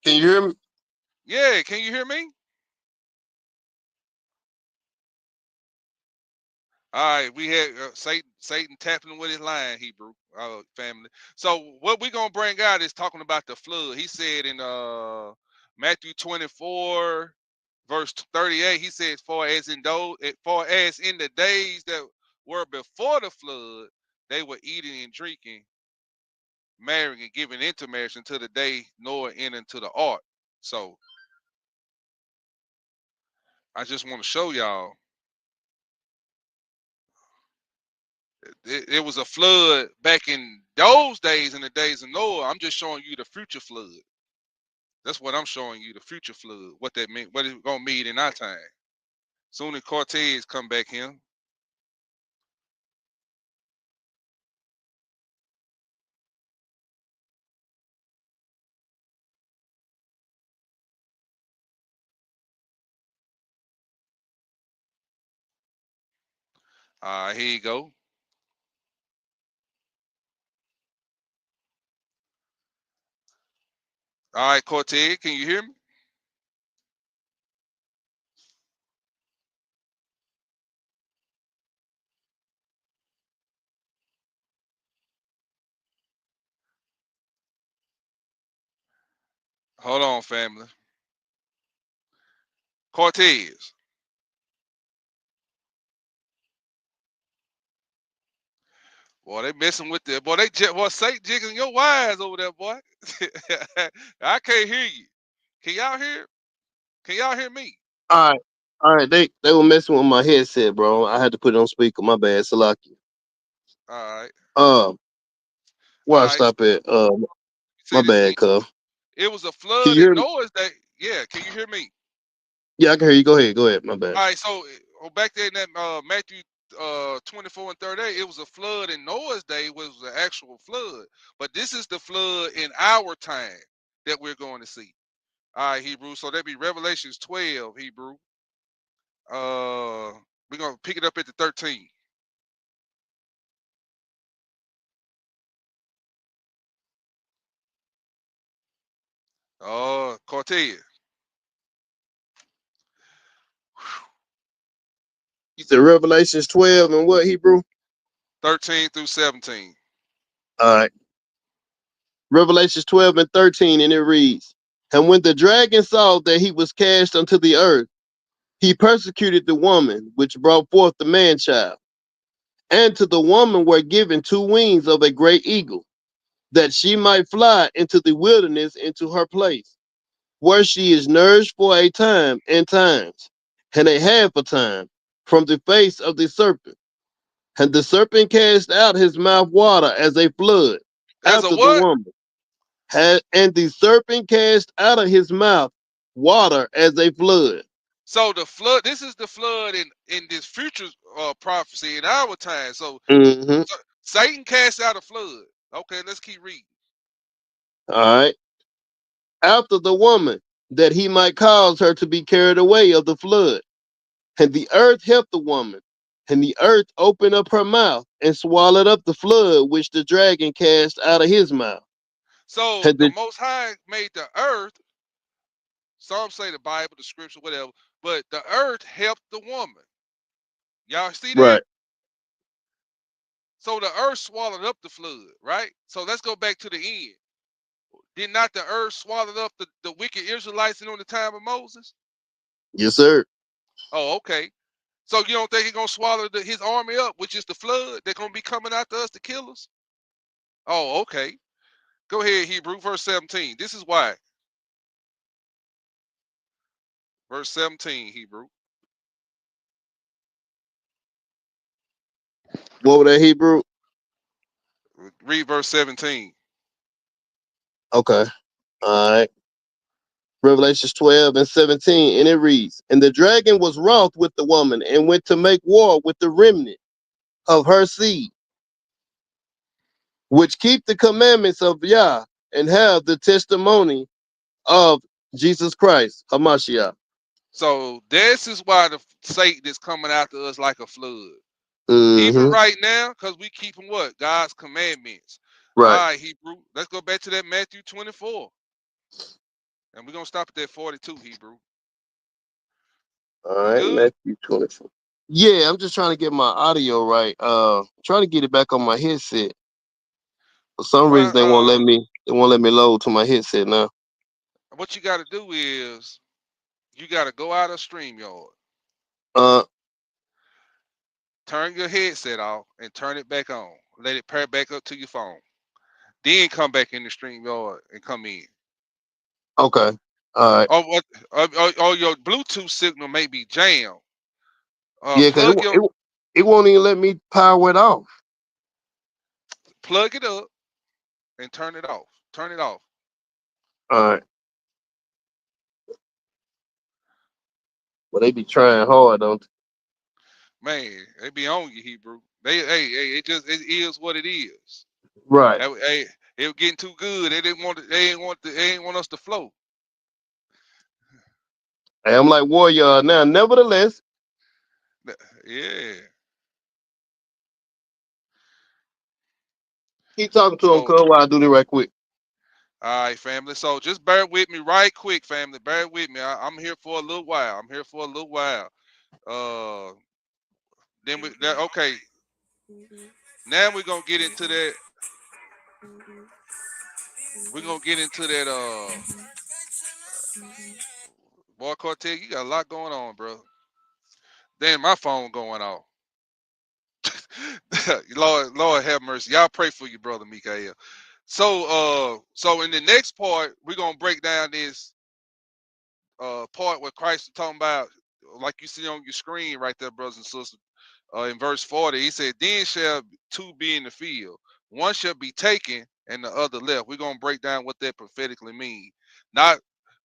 Can you hear me? Yeah, can you hear me? All right, we had Satan tapping with his line, Hebrew family. So what we're gonna bring out is talking about the flood. He said in Matthew 24, verse 38, he said, as far as in the days that were before the flood, they were eating and drinking, marrying and giving intermarriage until the day Noah entered into the ark. So I just want to show y'all it was a flood back in those days, in the days of Noah. I'm just showing you the future flood. That's what I'm showing you, the future flood. What that meant, what it's gonna mean in our time. Soon as Cortez come back here. All right, here you go. All right, Cortez, can you hear me? Hold on, family. Cortez. Boy, they messing with that. Boy, Satan jiggling your wires over there, boy. I can't hear you. Can y'all hear? Can y'all hear me? All right. All right. They were messing with my headset, bro. I had to put it on speaker. My bad. Salaki. All right. Where I All right. stop at? Say My this bad, again. cuz. It was a Can flood you in hear me? Noah's day. Yeah, can you hear me? Yeah, I can hear you. Go ahead. Go ahead. My bad. All right, so back there in that Matthew 24 and 38, it was a flood in Noah's day, was the actual flood. But this is the flood in our time that we're going to see. All right, Hebrew. So that'd be Revelations 12, Hebrew. We're gonna pick it up at the 13. Cortez. You said Revelations 12 and what, Hebrew? 13 through 17. All right. Revelations 12 and 13, and it reads, and when the dragon saw that he was cast unto the earth, he persecuted the woman which brought forth the man child. And to the woman were given 2 wings of a great eagle, that she might fly into the wilderness into her place, where she is nourished for a time and times, and a half a time, from the face of the serpent. And the serpent cast out his mouth water as a flood As a after the what? woman. And the serpent cast out of his mouth water as a flood. So the flood, this is the flood in this future prophecy in our time. So Mm-hmm. Satan cast out a flood. Okay, let's keep reading. All right. After the woman, that he might cause her to be carried away of the flood. And the earth helped the woman. And the earth opened up her mouth and swallowed up the flood which the dragon cast out of his mouth. So And the the, Most High made the earth. Some say the Bible, the scripture, whatever. But the earth helped the woman. Y'all see that? right. So the earth swallowed up the flood, right? So let's go back to the end. Did not the earth swallow up the wicked Israelites in on the time of Moses? Yes, sir. Oh, okay. So you don't think he's gonna swallow his army up, which is the flood? They're gonna be coming after us to kill us? Oh, okay. Go ahead, Hebrew, verse 17. This is why. Verse 17, Hebrew. What was that, Hebrew? Read verse 17. Okay. All right. Revelations 12 and 17. And it reads, And the dragon was wroth with the woman and went to make war with the remnant of her seed, which keep the commandments of Yah and have the testimony of Jesus Christ, Hamashiach. So this is why the Satan is coming after us like a flood. Even Mm-hmm. right now, because we keeping what? God's commandments. Right. All right, Hebrew. Let's go back to that Matthew 24. And we're gonna stop at that 42, Hebrew. All You right, good? Matthew 24. Yeah, I'm just trying to get my audio right. Trying to get it back on my headset. For some reason Well, they won't let me load to my headset now. what you gotta do is you gotta go out of StreamYard, Uh turn your headset off, and turn it back on. Let it pair back up to your phone. Then come back in the StreamYard and come in. okay. All right. Or what? Or your Bluetooth signal may be jammed. Yeah, cause Plug it won't even let me power it off. it up and turn it off. Turn it off. All right. But they be trying hard, don't Man, they be on you, Hebrew. Hey, it is what it is. they? Right. Hey, it was getting too good. They didn't want. They ain't want us to flow. Hey, I'm like warrior now. Nevertheless, Yeah. keep talking to him, So, cuz, while I do this right quick. all right, family. So just bear with me, right quick, family. Bear with me. I'm here for a little while. I'm here for a little while. Uh, okay. Now we're gonna get into that. We're gonna get into that. Boy, Cortez, you got a lot going on, bro. Then my phone going off. Lord have mercy. Y'all pray for your brother Mikael. So in the next part, we're gonna break down this part where Christ is talking about, like you see on your screen right there, brothers and sisters. In verse 40, he said, Then shall two be in the field, one shall be taken and the other left. We're gonna break down what that prophetically means.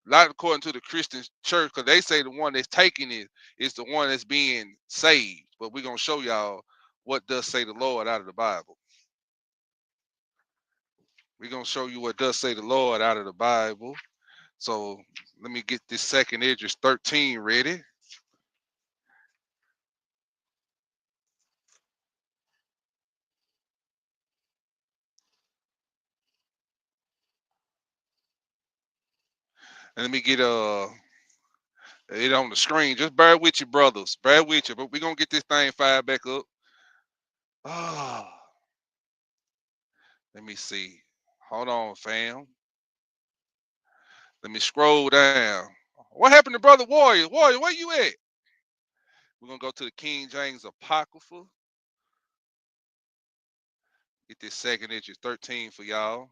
Not according to the Christian church, because they say the one that's taking it is the one that's being saved. But we're gonna show y'all what does say the Lord out of the Bible. We're gonna show you what does say the Lord out of the Bible. So let me get this second Idris 13 ready. And let me get it on the screen. Just bear with you, brothers. Bear with you. But we're gonna get this thing fired back up. Ah, let me see. Hold on, fam. Let me scroll down. What happened to Brother Warrior? Warrior, where you at? We're gonna go to the King James Apocrypha. Get this second Idris 13 for y'all.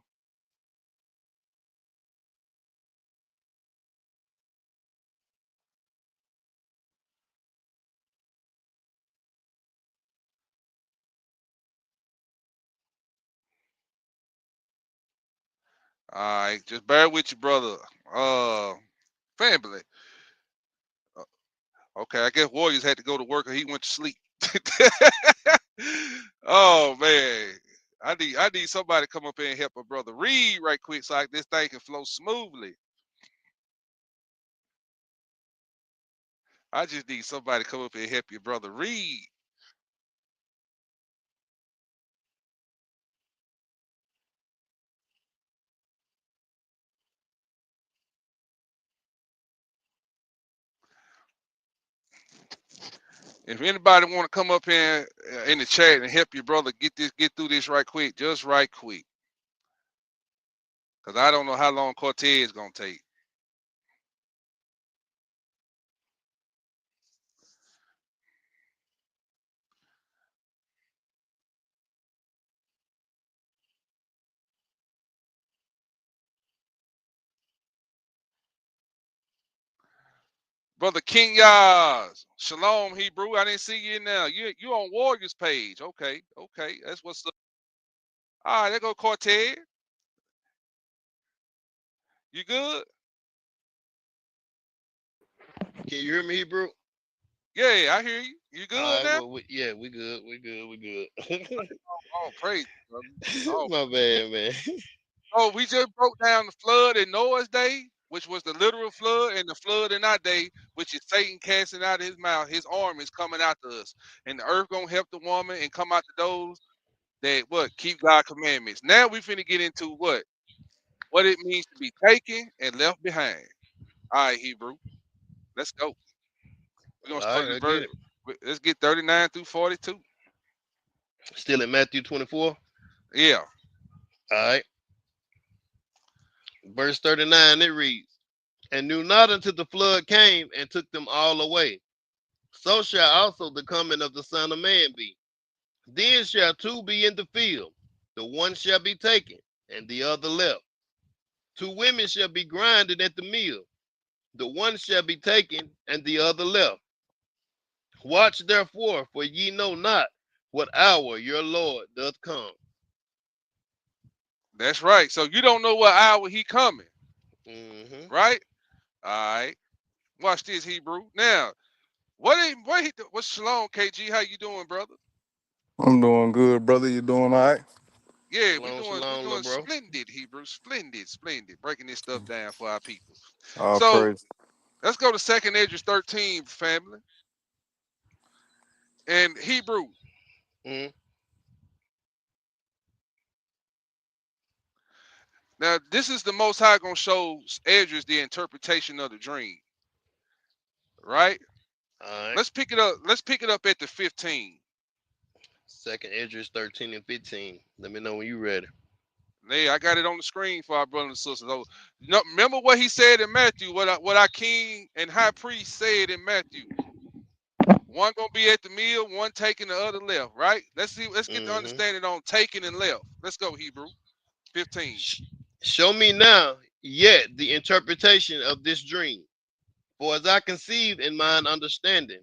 All right, just bear with you, brother. Family. Okay, I guess Warriors had to go to work or he went to sleep. Oh man. I need somebody to come up here and help a brother read right quick so this thing can flow smoothly. I just need somebody to come up here and help your brother read. If anybody want to come up here in the chat and help your brother get through this right quick, just right quick. Because I don't know how long Cortez is going to take. Brother King Yaz, Shalom Hebrew. I didn't see you in there. You on Warriors page. Okay. That's what's up. All right, there go Cortez. You good? Can you hear me, Hebrew? Yeah, I hear you. You good All right, now? well, we good. Oh, praise, brother. Oh, My bad, man. oh, we just broke down the flood in Noah's day, which was the literal flood, and the flood in our day, which is Satan casting out his mouth. His arm is coming after us, and the earth gonna help the woman and come out to those that keep God's commandments. Now we finna get into what it means to be taken and left behind. All right, Hebrew, let's go. We're gonna All start right, in I get it. let's get 39 through 42. Still in Matthew 24. Yeah. All right. Verse 39, it reads, and knew not until the flood came and took them all away. So shall also the coming of the Son of Man be. Then shall two be in the field, the one shall be taken, and the other left. Two women shall be grinding at the mill, the one shall be taken, and the other left. Watch therefore, for ye know not what hour your Lord doth come. That's right. So you don't know what hour he coming, Mm-hmm. right? All right. Watch this, Hebrew. Now, what's Shalom, KG? How you doing, brother? I'm doing good, brother. You doing all right? Yeah, we Shalom, doing little bro. splendid, Hebrew. Splendid. Breaking this stuff down for our people. All So praise. let's go to 2nd Esdras 13, family. And Hebrew. Mm-hmm. Now, this is the Most High gonna show Esdras the interpretation of the dream. Right? All right. Let's pick it up. Let's pick it up at the 15. 2nd Esdras 13 and 15. Let me know when you're ready. Hey, I got it on the screen for our brothers and sisters. Oh, remember what he said in Matthew, what our king and high priest said in Matthew. One gonna be at the meal, one taking the other left, right? Let's get the understanding on taking and left. Let's go, Hebrew. 15. Show me now yet the interpretation of this dream. For as I conceived in mine understanding,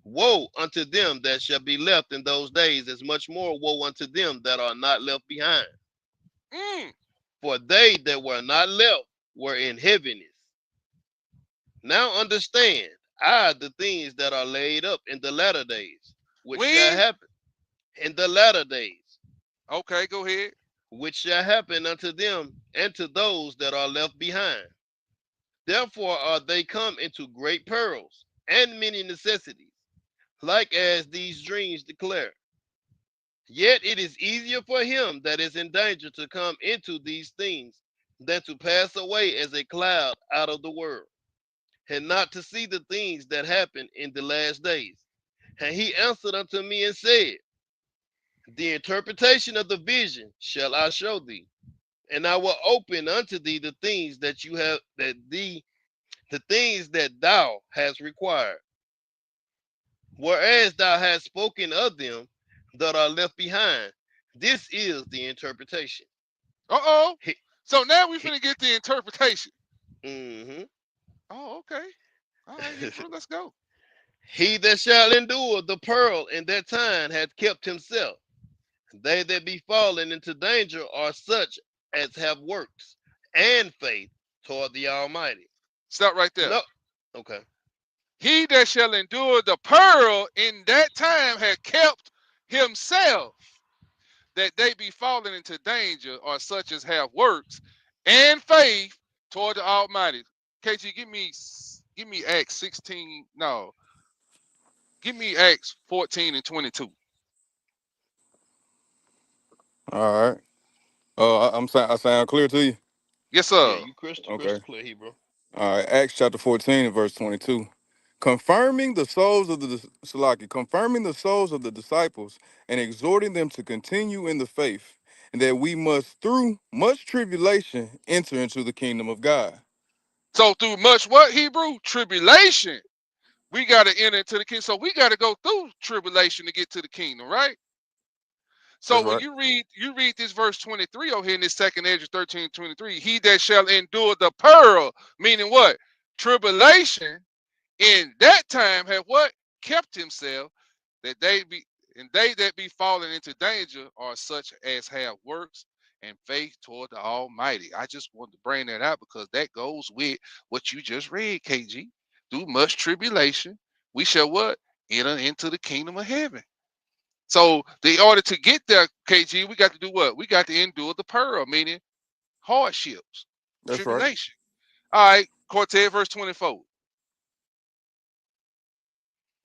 woe unto them that shall be left in those days, as much more woe unto them that are not left behind. For they that were not left were in heaviness. Now understand, the things that are laid up in the latter days, which shall happen in the latter days. Okay, go ahead. Which shall happen unto them and to those that are left behind. Therefore are they come into great perils and many necessities, like as these dreams declare. Yet it is easier for him that is in danger to come into these things than to pass away as a cloud out of the world, and not to see the things that happen in the last days. And he answered unto me and said, the interpretation of the vision shall I show thee, and I will open unto thee the things that you have the things that thou hast required. Whereas thou hast spoken of them that are left behind, this is the interpretation. So now we finna get the interpretation. Mm-hmm. Oh, okay. All right, Hebrew, let's go. He that shall endure the pearl in that time hath kept himself. They that be fallen into danger are such as have works, and faith toward the Almighty. Stop right there. No. Okay. He that shall endure the peril in that time had kept himself, that they be fallen into danger, or such as have works and faith toward the Almighty. KG, give me Acts 16. No, give me Acts 14 and 22. All right. I sound clear to you? Yes, Yeah, sir. you crystal Okay. clear, Hebrew. All right. Acts chapter 14 and verse 22. Confirming the souls of confirming the souls of the disciples and exhorting them to continue in the faith, and that we must through much tribulation enter into the kingdom of God. So through much what, Hebrew? Tribulation. We got to enter into the kingdom. So we got to go through tribulation to get to the kingdom, right? That's So when right. you read this verse 23 over here in this second Ezra 13:23, he that shall endure the peril, meaning what? Tribulation in that time have what? Kept himself, that they that be fallen into danger are such as have works and faith toward the Almighty. I just wanted to bring that out because that goes with what you just read, KG. Through much tribulation, we shall what? Enter into the kingdom of heaven. So in order to get there, KG, we got to do what? We got to endure the peril, meaning hardships, That's right. tribulation. All right, Quartet, verse 24.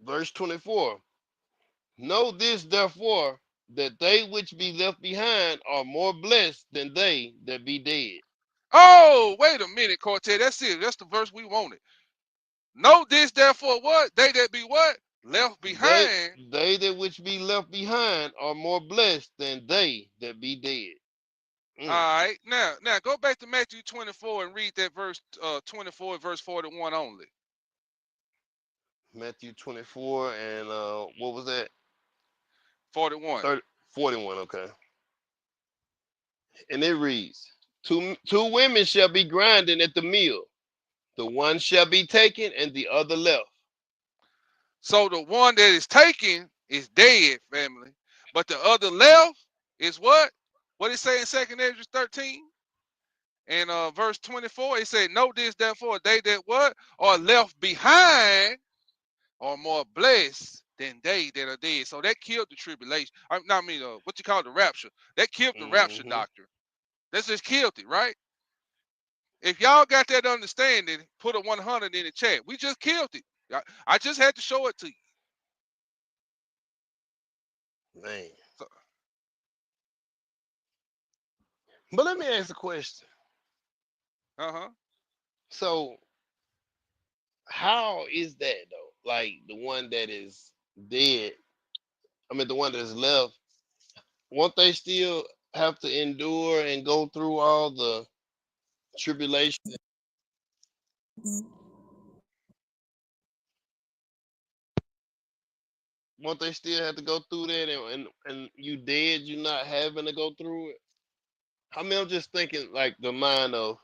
Verse 24. Know this therefore, that they which be left behind are more blessed than they that be dead. Oh, wait a minute, Quartet. That's it. That's the verse we wanted. Know this, therefore, what? They that be what? Left behind. They that which be left behind are more blessed than they that be dead. All right. Now go back to Matthew 24 and read that verse 24, verse 41 only. Matthew 24 and what was that? 41. 41, okay. And it reads, two women shall be grinding at the mill. The one shall be taken and the other left. So the one that is taken is dead, family. But the other left is what? What it say in 2nd Ezra 13? And verse 24, it said, know this, therefore, they that what? Are left behind are more blessed than they that are dead. So that killed the tribulation. What you call the rapture. That killed the rapture doctrine. That's just killed it, right? If y'all got that understanding, put a 100 in the chat. We just killed it. I just had to show it to you. Man. But let me ask a question. So how is that though? Like the one that is dead, the one that is left, won't they still have to endure and go through all the tribulation? Won't they still have to go through that and you dead, you not having to go through it? I'm just thinking like the mind of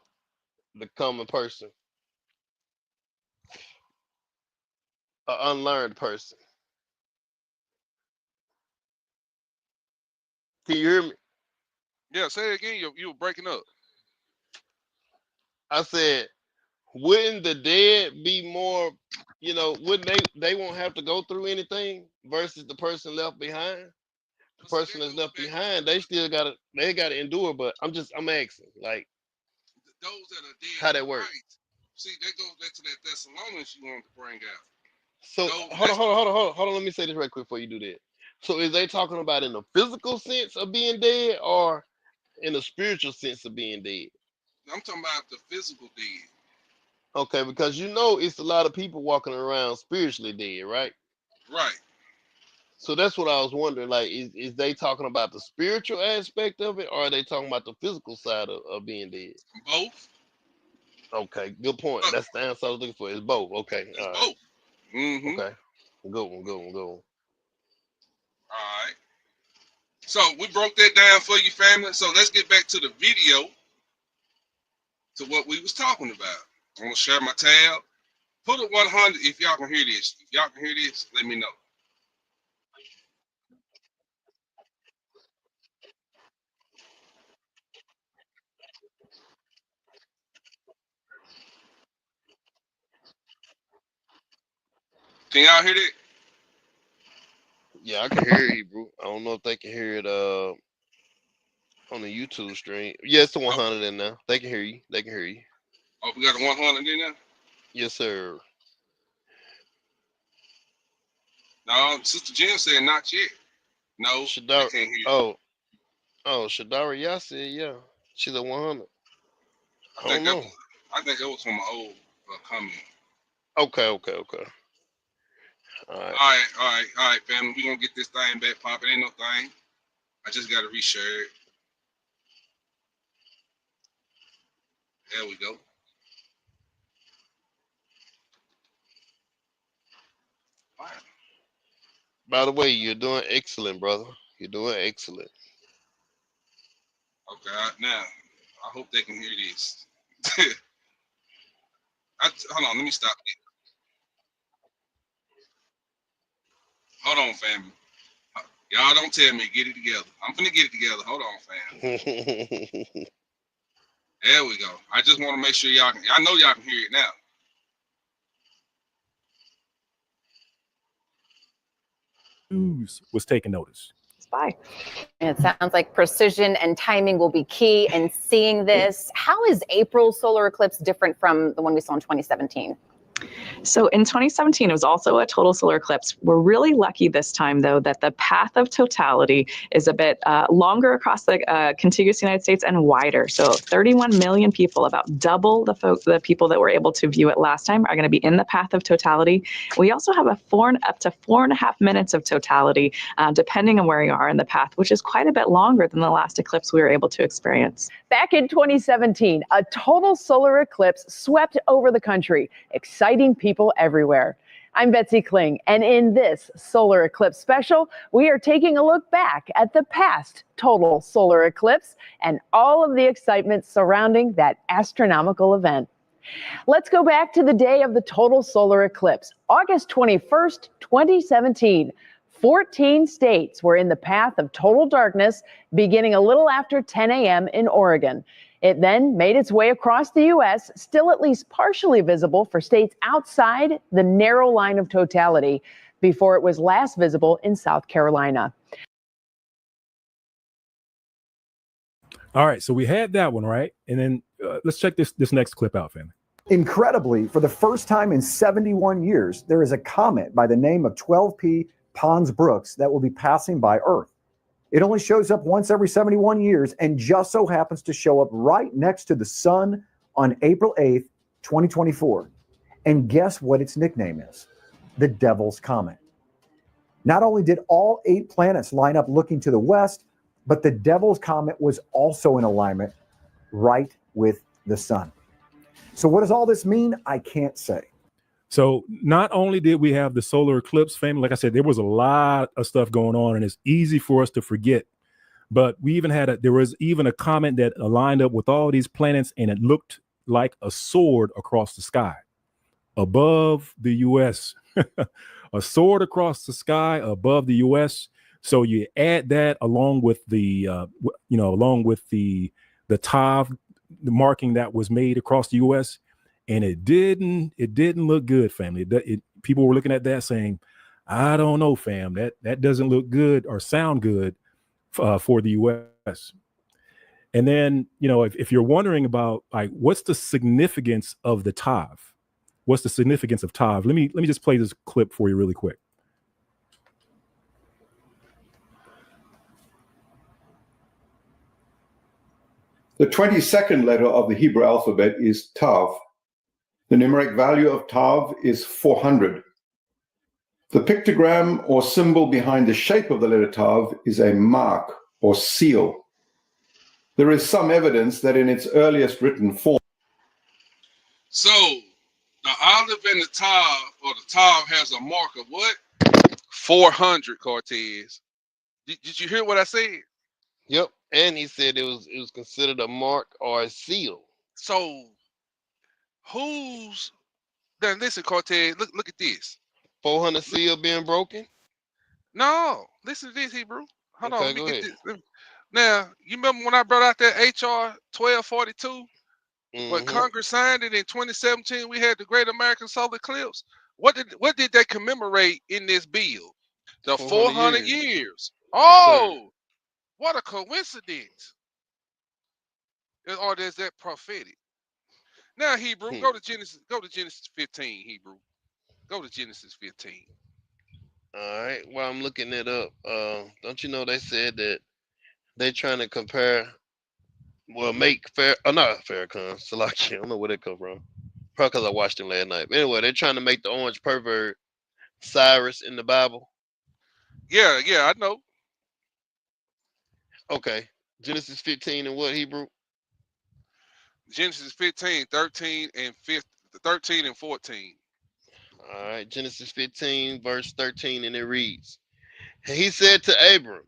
the common person, an unlearned person. Can you hear me? Yeah, say it again. You were breaking up. I said, wouldn't the dead be more, wouldn't they won't have to go through anything versus the person left behind? The person that's left behind, they gotta endure, but I'm asking, like, those that are dead, how that works. right. See, that goes back to that Thessalonians you wanted to bring out. So hold on. Let me say this right quick before you do that. So is they talking about in the physical sense of being dead or in the spiritual sense of being dead? I'm talking about the physical dead. Okay, because it's a lot of people walking around spiritually dead, right? Right. So that's what I was wondering. Like, is they talking about the spiritual aspect of it, or are they talking about the physical side of being dead? Both. Okay, good point. That's the answer I was looking for. It's both. Okay. It's both. Okay. Good one. All right. So we broke that down for you, family. So let's get back to the video, to what we was talking about. I'm gonna share my tab. Put a 100 if y'all can hear this. If y'all can hear this, let me know. Can y'all hear that? Yeah, I can hear you, bro. I don't know if they can hear it on the YouTube stream. Yeah, it's the 100 in now. They can hear you. They can hear you. Oh, we got a 100 in there? Yes, sir. No, Sister Jen said not yet. No, I can't hear you. Shadara Yah said, yeah. She's at 100. I think that was from an old comment. Okay. All All right, family. We're gonna get this thing back popping. Ain't no thing. I just gotta reshare it. There we go. All right. By the way, you're doing excellent, brother. You're doing excellent. Okay, now I hope they can hear this. Hold on, let me stop it. Hold on, family. Y'all don't tell me get it together. I'm gonna get it together. Hold on, fam. There we go. I just want to make sure y'all can. I know y'all can hear it now. News was taking notice. Spy. And it sounds like precision and timing will be key in seeing this. How is April's solar eclipse different from the one we saw in 2017? So in 2017, it was also a total solar eclipse. We're really lucky this time, though, that the path of totality is a bit longer across the contiguous United States and wider. So 31 million people, about double the people that were able to view it last time, are going to be in the path of totality. We also have up to 4.5 minutes of totality, depending on where you are in the path, which is quite a bit longer than the last eclipse we were able to experience. Back in 2017, a total solar eclipse swept over the country, exciting people everywhere. I'm Betsy Kling, and in this solar eclipse special, we are taking a look back at the past total solar eclipse and all of the excitement surrounding that astronomical event. Let's go back to the day of the total solar eclipse, August 21st, 2017. 14 states were in the path of total darkness beginning a little after 10 a.m. in Oregon. It then made its way across the U.S., still at least partially visible for states outside the narrow line of totality, before it was last visible in South Carolina. All right, so we had that one, right? And then let's check this next clip out, family. Incredibly, for the first time in 71 years, there is a comet by the name of 12P Pons Brooks that will be passing by Earth. It only shows up once every 71 years and just so happens to show up right next to the sun on April 8th, 2024. And guess what its nickname is? The Devil's Comet. Not only did all 8 planets line up looking to the west, but the Devil's Comet was also in alignment right with the sun. So what does all this mean? I can't say. So not only did we have the solar eclipse, family, like I said, there was a lot of stuff going on, and it's easy for us to forget. But we even had there was even a comet that lined up with all these planets, and it looked like a sword across the sky above the U.S. A sword across the sky above the U.S. So you add that along with the Tav, the marking that was made across the U.S. And it didn't look good, family. People were looking at that saying, I don't know, fam, that doesn't look good or sound good for the U.S. And then, if you're wondering about like, what's the significance of the Tav? What's the significance of Tav? Let me just play this clip for you really quick. The 22nd letter of the Hebrew alphabet is Tav. The numeric value of Tav is 400. The pictogram or symbol behind the shape of the letter Tav is a mark or seal. There is some evidence that in its earliest written form. So the olive and the Tav, or the Tav, has a mark of what? 400, Cortez. Did you hear what I said? Yep. And he said it was considered a mark or a seal. So who's then? Listen, Cortez, look at this. 400 seal being broken? No, listen to this, Hebrew. Hold on, let me go get ahead. this. Now, you remember when I brought out that HR 1242? When Congress signed it in 2017, we had the Great American Solar Eclipse. What did they commemorate in this bill? The 400 years. years. Yes, sir. Oh, what a coincidence. Or is that prophetic? Now, Hebrew, go to Genesis 15, Hebrew. Go to Genesis 15. All right. While I'm looking it up, don't you know they said that they trying to compare, well, make not Farrakhan, Salaki. I don't know where that come from. Probably because I watched him last night. But anyway, they're trying to make the orange pervert Cyrus in the Bible. Yeah, I know. Okay. Genesis 15 and what, Hebrew? Genesis 15, 13 and 14. All right, Genesis 15, verse 13, and it reads, and he said to Abram,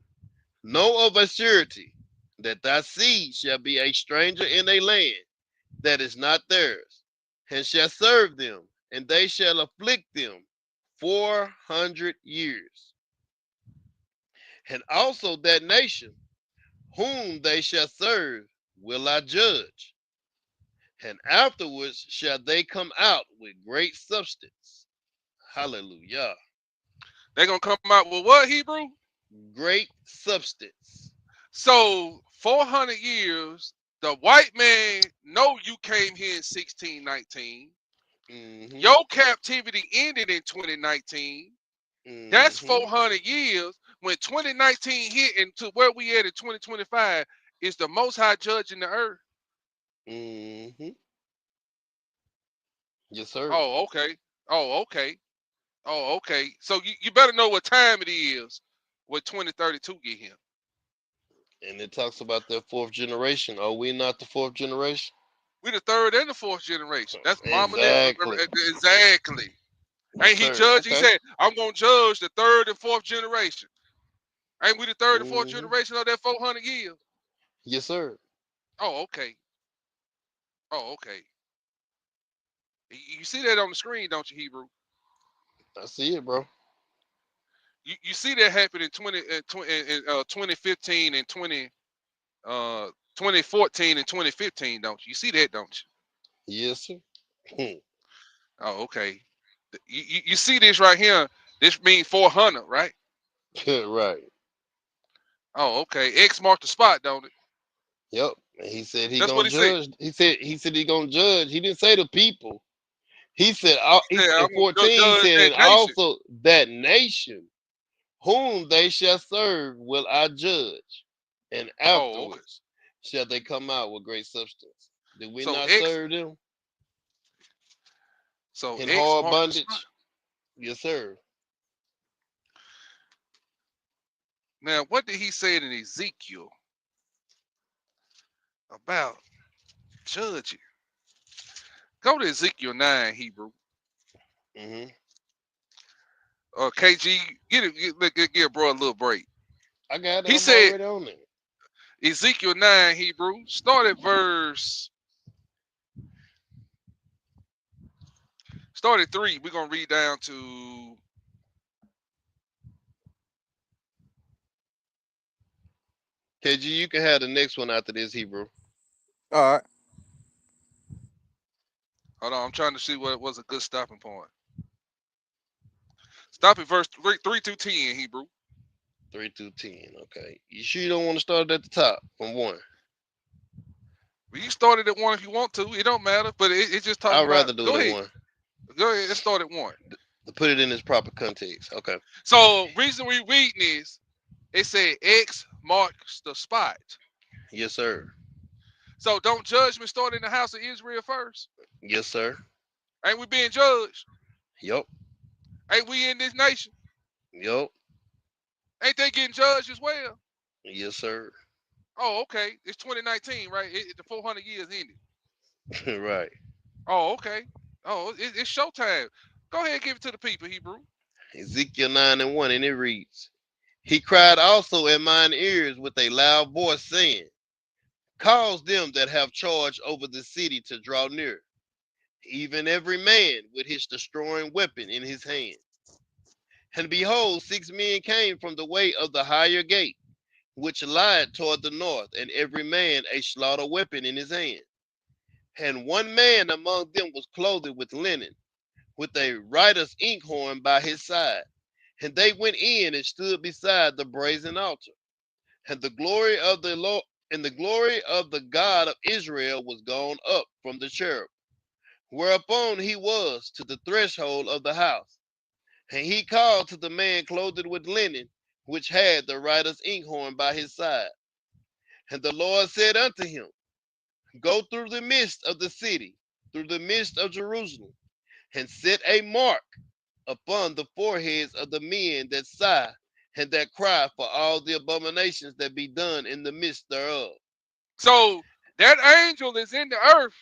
know of a surety that thy seed shall be a stranger in a land that is not theirs, and shall serve them, and they shall afflict them 400 years. And also that nation whom they shall serve will I judge, and afterwards shall they come out with great substance. Hallelujah. They're going to come out with what, Hebrew? Great substance. So 400 years, the white man know you came here in 1619. Your captivity ended in 2019. That's 400 years. When 2019 hit and to where we at in 2025 is the most high judge in the earth. Yes, sir. Oh, okay. Oh, okay. Oh, okay. So you better know what time it is when 2032 get here. And it talks about the fourth generation. Are we not the fourth generation? We the third and the fourth generation. That's mama. Exactly. Exactly. Yes, Ain't he sir. judge? He Okay. said, I'm going to judge the third and fourth generation. Ain't we the third and fourth generation of that 400 years? Yes, sir. Oh, okay. Oh, okay. You see that on the screen, don't you, Hebrew? I see it, bro. You see that happen in 2015 and 2014 and 2015, don't you? You see that, don't you? Yes, sir. Oh, okay. You see this right here. This means 400, right? Right. Oh, okay. X marked the spot, don't it? Yep. And he said he That's gonna what he said. judge. He said he gonna judge. He didn't say the people. He said Yeah, in I'm gonna 14 he judge said, that and nation. also that nation whom they shall serve will I judge, and afterwards shall they come out with great substance. Did we So not X. serve them So in X hard marked the spot. bondage? Yes, sir. Now, what did he say in Ezekiel about judging? Go to Ezekiel 9, Hebrew. KG, give bro a little break. I got it. He I'm said, already on it. Ezekiel 9, Hebrew, start at 3. We're going to read down to KG, you can have the next one after this, Hebrew. All right. hold on, I'm trying to see what was a good stopping point. Stop at verse 3 through 10, Hebrew. 3 through 10. Okay. You sure you don't want to start at the top from 1? Well, you started at 1 if you want to. It don't matter, but it's just talking I'd about. rather do Go it ahead. at 1. Go ahead. Let's start at 1. To put it in its proper context. Okay. So reason we reading is it said X marks the spot. Yes, sir. So don't judgment start in the house of Israel first? Yes, sir. Ain't we being judged? Yep. Ain't we in this nation? Yep. Ain't they getting judged as well? Yes, sir. Oh, okay. It's 2019, right? The 400 years ended. Right. Oh, okay. Oh, it's showtime. Go ahead and give it to the people, Hebrew. Ezekiel 9 and 1, and it reads, he cried also in mine ears with a loud voice, saying, cause them that have charge over the city to draw near, even every man with his destroying weapon in his hand. And behold, 6 men came from the way of the higher gate, which lied toward the north, and every man a slaughter weapon in his hand. And one man among them was clothed with linen, with a writer's inkhorn by his side. And they went in and stood beside the brazen altar. And the glory of the Lord and the glory of the God of Israel was gone up from the cherub, whereupon he was to the threshold of the house. And he called to the man clothed with linen, which had the writer's inkhorn by his side. And the Lord said unto him, Go through the midst of the city, through the midst of Jerusalem, and set a mark upon the foreheads of the men that sigh and that cry for all the abominations that be done in the midst thereof. So that angel is in the earth,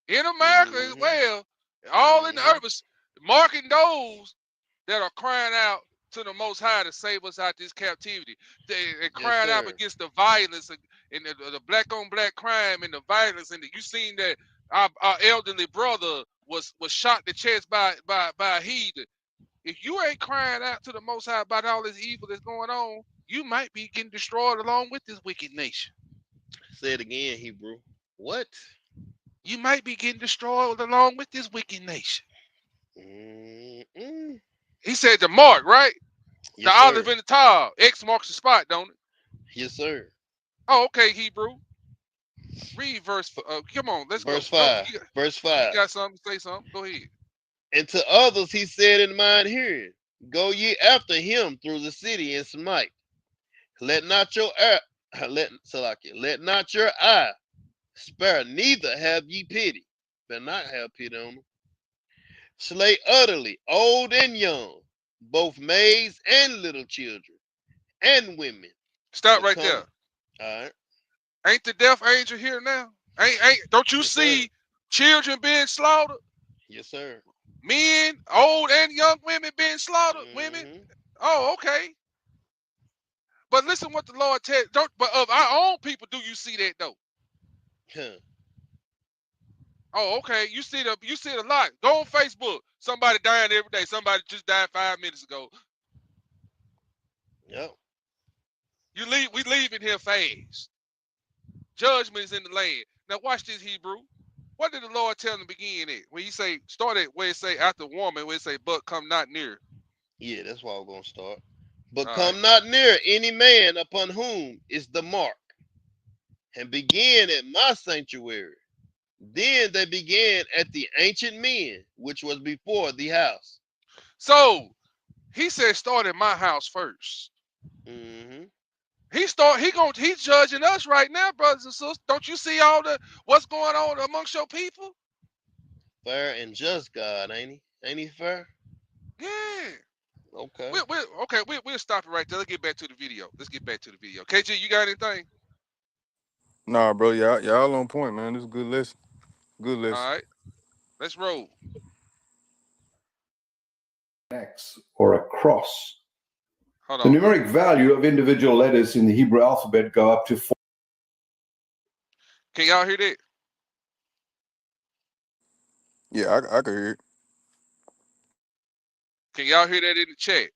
in America as well, all in the earth, is marking those that are crying out to the Most High to save us out this captivity. They're crying out against the violence and the black on black crime and the violence. And you seen that our elderly brother was shot in the chest by a heathen. If you ain't crying out to the Most High about all this evil that's going on, you might be getting destroyed along with this wicked nation. Say it again, Hebrew. What? You might be getting destroyed along with this wicked nation. He said the mark, right? Yes, the olive in the tile. X marks the spot, don't it? Yes, sir. Oh, okay, Hebrew. Read verse. Come on, let's verse go. 5. Verse 5. You got something? Say something. Go ahead. And to others he said in mine hearing, Go ye after him through the city and smite. Let not your eye spare, neither have ye pity. But not have pity on them. Slay utterly, old and young, both maids and little children, and women. Stop right there. All right. Ain't the death angel here now? Don't you see children being slaughtered? Yes, sir. Men, old and young women being slaughtered. Women. Oh, okay. But listen what the Lord tells. But of our own people, do you see that though? Huh. Oh, okay. You see it a lot. Go on Facebook. Somebody dying every day. Somebody just died 5 minutes ago. Yep. We leaving here fast. Judgment is in the land. Now watch this, Hebrew. What did the Lord tell him to begin at? When he say, start at where it say after woman, where it say, but come not near. Yeah, that's why I'm gonna start. But come not near any man upon whom is the mark, and begin at my sanctuary. Then they began at the ancient men, which was before the house. So he said, start at my house first. He's judging us right now, brothers and sisters. Don't you see what's going on amongst your people? Fair and just God, ain't he? Ain't he fair? Yeah. Okay. We'll stop it right there. Let's get back to the video. KG, you got anything? Nah, bro, y'all on point, man. This is a good lesson. Good lesson. All right. Let's roll. X or a cross. Hold The on. numeric value of individual letters in the Hebrew alphabet go up to 4. Can y'all hear that? Yeah, I can hear it. Can y'all hear that in the chat?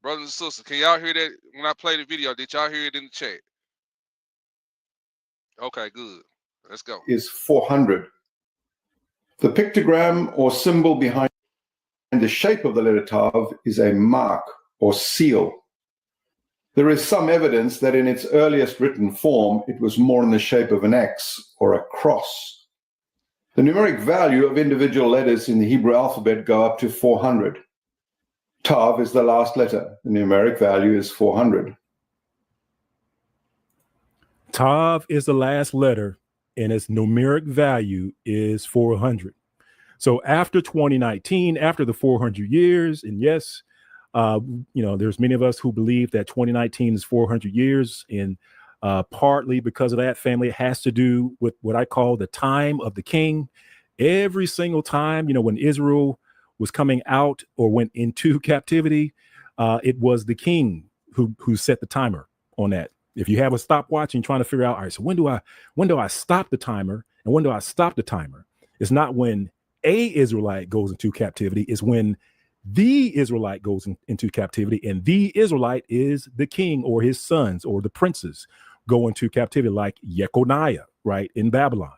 Brothers and sisters, can y'all hear that when I play the video? Did y'all hear it in the chat? Okay, good. Let's go. Is 400. The pictogram or symbol behind the shape of the letter Tav is a mark or seal. There is some evidence that in its earliest written form, it was more in the shape of an X or a cross. The numeric value of individual letters in the Hebrew alphabet go up to 400. Tav is the last letter. The numeric value is 400. Tav is the last letter, and its numeric value is 400. So after 2019, after the 400 years, and yes, there's many of us who believe that 2019 is 400 years, and partly because of that, family, it has to do with what I call the time of the king. Every single time, when Israel was coming out or went into captivity, it was the king who set the timer on that. If you have a stopwatch and trying to figure out, all right, so when do I stop the timer and when do I stop the timer? It's not when a Israelite goes into captivity, it's when the Israelite goes into captivity, and the Israelite is the king or his sons or the princes go into captivity, like Jeconiah, right, in Babylon.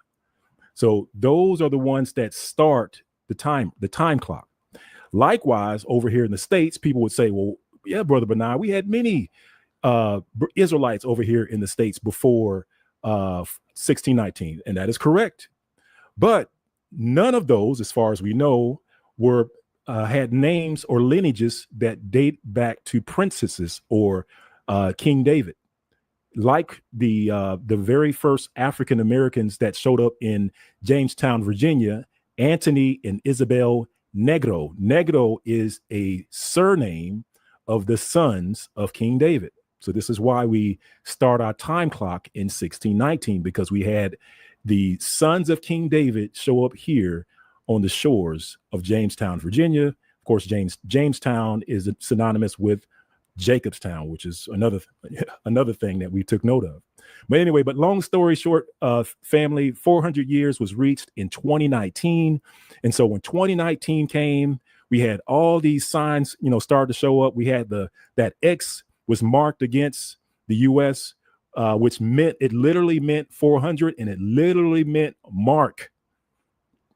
So those are the ones that start the time clock. Likewise, over here in the States, people would say, well, yeah, Brother Benai, we had many Israelites over here in the States before 1619, and that is correct. But none of those, as far as we know, were had names or lineages that date back to princesses or King David. Like the very first African Americans that showed up in Jamestown, Virginia, Anthony and Isabel Negro. Negro is a surname of the sons of King David. So this is why we start our time clock in 1619, because we had the sons of King David show up here on the shores of Jamestown, Virginia. Of course, Jamestown is synonymous with Jacobstown, which is another thing that we took note of. But anyway, but long story short, family, 400 years was reached in 2019. And so when 2019 came, we had all these signs, start to show up. We had that X was marked against the U.S., which literally meant 400, and it literally meant mark.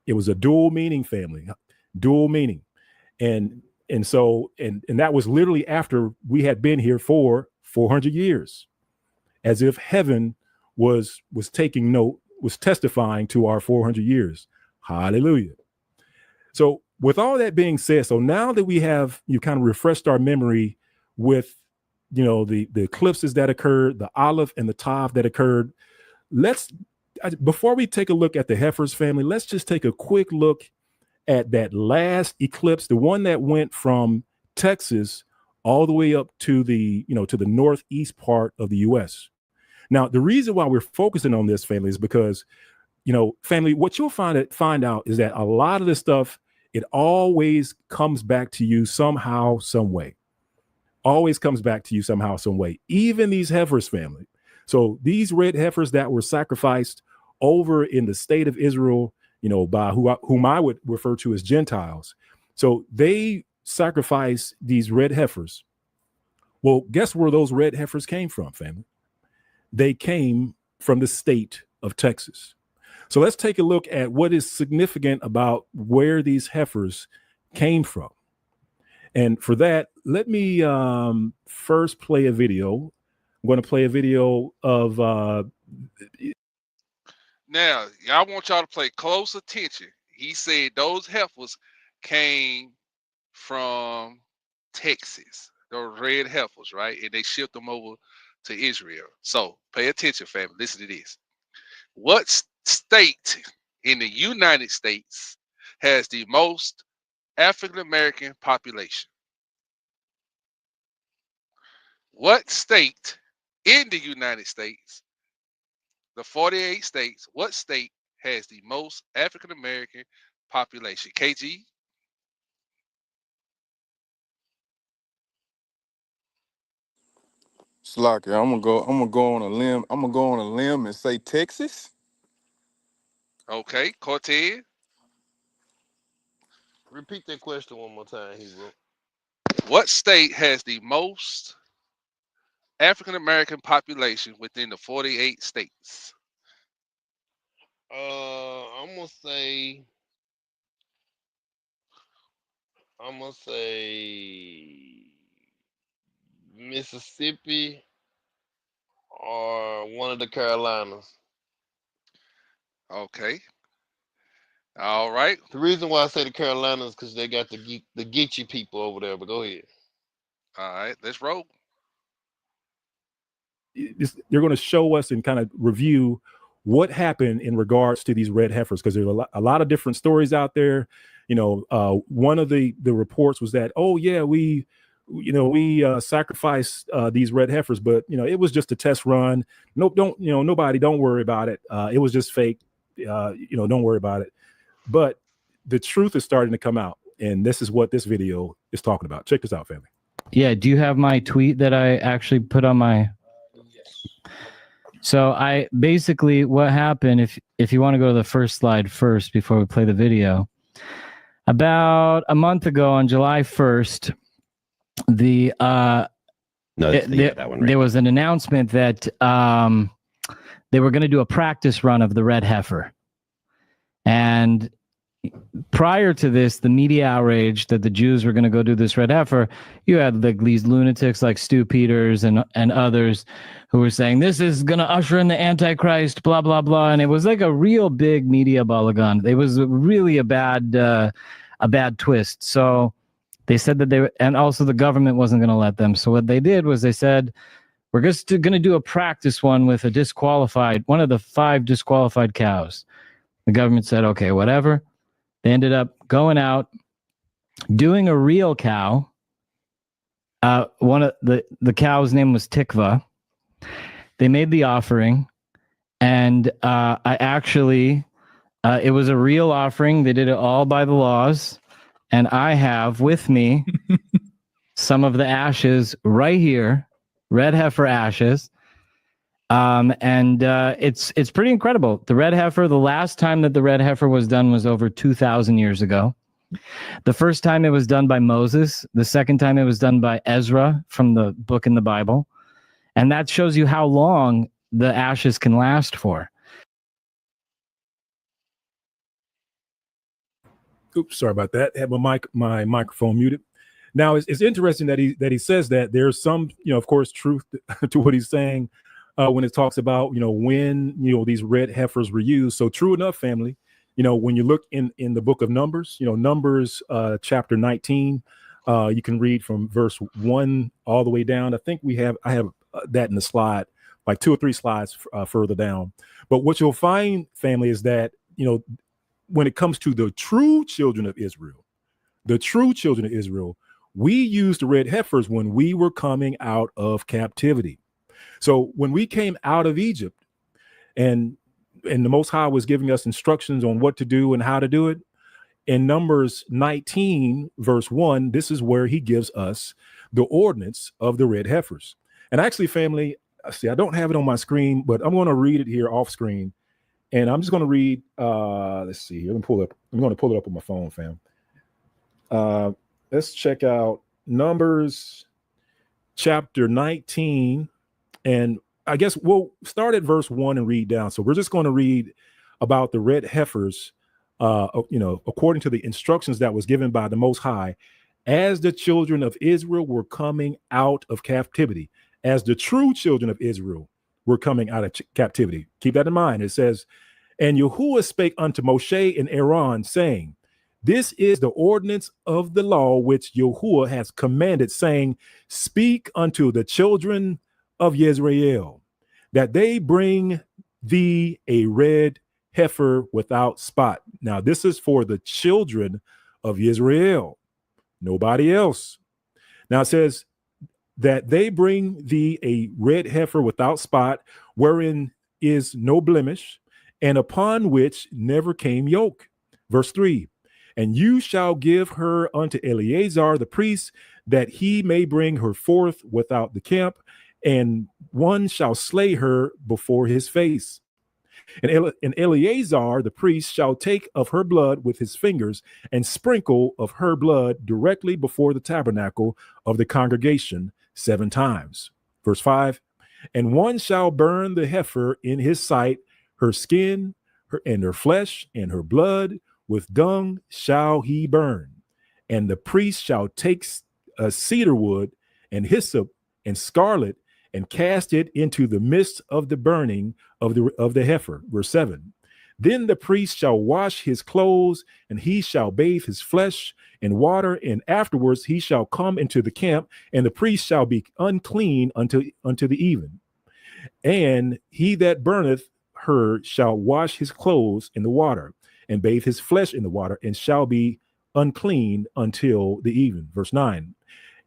It was a dual meaning, family, dual meaning. And so that was literally after we had been here for 400 years, as if heaven was taking note, was testifying to our 400 years. Hallelujah. So with all that being said, so now that we have, you kind of refreshed our memory with, the eclipses that occurred, the Aleph and the Tav that occurred, before we take a look at the heifers, family, let's just take a quick look at that last eclipse, the one that went from Texas all the way up to the northeast part of the U.S. Now, the reason why we're focusing on this, family, is because, family, what you'll find out is that a lot of this stuff, it always comes back to you somehow, some way. Always comes back to you somehow, some way. Even these heifers, family. So these red heifers that were sacrificed over in the state of Israel, by whom I would refer to as Gentiles. So they sacrifice these red heifers. Well, guess where those red heifers came from, family? They came from the state of Texas. So let's take a look at what is significant about where these heifers came from. And for that, let me first play a video. I'm going to play a video of Now, I want y'all to pay close attention. He said those heifers came from Texas, those red heifers, right? And they shipped them over to Israel. So pay attention, family. Listen to this. What state in the United States has the most African American population? What state in the United States, the 48 states, what state has the most African American population? KG? Slacker, I'm gonna go on a limb. I'm gonna go on a limb and say Texas. Okay, Cortez. Repeat that question one more time, Hebrew. What state has the most African American population within the 48 states? I'm gonna say Mississippi or one of the Carolinas. Okay. All right. The reason why I say the Carolinas is because they got the Geechee people over there. But go ahead. All right, let's roll. They're going to show us and kind of review what happened in regards to these red heifers, because there's a lot of different stories out there. One of the reports was that, oh yeah, we sacrificed these red heifers, but it was just a test run. Don't worry about it. It was just fake. Don't worry about it. But the truth is starting to come out, and this is what this video is talking about. Check this out, family. Yeah, do you have my tweet that I actually put on my? So I basically, what happened, if you want to go to the first slide first before we play the video, about a month ago on July 1st, the No, that one. Right. There was an announcement that they were going to do a practice run of the red heifer. And prior to this, the media outrage that the Jews were going to go do this red heifer, you had like these lunatics like Stu Peters and others who were saying this is going to usher in the Antichrist, blah, blah, blah. And it was like a real big media balagan. It was really a bad twist. So they said that and also the government wasn't going to let them. So what they did was they said, we're just going to do a practice one with one of the 5 disqualified cows. The government said, okay, whatever. They ended up going out, doing a real cow. One of the cow's name was Tikva. They made the offering, and it was a real offering. They did it all by the laws, and I have with me some of the ashes right here, red heifer ashes. It's pretty incredible. The red heifer, the last time that the red heifer was done was over 2,000 years ago. The first time it was done by Moses. The second time it was done by Ezra from the book in the Bible. And that shows you how long the ashes can last for. Oops, sorry about that. Had my microphone muted. Now it's interesting that he says that there's some, of course, truth to what he's saying. When it talks about, when, these red heifers were used. So true enough, family, when you look in the book of Numbers, Numbers chapter 19, you can read from verse 1 all the way down. I think I have that in the slide, like 2 or 3 slides further down. But what you'll find, family, is that, when it comes to the true children of Israel, we used the red heifers when we were coming out of captivity. So when we came out of Egypt and the Most High was giving us instructions on what to do and how to do it, in Numbers 19, verse 1, this is where he gives us the ordinance of the red heifers. And actually, family, see, I don't have it on my screen, but I'm going to read it here off screen. And I'm just going to read, let's see here. I'm going to pull it up on my phone, fam. Let's check out Numbers chapter 19. And I guess we'll start at verse 1 and read down. So we're just going to read about the red heifers, according to the instructions that was given by the Most High, as the children of Israel were coming out of captivity, as the true children of Israel were coming out of captivity. Keep that in mind. It says, and Yahuwah spake unto Moshe and Aaron, saying, this is the ordinance of the law which Yahuwah has commanded, saying, speak unto the children of Yisrael, that they bring thee a red heifer without spot. Now, this is for the children of Israel, nobody else. Now it says that they bring thee a red heifer without spot, wherein is no blemish, and upon which never came yoke. Verse 3, and you shall give her unto Eleazar the priest, that he may bring her forth without the camp, and one shall slay her before his face. And Eleazar the priest shall take of her blood with his fingers and sprinkle of her blood directly before the tabernacle of the congregation 7 times. Verse 5, and one shall burn the heifer in his sight, her skin, her flesh, and her blood, with dung shall he burn. And the priest shall take a cedar wood and hyssop and scarlet, and cast it into the midst of the burning of the heifer. Verse 7. Then the priest shall wash his clothes, and he shall bathe his flesh in water, and afterwards he shall come into the camp, and the priest shall be unclean unto the even. And he that burneth her shall wash his clothes in the water, and bathe his flesh in the water, and shall be unclean until the even. Verse 9.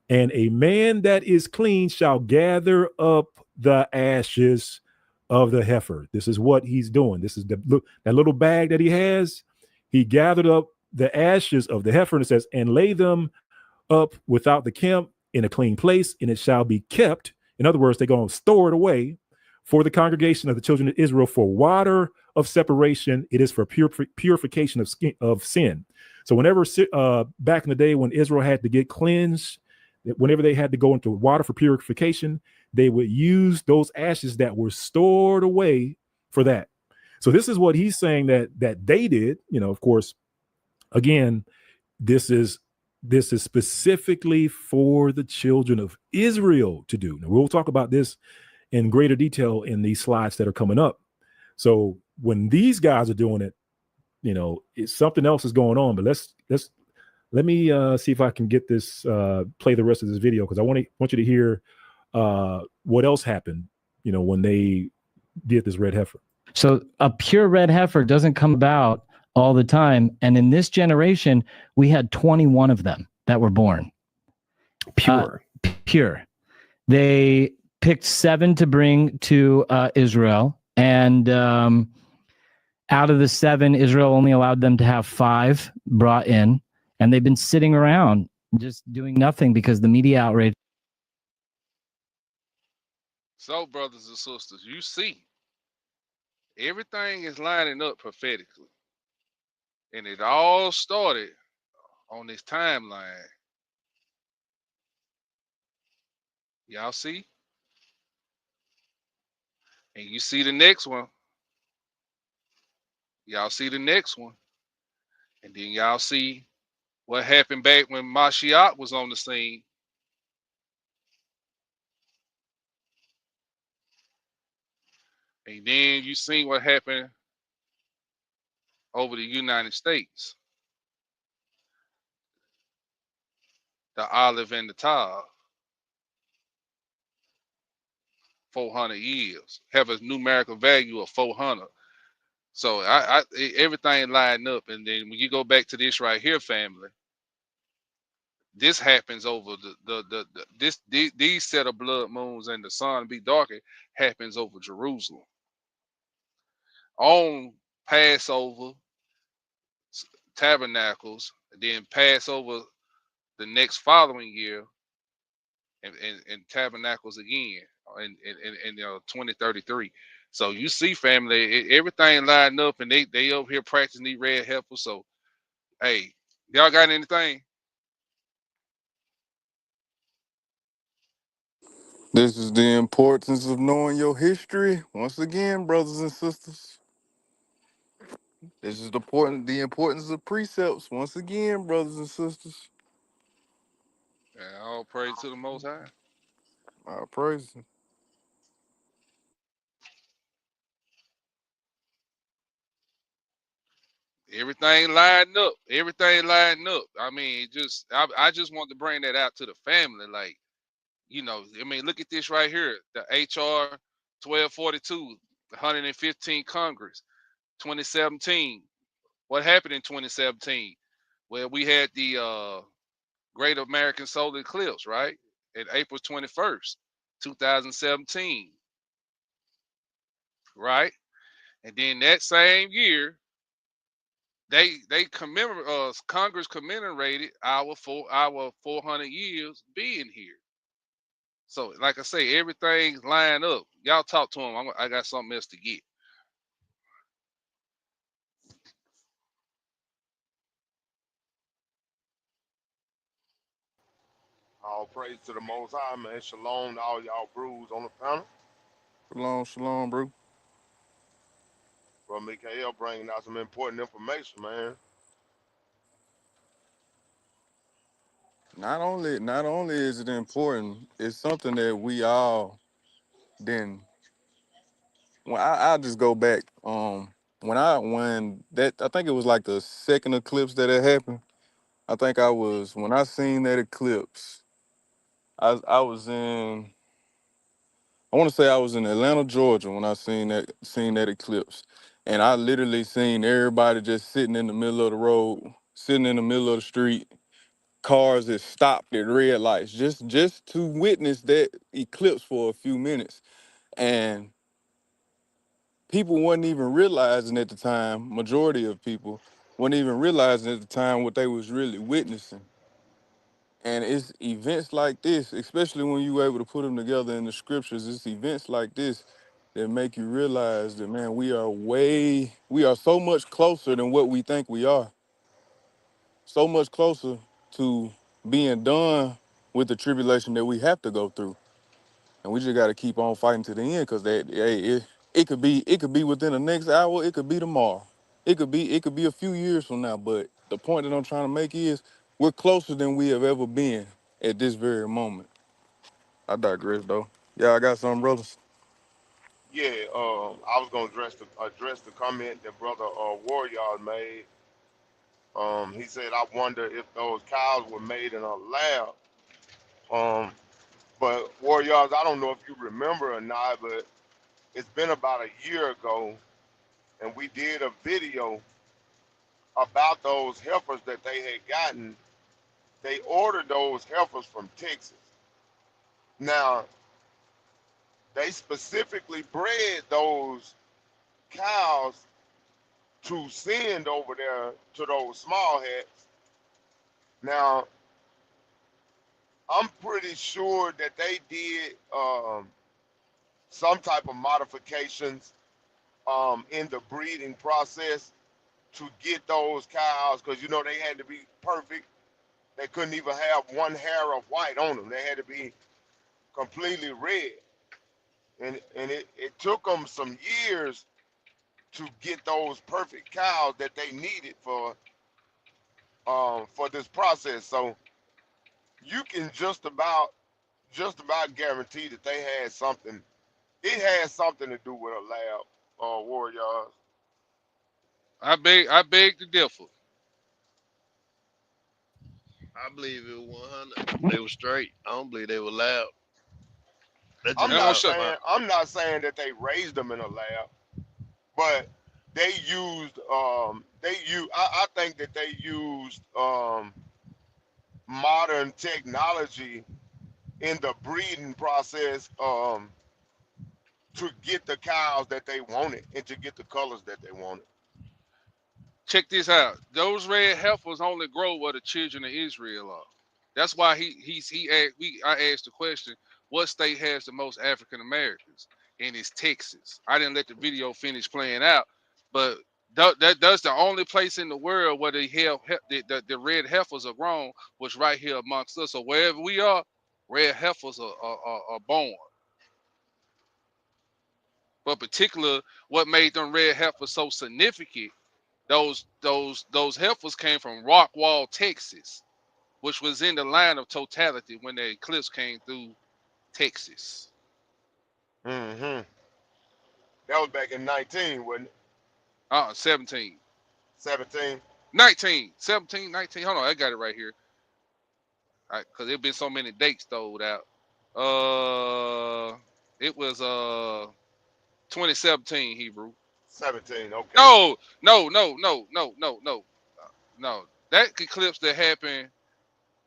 And a man that is clean shall gather up the ashes of the heifer. This is what he's doing. This is that little bag that he has. He gathered up the ashes of the heifer, and it says, and lay them up without the camp in a clean place, and it shall be kept. In other words, they're going to store it away for the congregation of the children of Israel for water of separation. It is for purification of sin. So whenever back in the day when Israel had to get cleansed, Whenever they had to go into water for purification, they would use those ashes that were stored away for that. So this is what he's saying that they did. Of course, again, this is specifically for the children of Israel to do. Now, we'll talk about this in greater detail in these slides that are coming up. So when these guys are doing it, something else is going on. But let me see if I can get this, play the rest of this video, because I want you to hear what else happened, when they did this red heifer. So a pure red heifer doesn't come about all the time. And in this generation, we had 21 of them that were born. Pure. Pure. They picked 7 to bring to Israel. And out of the 7, Israel only allowed them to have 5 brought in. And they've been sitting around just doing nothing because the media outrage. So, brothers and sisters, you see, everything is lining up prophetically. And it all started on this timeline. Y'all see? And you see the next one. Y'all see the next one. And then y'all see what happened back when Mashiach was on the scene. And then you see what happened over the United States. The olive and the tav. 400 years. Have a numerical value of 400. So everything lined up. And then when you go back to this right here, family, this happens over these set of blood moons and the sun be darker happens over Jerusalem. On Passover, Tabernacles, then Passover the next following year, and Tabernacles again in 2033. So you see, family, everything lined up, and they over here practicing these red heifers. So, hey, y'all got anything? This is the importance of knowing your history. Once again, brothers and sisters. This is the importance of precepts. Once again, brothers and sisters. And all praise to the Most High. All praise. Everything lined up. Everything lined up. I mean, I just want to bring that out to the family. Like, I mean, look at this right here. The HR 1242, 115 Congress, 2017. What happened in 2017? Well, we had the Great American Solar Eclipse, right? At April 21st, 2017. Right? And then that same year, they commemorate Congress commemorated our 400 years being here. So, like I say, everything's lined up. Y'all talk to him. I got something else to get. All praise to the Most High, man. Shalom to all y'all brews on the panel. Shalom, bro. Bro, Mikael bringing out some important information, man. Not only is it important, it's something that we all then. Well, I'll just go back. When that I think it was like the second eclipse that had happened. I think when I seen that eclipse. I was in. I want to say I was in Atlanta, Georgia, when I seen that eclipse, and I literally seen everybody just sitting in the middle of the road, sitting in the middle of the street, cars that stopped at red lights, just to witness that eclipse for a few minutes, and people wasn't even realizing at the time. Majority of people wasn't even realizing at the time what they was really witnessing. And it's events like this, especially when you able to put them together in the scriptures, it's events like this that make you realize that, man, we are so much closer than what we think we are. So much closer to being done with the tribulation that we have to go through. And we just got to keep on fighting to the end, because it could be within the next hour, it could be tomorrow, it could be a few years from now. But the point that I'm trying to make is we're closer than we have ever been at this very moment. I digress though. Yeah, I got some brothers. Yeah, I was gonna address the comment that brother Warrior made. He said, I wonder if those cows were made in a lab. But Warriors, I don't know if you remember or not, but it's been about a year ago, and we did a video about those heifers that they had gotten. They ordered those heifers from Texas. Now, they specifically bred those cows to send over there to those small heads. Now, I'm pretty sure that they did some type of modifications in the breeding process to get those cows, because you know they had to be perfect. They couldn't even have one hair of white on them. They had to be completely red. And it took them some years to get those perfect cows that they needed for this process. So you can just about guarantee that they had something. It had something to do with a lab, Warriors. I beg to differ. I believe it was 100. They were straight. I don't believe they were loud. That's And just I'm gonna shut my. I'm not saying that they raised them in a lab, but they used I think that they used modern technology in the breeding process to get the cows that they wanted and to get the colors that they wanted. Check this out. Those red heifers only grow where the children of Israel are. That's why I asked the question, what state has the most African Americans? And it's Texas. I didn't let the video finish playing out, but that's the only place in the world where the red heifers are grown, was right here amongst us. So wherever we are, red heifers are born. But particular, what made them red heifers so significant, those heifers came from Rockwall, Texas, which was in the line of totality when the eclipse came through Texas. Mm-hmm. That was back in 19, wasn't it? 17. 17. 19. 17, 19. Hold on, I got it right here. All right, because there been so many dates throwed out. It was 2017 Hebrew. 17, okay. No. That eclipse that happened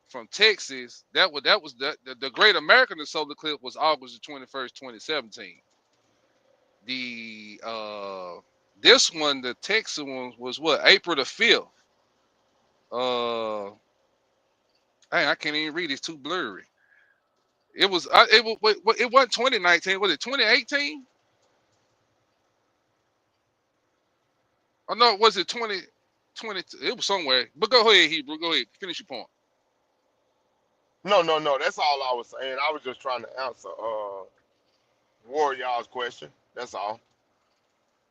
from Texas, that was the Great American Solar Eclipse was August the 21st, 2017. The this one, the Texas one, was what, April the 5th. I can't even read, it's too blurry. It wasn't 2019, was it 2018? Oh no, was it 2020? It was somewhere. But go ahead, Hebrew. Go ahead. Finish your point. No. That's all I was saying. I was just trying to answer Warrior's question. That's all.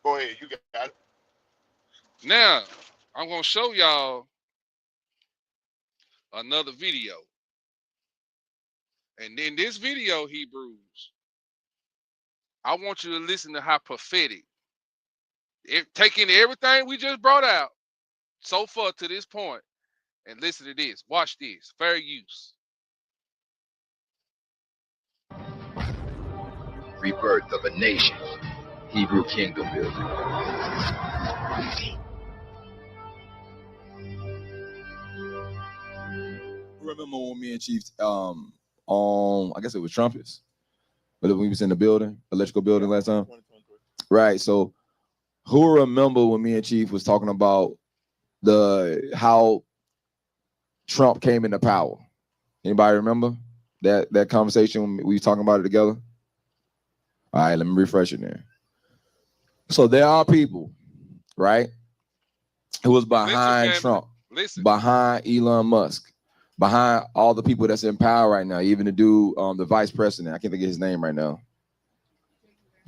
Go ahead. You got it. Now, I'm going to show y'all another video. And in this video, Hebrews, I want you to listen to how prophetic, taking everything we just brought out so far to this point, and listen to this. Watch this. Fair use. Rebirth of a nation. Hebrew kingdom building. Remember when me and Chief I guess it was Trumpets, but we was in the building, electrical building last time. Right. So who remember when me and Chief was talking about how Trump came into power? Anybody remember that conversation when we was talking about it together? All right, let me refresh it there. So there are people, right, who was behind Trump, behind Elon Musk, behind all the people that's in power right now, even the dude, the vice president, I can't think of his name right now.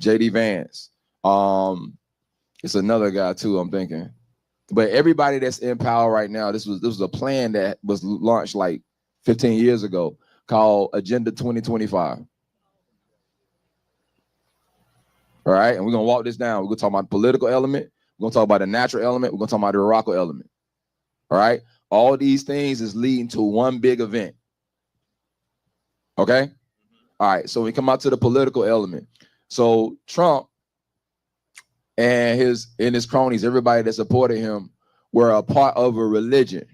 JD Vance. It's another guy too, I'm thinking. But everybody that's in power right now, this was a plan that was launched like 15 years ago called Agenda 2025. All right, and we're gonna walk this down. We're gonna talk about the political element, we're gonna talk about the natural element, we're gonna talk about the Morocco element. All right, all these things is leading to one big event. Okay, all right, so we come out to the political element. So Trump and his cronies, everybody that supported him, were a part of a religion.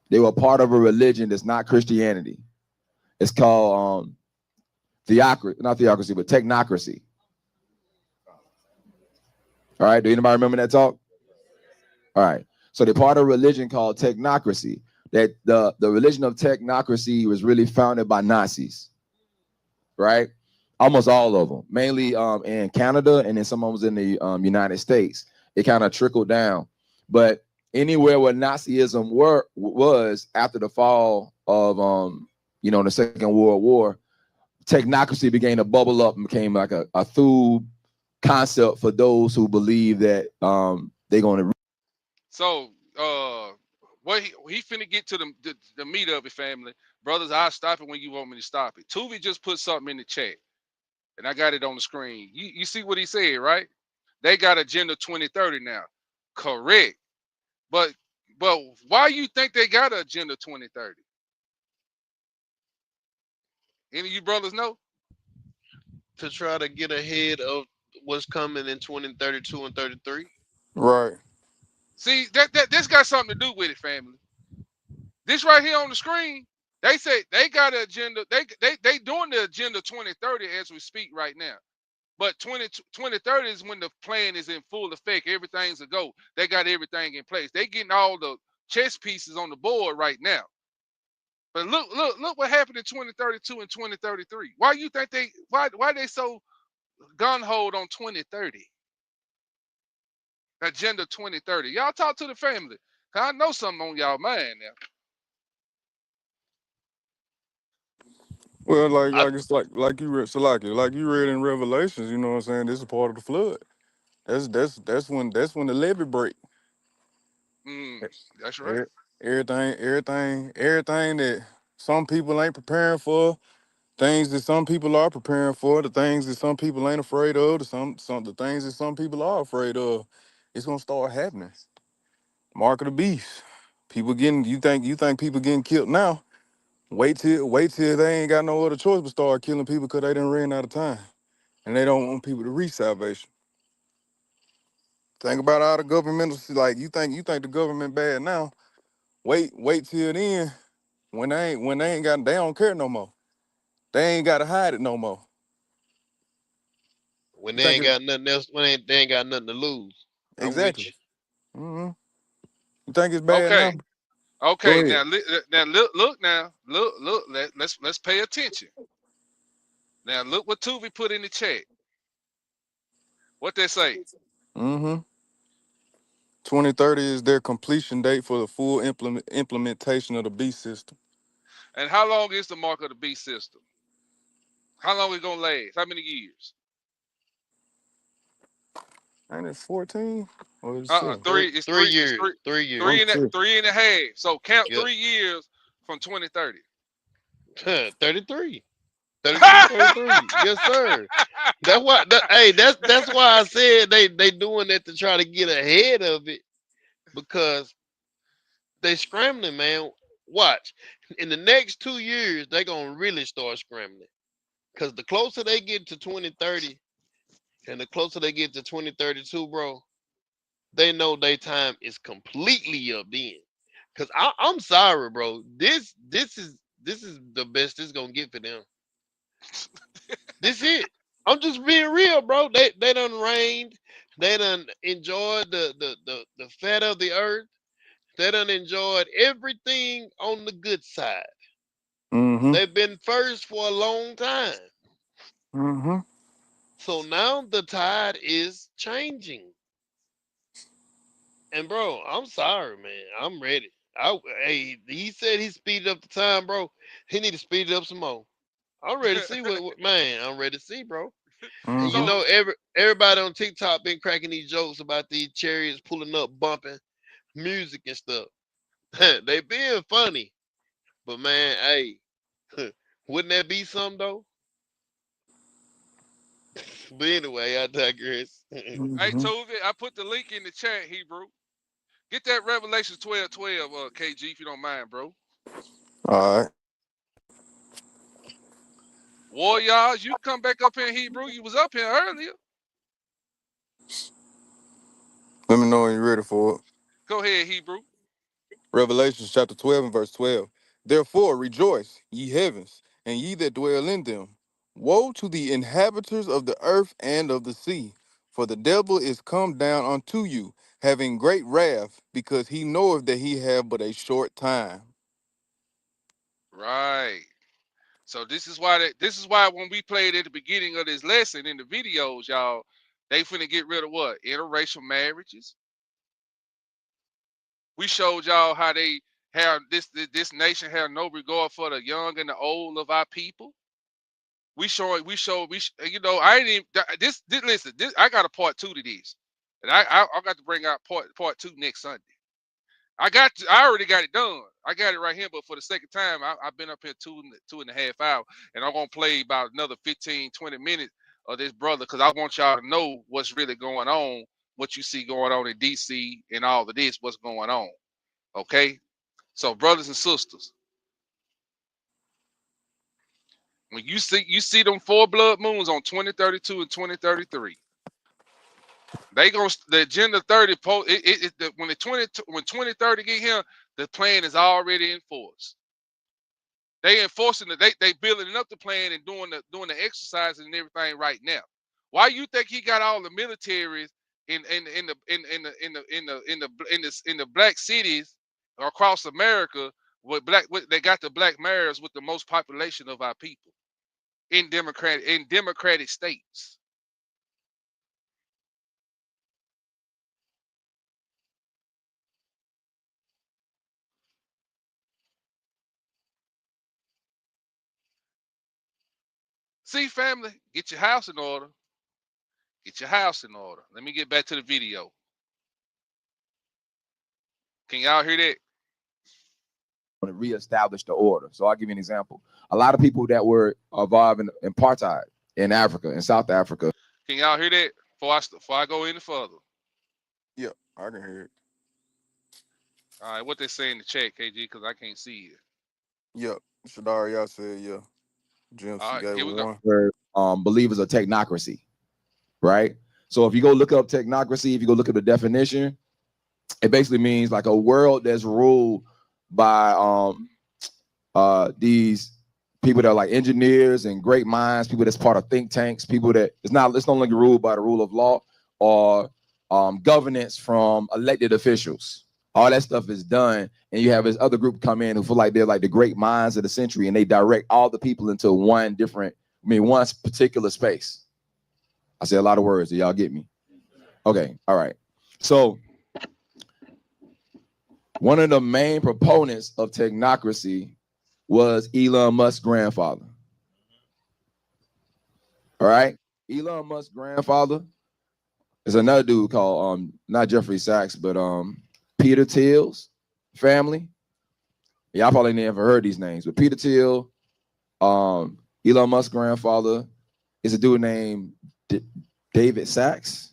They were part of a religion that's not Christianity. It's called not theocracy, but technocracy. All right, do anybody remember that talk? All right, so they're part of a religion called technocracy. That the religion of technocracy was really founded by Nazis, right? Almost all of them, mainly in Canada, and then some of them was in the United States. It kind of trickled down, but anywhere where Nazism was after the fall of the Second World War, technocracy began to bubble up and became like a food concept for those who believe that they're going to. So, what he finna get to the meat of it, family. Brothers, I'll stop it when you want me to stop it. Tuvi just put something in the chat, and I got it on the screen. You see what he said, right? They got Agenda 2030 now. Correct. But why you think they got Agenda 2030? Any of you brothers know? To try to get ahead of what's coming in 2032 and 33. Right. See, this got something to do with it, family. This right here on the screen, they say they got an agenda. They doing the Agenda 2030 as we speak right now. But 2030 is when the plan is in full effect. Everything's a go. They got everything in place. They getting all the chess pieces on the board right now. But look what happened in 2032 and 2033. Why you think why they so gun-ho on 2030? Agenda 2030. Y'all talk to the family. I know something on y'all mind now. Well, it's like you read Salaki, like you read in Revelations, you know what I'm saying? This is part of the flood. That's when the levee break. That's right. Everything that some people ain't preparing for, things that some people are preparing for, the things that some people ain't afraid of, the things that some people are afraid of, it's gonna start happening. Mark of the beast. People getting you think people getting killed now. Wait till they ain't got no other choice but start killing people because they done ran out of time. And they don't want people to reach salvation. Think about all the governmental, like you think the government bad now. Wait till then when they ain't got, they don't care no more. They ain't gotta hide it no more. When they ain't got nothing else, they ain't got nothing to lose. I'm with Exactly. you. Mm-hmm. You think it's bad now? Okay. Go Now ahead. look. Let's pay attention. Now look what Tuvi put in the chat. What they say? Mm-hmm. 2030 is their completion date for the full implementation of the B system. And how long is the mark of the beast system? How long is it gonna last? How many years? Ain't it 14? Or is it 3. It's 3 three. It's years. 3 years. 3 and a half. So count Yep. 3 years from 2030. 33. 33. Yes, sir. That's why. That's why I said they doing that to try to get ahead of it, because they scrambling, man. Watch, in the next 2 years they gonna really start scrambling, because the closer they get to 2030 and the closer they get to 2032, bro, they know their time is completely up then. Cause I'm sorry, bro. This is the best it's gonna get for them. This it. I'm just being real, bro. They done reigned. They done enjoyed the fat of the earth. They done enjoyed everything on the good side. Mm-hmm. They've been first for a long time. Mm-hmm. So now the tide is changing. And bro, I'm sorry, man. I'm ready. Hey, he said he speeded up the time, bro. He need to speed it up some more. I'm ready to see man. I'm ready to see, bro. And you So know, everybody on TikTok been cracking these jokes about these chariots pulling up, bumping music and stuff. They being funny, but man, hey, wouldn't that be something though? But anyway, I digress. hey Mm-hmm. Tovi, I put the link in the chat, Hebrew. Get that Revelation 12:12, KG, if you don't mind, bro. All right. Warriors, you come back up here in Hebrew. You was up here earlier. Let me know when you're ready for it. Go ahead, Hebrew. Revelation chapter 12 and verse 12. Therefore rejoice, ye heavens, and ye that dwell in them. Woe to the inhabitants of the earth and of the sea, for the devil is come down unto you, having great wrath, because he knoweth that he have but a short time. Right. So this is why when we played at the beginning of this lesson in the videos, y'all, they finna get rid of what? Interracial marriages. We showed y'all how they have this nation have no regard for the young and the old of our people. You know, I ain't even this listen, I got a part 2 to this. And I got to bring out part 2 next Sunday. I already got it done. I got it right here, but for the second time, I've been up here two and a half hours, and I'm gonna play about another 15, 20 minutes of this brother because I want y'all to know what's really going on, what you see going on in DC and all of this, what's going on. Okay? So, brothers and sisters, when you see them 4 blood moons on 2032 and 2033, the agenda 30 when 2030 get here, the plan is already in force. They enforcing it. They building up the plan and doing the exercises and everything right now. Why you think he got all the militaries in the black cities across America they got the black mayors with the most population of our people in democratic states. See, family, get your house in order. Get your house in order. Let me get back to the video. Can y'all hear that? To reestablish the order. So I'll give you an example. A lot of people that were involved in apartheid in Africa, in South Africa. Can y'all hear that before I go any further? Yeah, I can hear it. All right, what they say in the chat, KG, because I can't see it. Yep. Shadar, y'all said, yeah. Jim All right, gave here we go. one. Where believers of technocracy, right? So if you go look up technocracy, if you go look at the definition, it basically means like a world that's ruled by these people that are like engineers and great minds, people that's part of think tanks, people that it's no longer ruled by the rule of law or governance from elected officials. All that stuff is done, and you have this other group come in who feel like they're like the great minds of the century, and they direct all the people into one particular space. I say a lot of words, do y'all get me? Okay, all right. So one of the main proponents of technocracy was Elon Musk's grandfather. All right. Elon Musk's grandfather is another dude called not Jeffrey Sachs, but Peter Thiel's family. Y'all probably never heard these names, but Peter Thiel, Elon Musk's grandfather is a dude named David Sachs.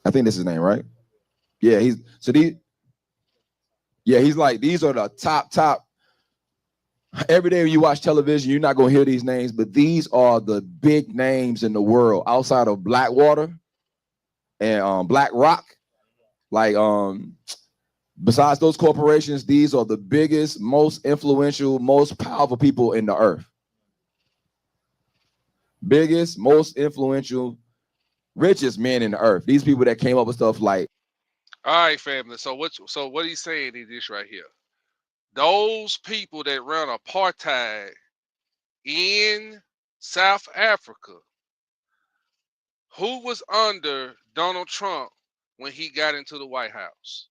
I think that's his name, right? Yeah, he's like, these are the top. Every day when you watch television, you're not gonna hear these names, but these are the big names in the world outside of Blackwater and BlackRock. Like besides those corporations, these are the biggest, most influential, most powerful people in the earth. Biggest, most influential, richest men in the earth. These people that came up with stuff like. All right, family. So what he's saying is this right here. Those people that run apartheid in South Africa, who was under Donald Trump when he got into the White House?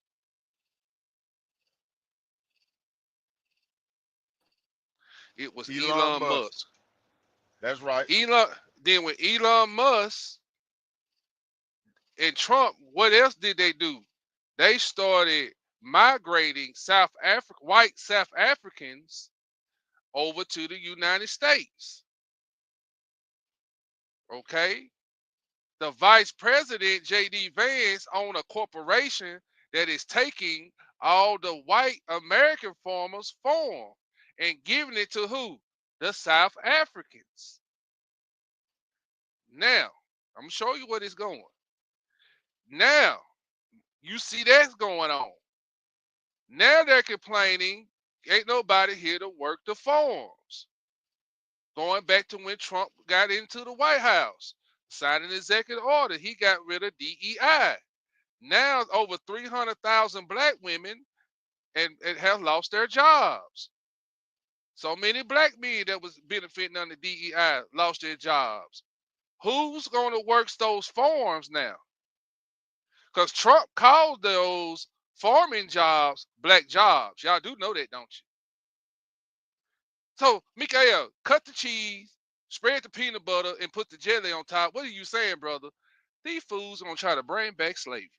It was Elon Elon Musk. Musk. That's right. Then when Elon Musk and Trump, what else did they do? They started migrating white South Africans over to the United States. Okay? The vice president, J.D. Vance, owned a corporation that is taking all the white American farmers' farm and giving it to who? The South Africans. Now, I'm going to show you what it's going. Now, you see that's going on. Now they're complaining, ain't nobody here to work the farms. Going back to when Trump got into the White House, signed an executive order, he got rid of DEI. Now over 300,000 black women and have lost their jobs. So many black men that was benefiting under DEI lost their jobs. Who's going to work those farms now? Because Trump called those farming jobs black jobs. Y'all do know that, don't you? So, Mikael, cut the cheese, spread the peanut butter, and put the jelly on top. What are you saying, brother? These fools are going to try to bring back slavery.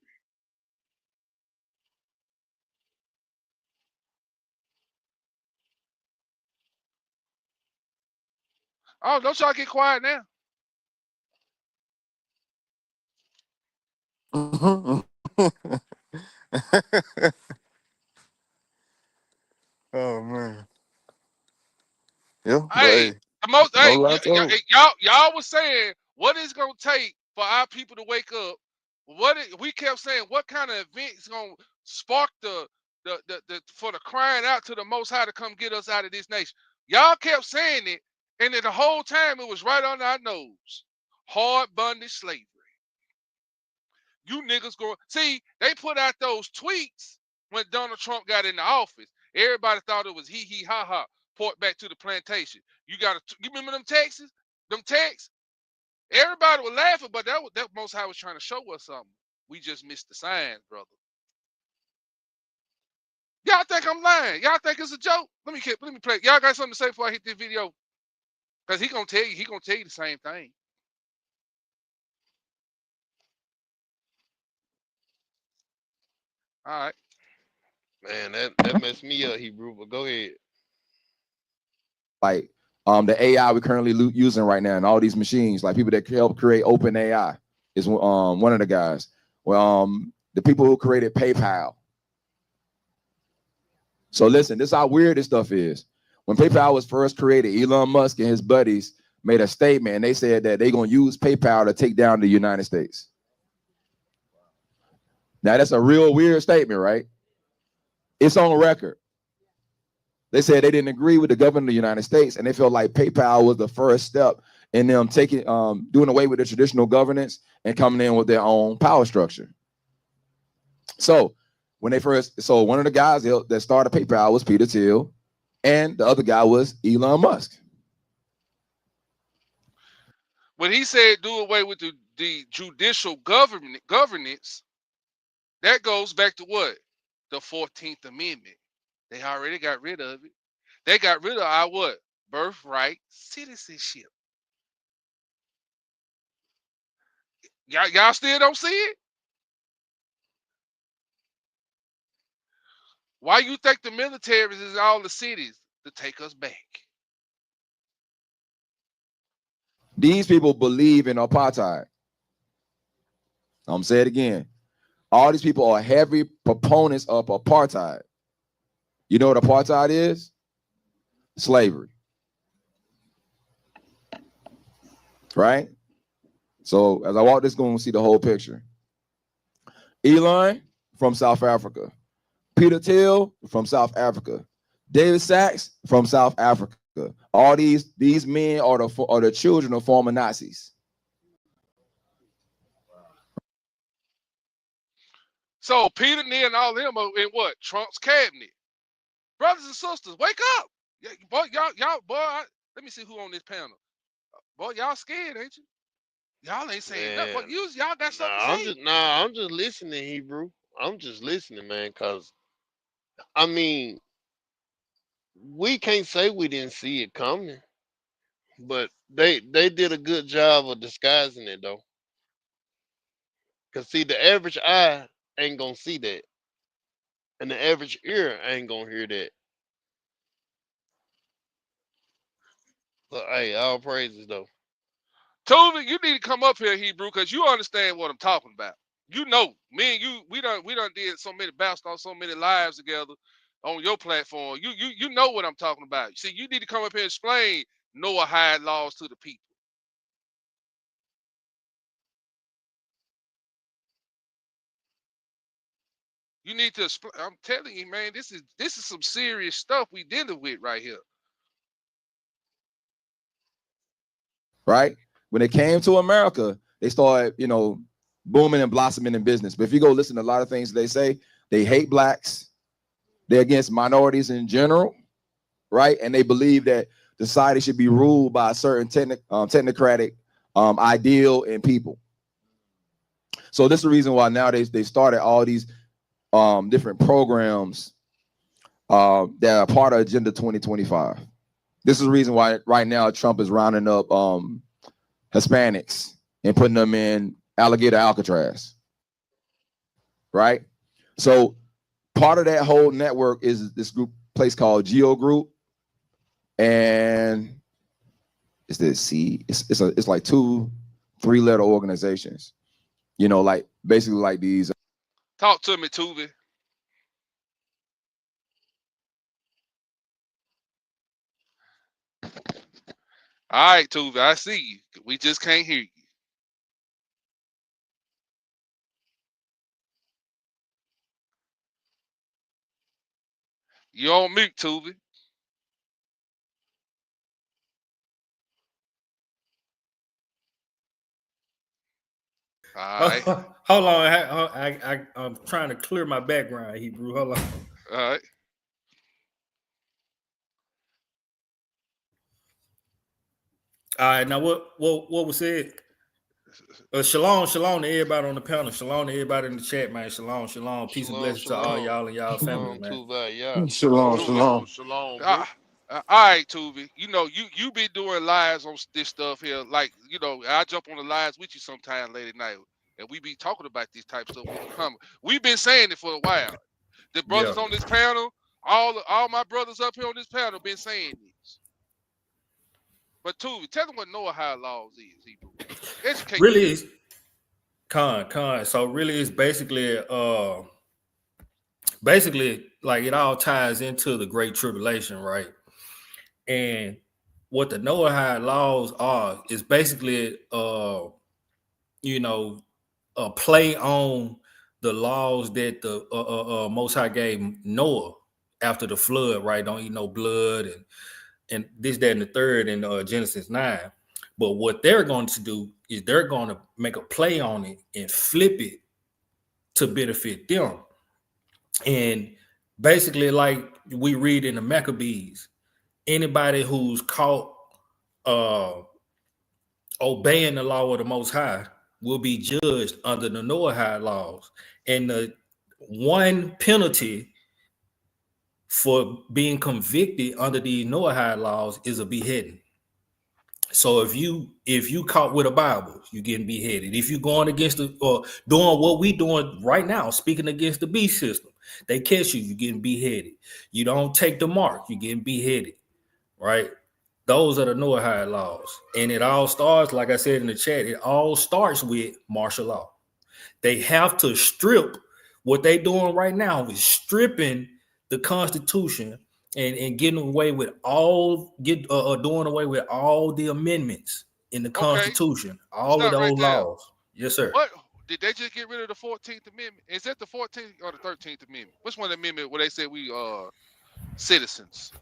Oh, don't y'all get quiet now. Oh man. Yeah, but Hey, hey, the most, no hey, lie told. y'all was saying what it's gonna take for our people to wake up. We kept saying what kind of event is gonna spark the for the crying out to the Most High to come get us out of this nation. Y'all kept saying it, and then the whole time it was right on our nose. Hard bondage slavery. You niggas go see, they put out those tweets when Donald Trump got in the office. Everybody thought it was hee hee ha ha. Port back to the plantation. You remember them texts? Them texts? Everybody was laughing, but that Most High was trying to show us something. We just missed the signs, brother. Y'all think I'm lying? Y'all think it's a joke? Let me play. Y'all got something to say before I hit this video? Cause he gonna tell you the same thing. All right. Man, that messed me up, Hebrew. But go ahead. Like the AI we're currently using right now, and all these machines, like people that help create Open AI, is one of the guys. Well, the people who created PayPal. So listen, this is how weird this stuff is. When PayPal was first created, Elon Musk and his buddies made a statement, and they said that they're gonna use PayPal to take down the United States. Now that's a real weird statement, right? It's on record. They said they didn't agree with the government of the United States, and they felt like PayPal was the first step in them doing away with the traditional governance and coming in with their own power structure. So one of the guys that started PayPal was Peter Thiel, and the other guy was Elon Musk. When he said do away with the judicial governance, that goes back to what? The 14th Amendment. They already got rid of it. They got rid of our what? Birthright citizenship. Y'all still don't see it? Why you think the military is in all the cities? To take us back. These people believe in apartheid. I'm saying it again. All these people are heavy proponents of apartheid. You know what apartheid is? Slavery. Right? So as I walk this, going to see the whole picture. Elon from South Africa. Peter Thiel from South Africa. David Sachs from South Africa. All these men are the children of former Nazis. So Peter Neal and all them are in what? Trump's cabinet. Brothers and sisters, wake up. Boy, let me see who on this panel. Boy, y'all scared, ain't you? Y'all ain't saying nothing. But y'all got something to say. I'm just listening, Hebrew. I'm just listening, man, because I mean, we can't say we didn't see it coming, but they did a good job of disguising it though. Cause see, the average eye ain't gonna see that, and the average ear ain't gonna hear that. So hey, all praises though. Tuvin, you need to come up here, Hebrew, because you understand what I'm talking about. You know, me and you, we done did so many bounced on so many lives together on your platform. You know what I'm talking about. See, you need to come up here and explain Noahide laws to the people. You need to explain. I'm telling you, man, this is some serious stuff we dealing with right here. Right? When they came to America, they started, booming and blossoming in business. But if you go listen to a lot of things they say, they hate blacks, they're against minorities in general, right? And they believe that society should be ruled by a certain technocratic ideal and people. So this is the reason why nowadays they started all these different programs that are part of Agenda 2025. This is the reason why right now Trump is rounding up Hispanics and putting them in alligator Alcatraz, right? So part of that whole network is this place called Geo Group, and it's it's like 2-3 letter organizations, like basically like these. Talk to me, Tuvi. All right, Tuvi, I see you. We just can't hear you. You on mute, Tuvi. All right. Hold on. I'm trying to clear my background, Hebrew. Hold on. All right. All right. Now, what was said? Shalom to everybody on the panel. Shalom to everybody in the chat, man. Shalom. Peace and blessings to all y'all and y'all families, man. Shalom. Shalom, bro. All right, Tuvi. You been doing lives on this stuff here. Like, I jump on the lives with you sometime late at night, and we be talking about this type of stuff when you come. We've been saying it for a while. The brothers on this panel, all my brothers up here on this panel been saying this. But Tuvi, tell them what Noahide laws is, Hebrew. Educate Really me. is con. So really it's basically like it all ties into the Great Tribulation, right? And what the Noahide laws are is basically a play on the laws that the Most High gave Noah after the flood, right? Don't eat no blood and this, that, and the third in Genesis 9. But what they're going to do is they're going to make a play on it and flip it to benefit them. And basically, like we read in the Maccabees, anybody who's caught obeying the law of the Most High will be judged under the Noahide laws. And the one penalty for being convicted under the Noahide laws is a beheading. So if you caught with a Bible, you're getting beheaded. If you're going against or doing what we doing right now, speaking against the beast system, they catch you, you're getting beheaded. You don't take the mark, you're getting beheaded, right? Those are the Noahide laws. And it all starts, like I said in the chat, it all starts with martial law. They have to strip what they doing right now is stripping the Constitution and getting away with doing away with all the amendments in the Constitution, all of those laws. Yes, sir. What did they just get rid of the 14th Amendment? Is that the 14th or the 13th Amendment? Which one amendment where they say we citizens?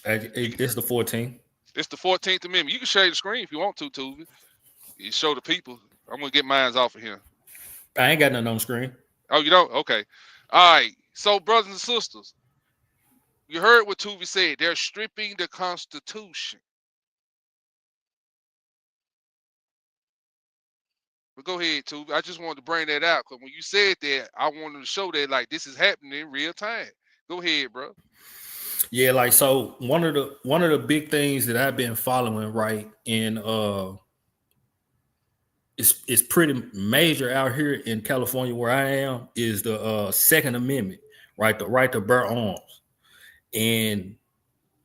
It's the 14th. It's the 14th Amendment. You can share the screen if you want to, Tuvi. You show the people. I'm gonna get mine off of here. I ain't got nothing on the screen. Oh, you don't? Okay. All right. So, brothers and sisters, you heard what Tuvi said. They're stripping the Constitution. But go ahead, Tuvi. I just wanted to bring that out because when you said that, I wanted to show that like this is happening in real time. Go ahead, bro. Yeah, like so one of the big things that I've been following, right, and it's pretty major out here in California where I am, is the Second Amendment, right? The right to bear arms. And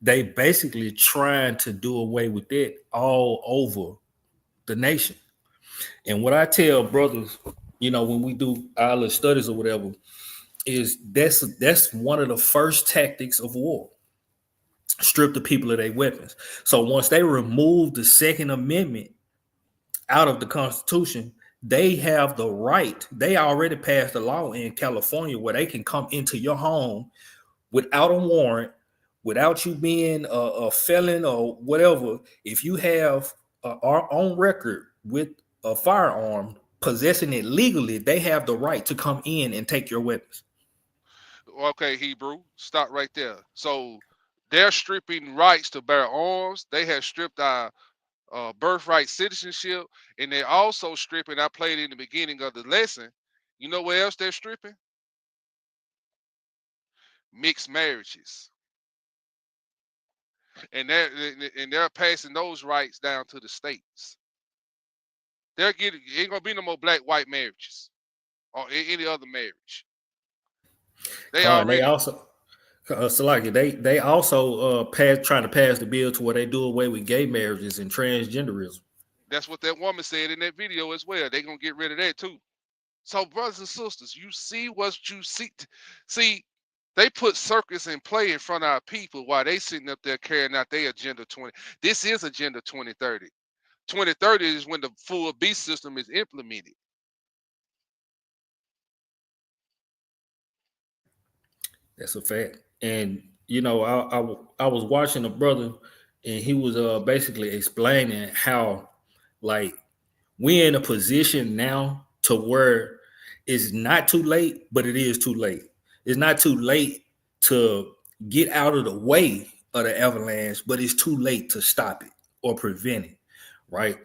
they basically trying to do away with it all over the nation. And what I tell brothers, you know, when we do our little studies or whatever, is that's one of the first tactics of war. Strip the people of their weapons. So once they remove the Second Amendment out of the Constitution, they have the right. They already passed a law in California where they can come into your home without a warrant, without you being a felon or whatever. If you have our own record with a firearm, possessing it legally, they have the right to come in and take your weapons. Okay, Hebrew, stop right there. So they're stripping rights to bear arms. They have stripped our birthright citizenship, and they're also stripping. I played in the beginning of the lesson. You know where else they're stripping? Mixed marriages, and they're passing those rights down to the states. They're getting, ain't gonna be no more black-white marriages or any other marriage. They And already. they also, they also trying to pass the bill to where they do away with gay marriages and transgenderism. That's what that woman said in that video as well. They're gonna get rid of that too. So, brothers and sisters, you see what you see. See, they put circus and play in front of our people while they sitting up there carrying out their Agenda 20. This is Agenda 2030. 2030 is when the full beast system is implemented. That's a fact. And you know, I was watching a brother, and he was basically explaining how, like, we're in a position now to where it's not too late, but it is too late. It's not too late to get out of the way of the avalanche, but it's too late to stop it or prevent it, right?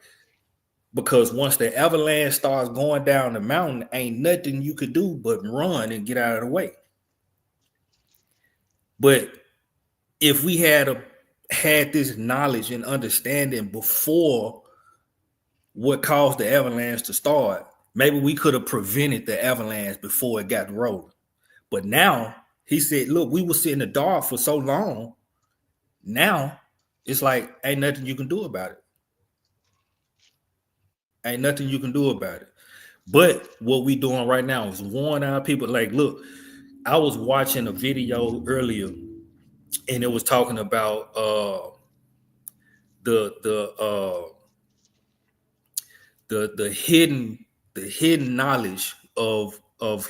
Because once the avalanche starts going down the mountain, ain't nothing you could do but run and get out of the way. But if we had this knowledge and understanding before what caused the avalanche to start, maybe we could have prevented the avalanche before it got rolling. But now, he said, look, we were sitting in the dark for so long. Now, it's like, ain't nothing you can do about it. Ain't nothing you can do about it. But what we doing right now is warn our people, like, look, I was watching a video earlier, and it was talking about the hidden knowledge of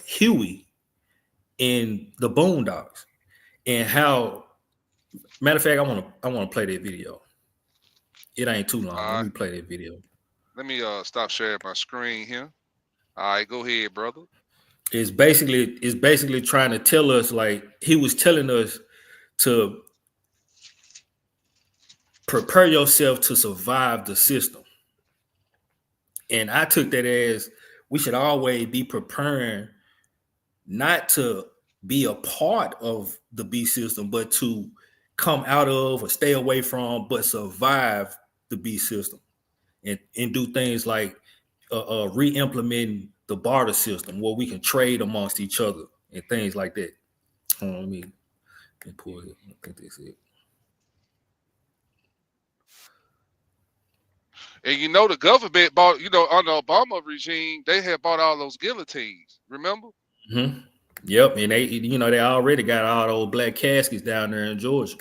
Huey in the Boondocks, and how, matter of fact, I want to play that video. It ain't too long. Let me play that video. Let me stop sharing my screen here. All right, go ahead, brother. It's basically trying to tell us, like, he was telling us to prepare yourself to survive the system. And I took that as we should always be preparing not to be a part of the beast system, but to come out of or stay away from, but survive the beast system, and do things like re-implementing the barter system where we can trade amongst each other and things like that. Hold on, let me pull it. I think that's it. And you know, the government bought, you know, under Obama regime, they had bought all those guillotines. Remember? Mm-hmm. Yep, and they already got all those black caskets down there in Georgia.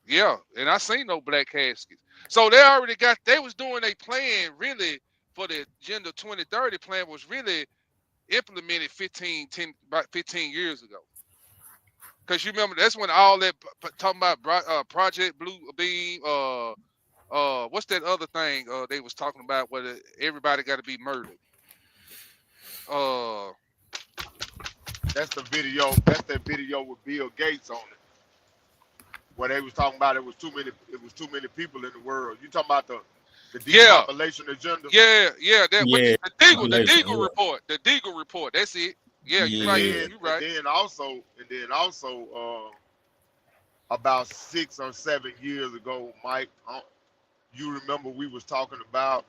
Yeah, and I seen no black caskets. So they was doing a plan really for the Agenda 2030 plan was really implemented about 15 years ago. Because you remember, that's when all that talking about Project Blue Beam, what's that other thing they was talking about where everybody got to be murdered? That's the video. That's that video with Bill Gates on it, where they was talking about it was too many people in the world. You talking about the depopulation agenda? Yeah. The The Deagle report. The Deagle report. That's it. Yeah, you're right. You're right. And then also, about 6 or 7 years ago, Mike, you remember we was talking about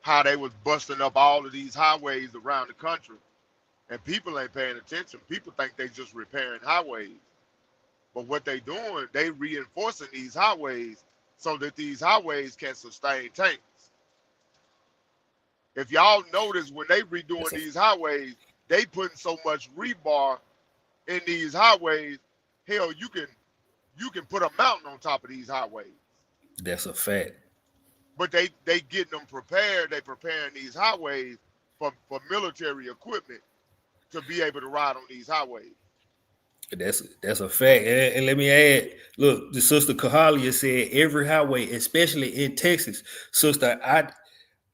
how they was busting up all of these highways around the country, and people ain't paying attention. People think they just repairing highways, but what they doing, they reinforcing these highways so that these highways can sustain tanks. If y'all notice, when they redoing these highways, they putting so much rebar in these highways. Hell, you can put a mountain on top of these highways. That's a fact. But they getting them prepared. They preparing these highways for military equipment to be able to ride on these highways. That's a fact. And let me add, look, the sister Kahalia said every highway, especially in Texas, sister,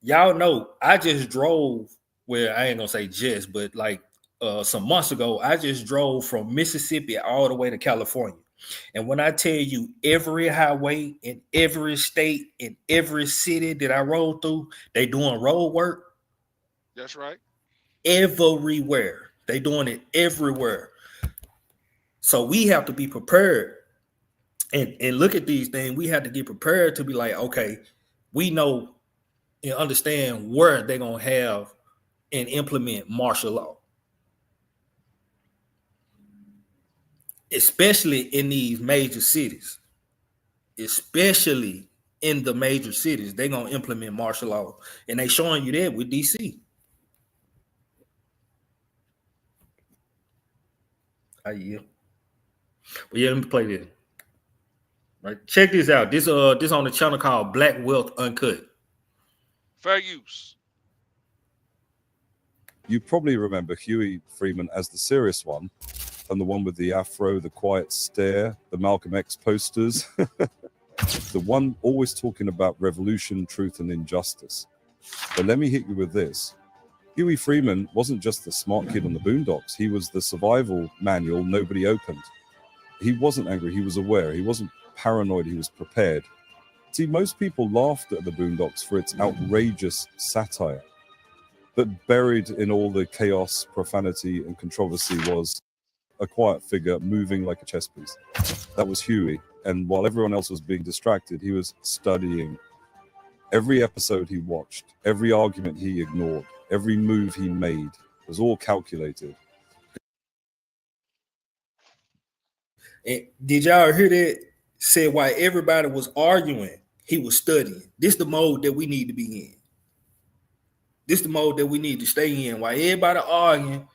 y'all know I just drove, well, I ain't gonna say just, but like some months ago, I just drove from Mississippi all the way to California. And when I tell you every highway in every state, in every city that I rode through, they doing road work. That's right. Everywhere. They doing it everywhere. So we have to be prepared and look at these things. We have to get prepared to be like, okay, we know and understand where they're going to have and implement martial law. Especially in these major cities. Especially in the major cities, they're going to implement martial law. And they showing you that with DC. But yeah, let me play this. Right, check this out. This on the channel called Black Wealth Uncut. Fair use. You probably remember Huey Freeman as the serious one, and the one with the afro, the quiet stare, the Malcolm X posters, the one always talking about revolution, truth, and injustice. But let me hit you with this. Huey Freeman wasn't just the smart kid on the Boondocks. He was the survival manual nobody opened. He wasn't angry. He was aware. He wasn't paranoid. He was prepared. See, most people laughed at the Boondocks for its outrageous satire. But buried in all the chaos, profanity, and controversy was a quiet figure moving like a chess piece. That was Huey. And while everyone else was being distracted, he was studying. Every episode he watched, every argument he ignored, every move he made was all calculated. And did y'all hear that? Said while everybody was arguing, he was studying. This the mode that we need to be in. This the mode that we need to stay in. While everybody arguing,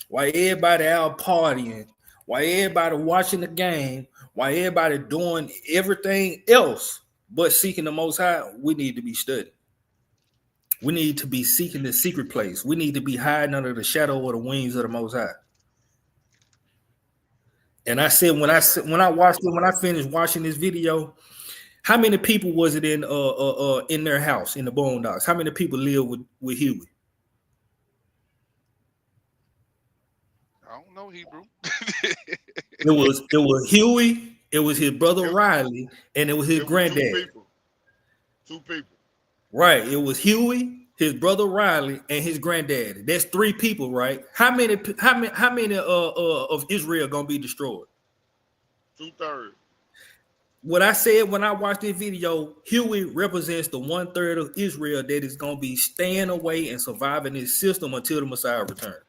while everybody out partying, while everybody watching the game, while everybody doing everything else but seeking the Most High, we need to be studying. We need to be seeking the secret place. We need to be hiding under the shadow of the wings of the Most High. And I said when I finished watching this video, how many people was it in their house in the Boondocks? How many people live with Huey? I don't know Hebrew. It was Huey, it was his brother Riley, and it was his granddad. Two people. Right. It was Huey, his brother Riley, and his granddad. That's 3 people, right? How many of Israel gonna be destroyed? 2/3. What I said when I watched this video, Huey represents the 1/3 of Israel that is gonna be staying away and surviving this system until the Messiah returns.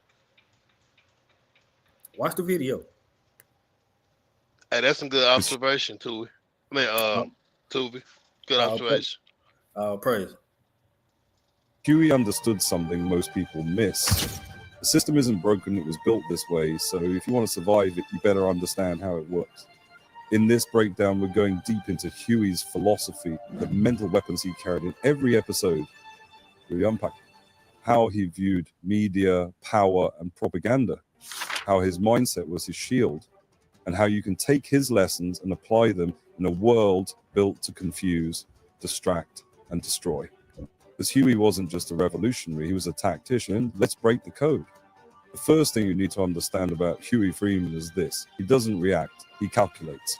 Watch the video. Hey, that's some good observation, Tubi. Tubi. Good observation. Praise. Huey understood something most people miss. The system isn't broken, it was built this way, so if you want to survive it, you better understand how it works. In this breakdown, we're going deep into Huey's philosophy, the mental weapons he carried in every episode. We unpack how he viewed media, power, and propaganda, how his mindset was his shield, and how you can take his lessons and apply them in a world built to confuse, distract, and destroy. Because Huey wasn't just a revolutionary, he was a tactician. Let's break the code. The first thing you need to understand about Huey Freeman is this. He doesn't react, he calculates.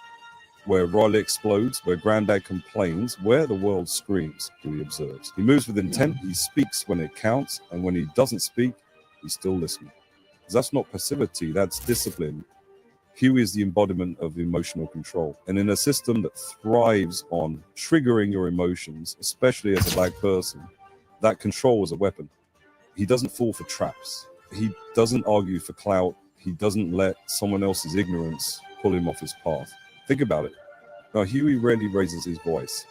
Where Riley explodes, where Granddad complains, where the world screams, Huey observes. He moves with intent, he speaks when it counts, and when he doesn't speak, he's still listening. That's not passivity, that's discipline. Huey is the embodiment of emotional control. And in a system that thrives on triggering your emotions, especially as a black person, that control is a weapon. He doesn't fall for traps. He doesn't argue for clout. He doesn't let someone else's ignorance pull him off his path. Think about it. Now, Huey rarely raises his voice.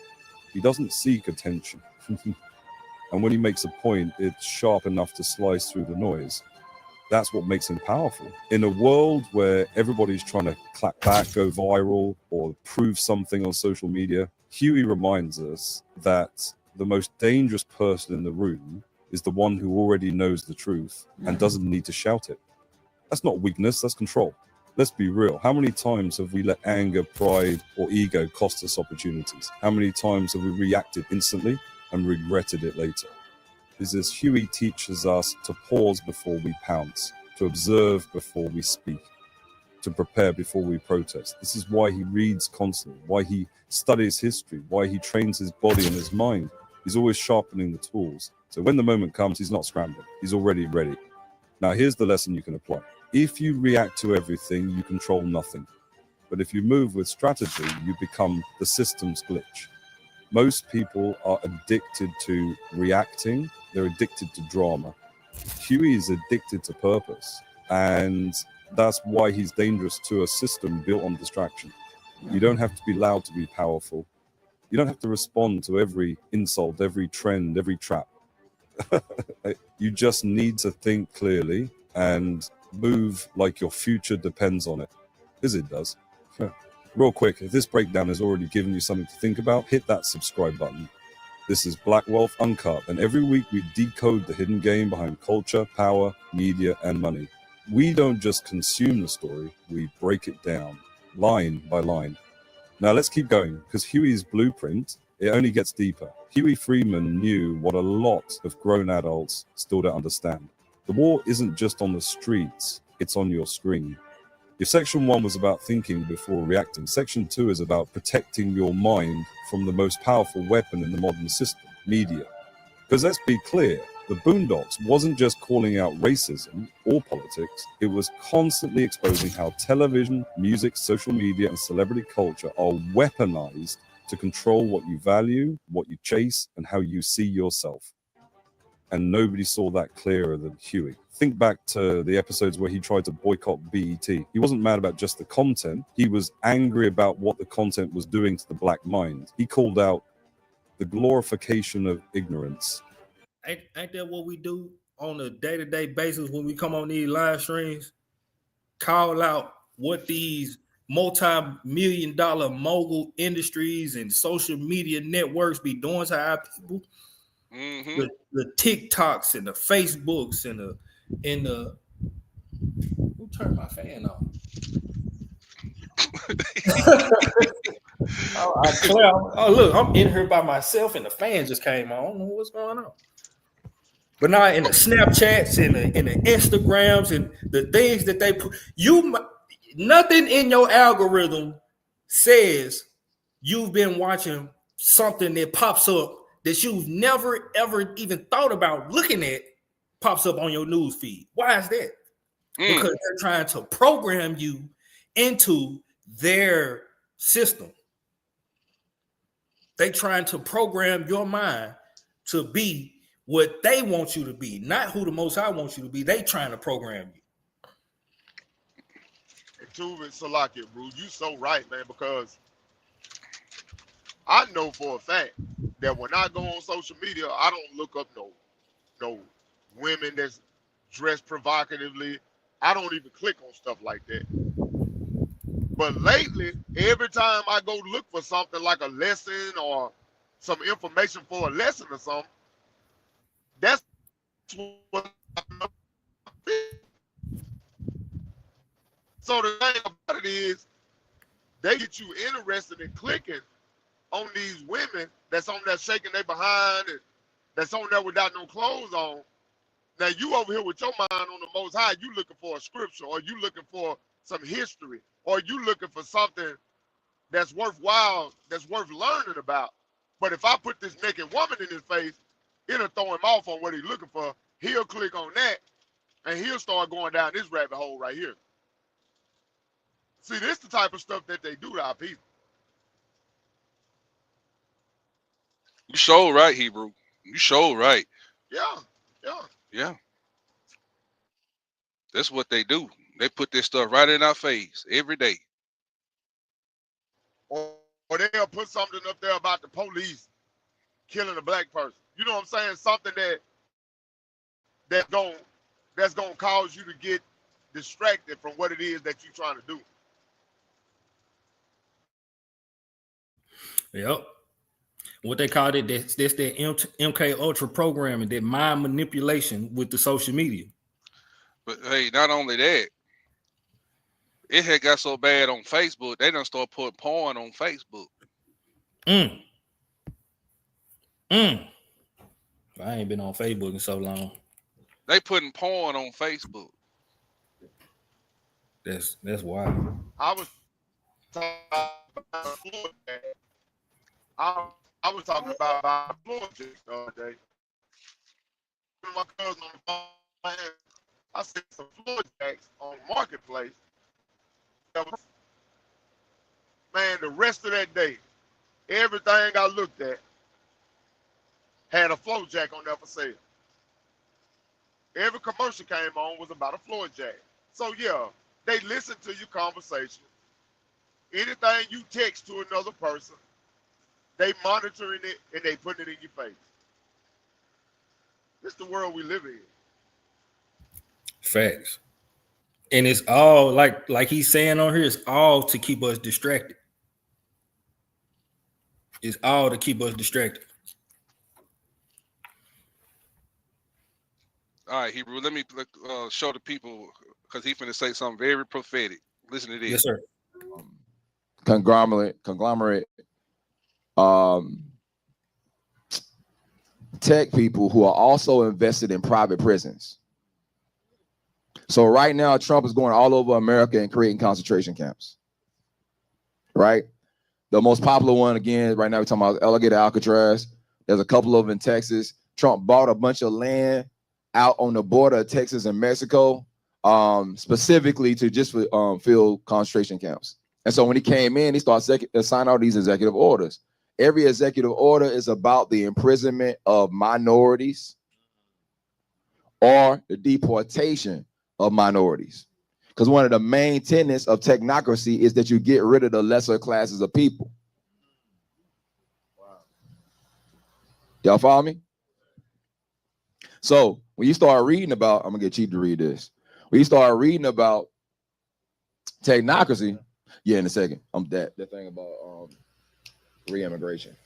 He doesn't seek attention. And when he makes a point, it's sharp enough to slice through the noise. That's what makes him powerful. In a world where everybody's trying to clap back, go viral, or prove something on social media, Huey reminds us that the most dangerous person in the room is the one who already knows the truth and doesn't need to shout it. That's not weakness, that's control. Let's be real. How many times have we let anger, pride, or ego cost us opportunities? How many times have we reacted instantly and regretted it later? Is as Huey teaches us to pause before we pounce, to observe before we speak, to prepare before we protest. This is why he reads constantly, why he studies history, why he trains his body and his mind. He's always sharpening the tools. So when the moment comes, he's not scrambling. He's already ready. Now, here's the lesson you can apply. If you react to everything, you control nothing. But if you move with strategy, you become the system's glitch. Most people are addicted to reacting. They're addicted to drama. Huey is addicted to purpose. And that's why he's dangerous to a system built on distraction. You don't have to be loud to be powerful. You don't have to respond to every insult, every trend, every trap. You just need to think clearly and move like your future depends on it, because it does. Real quick, if this breakdown has already given you something to think about, hit that subscribe button. This is Black Wealth Uncut, and every week we decode the hidden game behind culture, power, media, and money. We don't just consume the story, we break it down, line by line. Now let's keep going, because Huey's blueprint, it only gets deeper. Huey Freeman knew what a lot of grown adults still don't understand. The war isn't just on the streets, it's on your screen. If Section 1 was about thinking before reacting, Section 2 is about protecting your mind from the most powerful weapon in the modern system, media. Because let's be clear, the Boondocks wasn't just calling out racism or politics, it was constantly exposing how television, music, social media, and celebrity culture are weaponized to control what you value, what you chase, and how you see yourself. And nobody saw that clearer than Huey. Think back to the episodes where he tried to boycott BET. He wasn't mad about just the content. He was angry about what the content was doing to the black mind. He called out the glorification of ignorance. Ain't that what we do on a day-to-day basis when we come on these live streams? Call out what these multi-million-dollar mogul industries and social media networks be doing to our people. Mm-hmm. The TikToks and the Facebooks and the who turned my fan on? Oh, look, I'm in here by myself and the fan just came on. I don't know what's going on. But now in the Snapchats and the Instagrams and the things that they put, nothing in your algorithm says you've been watching something that pops up that you've never ever even thought about looking at pops up on your news feed. Why is that? Because they're trying to program you into their system. They're trying to program your mind to be what they want you to be, not who the Most High wants you to be. They trying to program you. And Tuve, Salakia, bro, you so right, man, because I know for a fact that when I go on social media, I don't look up no women that's dressed provocatively. I don't even click on stuff like that. But lately, every time I go look for something like a lesson or some information for a lesson or something, that's what I'm. So the thing about it is, they get you interested in clicking on these women that's on there shaking their behind and that's on there without no clothes on. Now you over here with your mind on the Most High, you looking for a scripture, or you looking for some history, or you looking for something that's worthwhile, that's worth learning about. But if I put this naked woman in his face, it'll throw him off on what he's looking for. He'll click on that, and he'll start going down this rabbit hole right here. See, this the type of stuff that they do to our people. You sure right, Hebrew. You sure right. Yeah, yeah. Yeah. That's what they do. They put this stuff right in our face every day. Or they'll put something up there about the police killing a black person. You know what I'm saying? Something that's gonna cause you to get distracted from what it is that you're trying to do. Yep. What they call it, that's that MK Ultra programming, that mind manipulation with the social media. But hey, not only that, it had got so bad on Facebook, they done start putting porn on Facebook. I ain't been on Facebook in so long. They putting porn on Facebook. That's wild. I was talking about Floyd. I was talking about Floyd the other day. My cousin on the phone, I seen some Floyd jacks on the marketplace. Man, the rest of that day, everything I looked at had a floor jack on there for sale. Every commercial came on was about a floor jack. So yeah, they listen to your conversation. Anything you text to another person, they monitoring it and they putting it in your face. This is the world we live in. Facts. And it's all like he's saying on here, it's all to keep us distracted. It's all to keep us distracted. All right, Hebrew, let me show the people, because he's finna say something very prophetic. Listen to this. Yes, sir. Conglomerate tech people who are also invested in private prisons. So right now, Trump is going all over America and creating concentration camps. Right? The most popular one, again, right now we're talking about Alligator Alcatraz. There's a couple of them in Texas. Trump bought a bunch of land out on the border of Texas and Mexico, specifically to just fill concentration camps. And so when he came in, he started signing all these executive orders. Every executive order is about the imprisonment of minorities or the deportation of minorities. Because one of the main tenets of technocracy is that you get rid of the lesser classes of people. Wow. Y'all follow me? So when you start reading about, I'm gonna get Chief to read this. When you start reading about technocracy, yeah, in a second. That thing about re-immigration.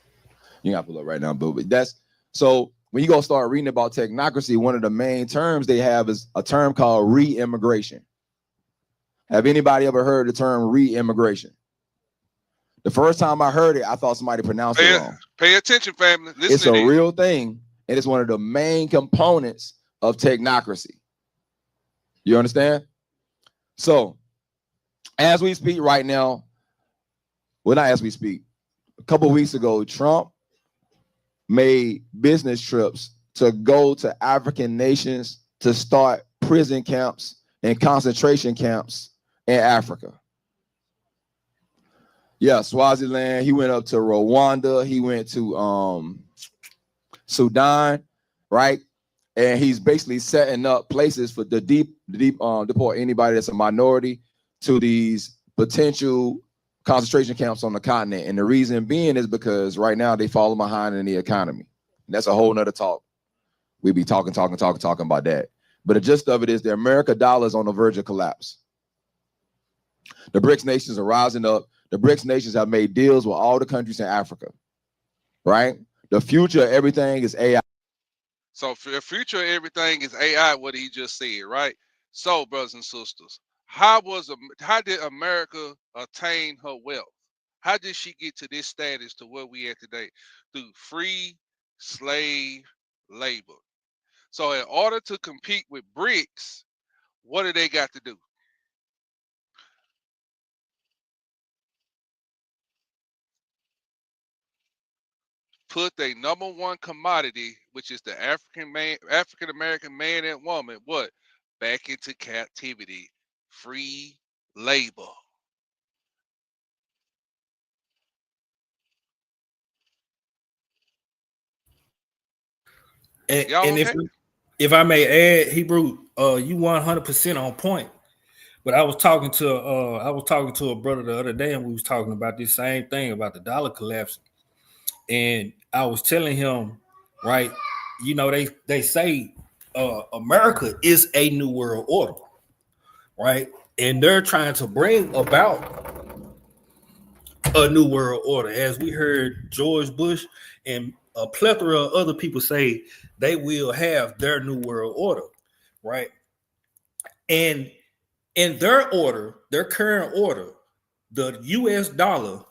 You gotta pull up right now, but that's so when you go start reading about technocracy, one of the main terms they have is a term called re-immigration. Have anybody ever heard the term re-immigration? The first time I heard it, I thought somebody pronounced it wrong. Pay attention, family. Listen It's a real thing, and it's one of the main components of technocracy. You understand? So, as we speak right now, well, not as we speak, a couple of weeks ago, Trump made business trips to go to African nations to start prison camps and concentration camps in Africa. Yeah, Swaziland. He went up to Rwanda. He went to Sudan, right? And he's basically setting up places for the deport anybody that's a minority to these potential concentration camps on the continent. And the reason being is because right now they fall behind in the economy. And that's a whole nother talk. We be talking about that. But the gist of it is the American dollar is on the verge of collapse. The BRICS nations are rising up. The BRICS nations have made deals with all the countries in Africa, right? The future of everything is AI. So for the future of everything is AI, what he just said, right? So, brothers and sisters, how did America attain her wealth? How did she get to this status to where we at today? Through free slave labor. So in order to compete with BRICS, what do they got to do? Put their number one commodity, which is the African American man and woman, what? back into captivity. Free labor. Y'all And okay? if I may add, Hebrew, you 100% on point. But I was talking to a brother the other day, and we was talking about this same thing about the dollar collapsing. And I was telling him, right, you know, they say America is a new world order, right? And they're trying to bring about a new world order. As we heard George Bush and a plethora of other people say, they will have their new world order, right? And in their order, their current order, the US dollar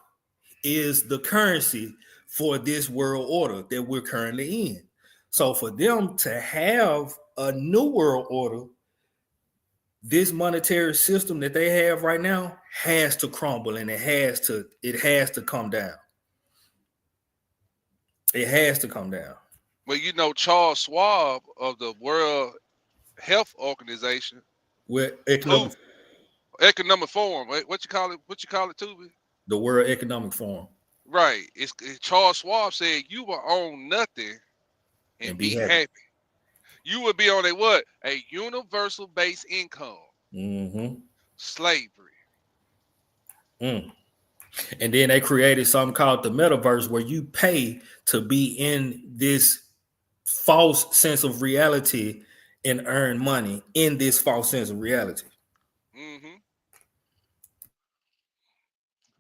is the currency for this world order that we're currently in. So for them to have a new world order, this monetary system that they have right now has to crumble, and it has to come down. It has to come down. Well, you know, Charles Schwab of the World Health Organization, With economic Forum. What you call it? What you call it, Tubi? the World Economic Forum, Right. It's Charles Schwab said you will own nothing and and be be happy. happy. You would be on a what? A universal base income. Mm-hmm. Slavery. Mm. And then they created something called the metaverse, where you pay to be in this false sense of reality and earn money in this false sense of reality. Mm-hmm.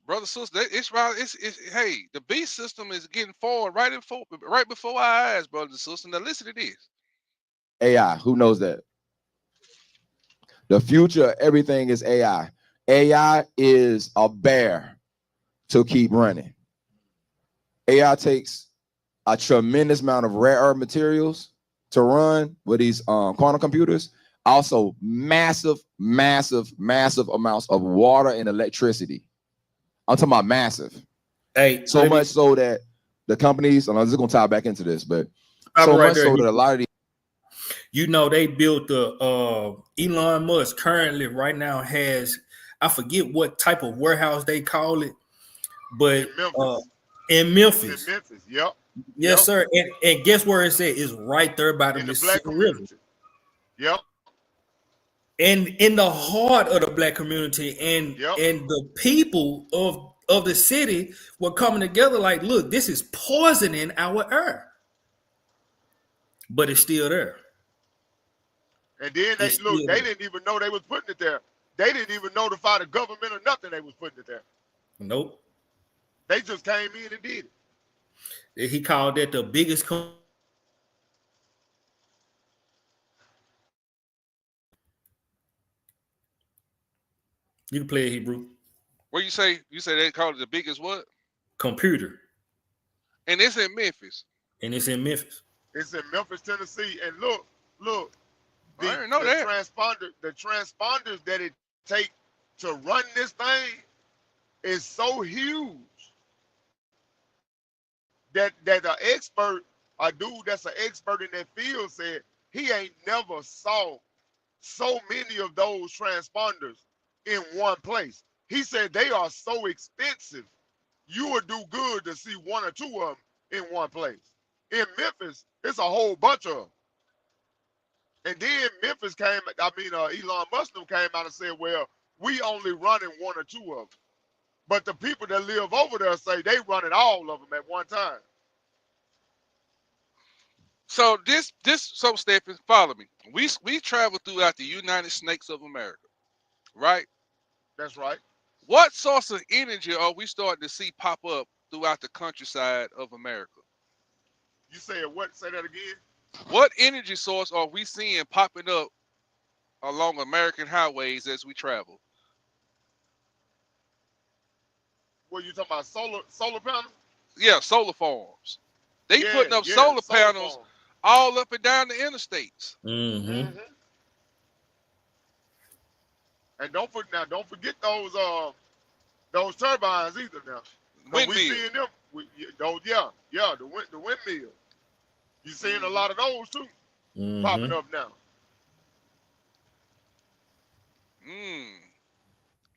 Brother, sister, it's right. It's hey, the beast system is getting forward right before our eyes, brothers and sisters. Now listen to this. AI. Who knows that? The future, everything is AI. AI is a bear to keep running. AI takes a tremendous amount of rare earth materials to run with these quantum computers. Also, massive amounts of water and electricity. I'm talking about massive. Hey, so much so that the companies, and I'm just gonna tie back into this, but so right much there, so that a lot of these, you know, they built the Elon Musk currently right now has, I forget what type of warehouse they call it, but in Memphis. In Memphis, yep. Yes, sir. And guess where it's at? It's right there by the Mississippi River. Yep. And in the heart of the black community, and the people of the city were coming together like, look, this is poisoning our air. But it's still there. And then they didn't even know they was putting it there. They didn't even notify the government or nothing they was putting it there. Nope. They just came in and did it. He called that the biggest You can play it, Hebrew. What you say? You say they call it the biggest what? Computer. And it's in Memphis. It's in Memphis, Tennessee. And look, the transponders that it take to run this thing is so huge that an expert, a dude that's an expert in that field, said he ain't never saw so many of those transponders in one place. He said they are so expensive, you would do good to see one or two of them in one place. In Memphis, it's a whole bunch of them. And then Elon Musk came out and said, well, we only running one or two of them. But the people that live over there say they running all of them at one time. So so Stephen, follow me. We travel throughout the United States of America, right? That's right. What source of energy are we starting to see pop up throughout the countryside of America? You said what? Say that again. What energy source are we seeing popping up along American highways as we travel? What you talking about? Solar panels? Yeah, solar farms. They putting up solar panels farms all up and down the interstates. Mm-hmm. And don't forget those turbines either. Now, we seeing them. The windmill. You seeing a lot of those too popping up now.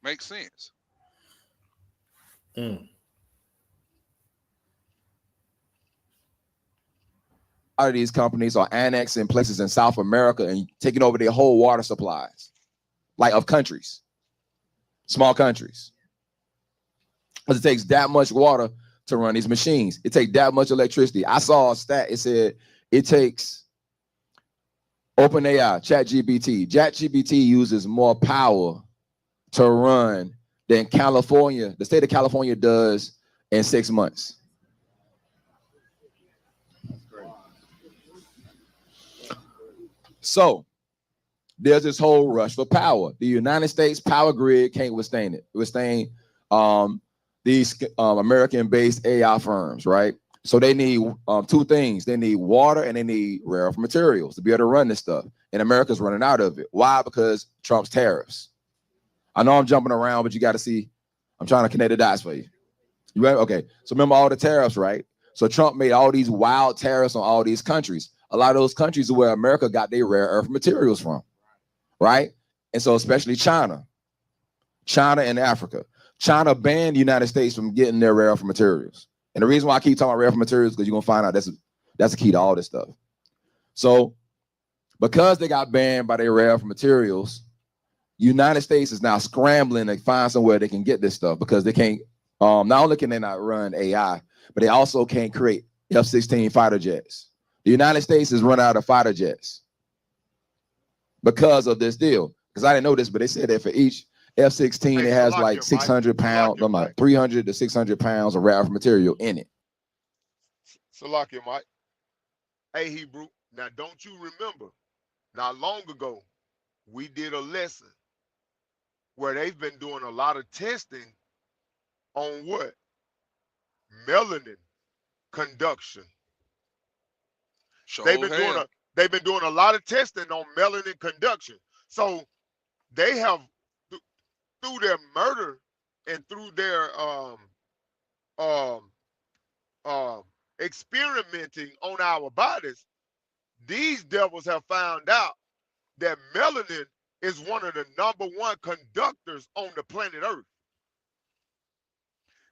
Makes sense. Mm. A lot of these companies are annexing places in South America and taking over their whole water supplies, like of countries, small countries. Because it takes that much water to run these machines. It takes that much electricity. I saw a stat. It said it takes OpenAI, ChatGPT uses more power to run than California, the state of California does in 6 months. So there's this whole rush for power. The United States power grid can't withstand it. Withstand these American-based AI firms, right? So they need two things. They need water and they need rare earth materials to be able to run this stuff. And America's running out of it. Why? Because Trump's tariffs. I know I'm jumping around, but you got to see, I'm trying to connect the dots for you. You ready? Okay. So remember all the tariffs, right? So Trump made all these wild tariffs on all these countries. A lot of those countries are where America got their rare earth materials from, right? And so especially China and Africa. China banned the United States from getting their rare earth materials. And the reason why I keep talking about rare earth materials is because you're going to find out that's the key to all this stuff. So because they got banned by their rare earth materials, United States is now scrambling to find somewhere they can get this stuff because they can't, not only can they not run AI, but they also can't create F-16 fighter jets. The United States has run out of fighter jets because of this deal. Because I didn't know this, but they said that for each F-16, it has like 600 pounds, 300 to 600 pounds of rare earth material in it. Salakia, Mike. Hey, Hebrew. Now, don't you remember, not long ago, we did a lesson where they've been doing a lot of testing on what? Melanin conduction. Sure They've been doing a lot of testing on melanin conduction. So they have, through their murder and through their experimenting on our bodies, these devils have found out that melanin is one of the #1 conductors on the planet Earth.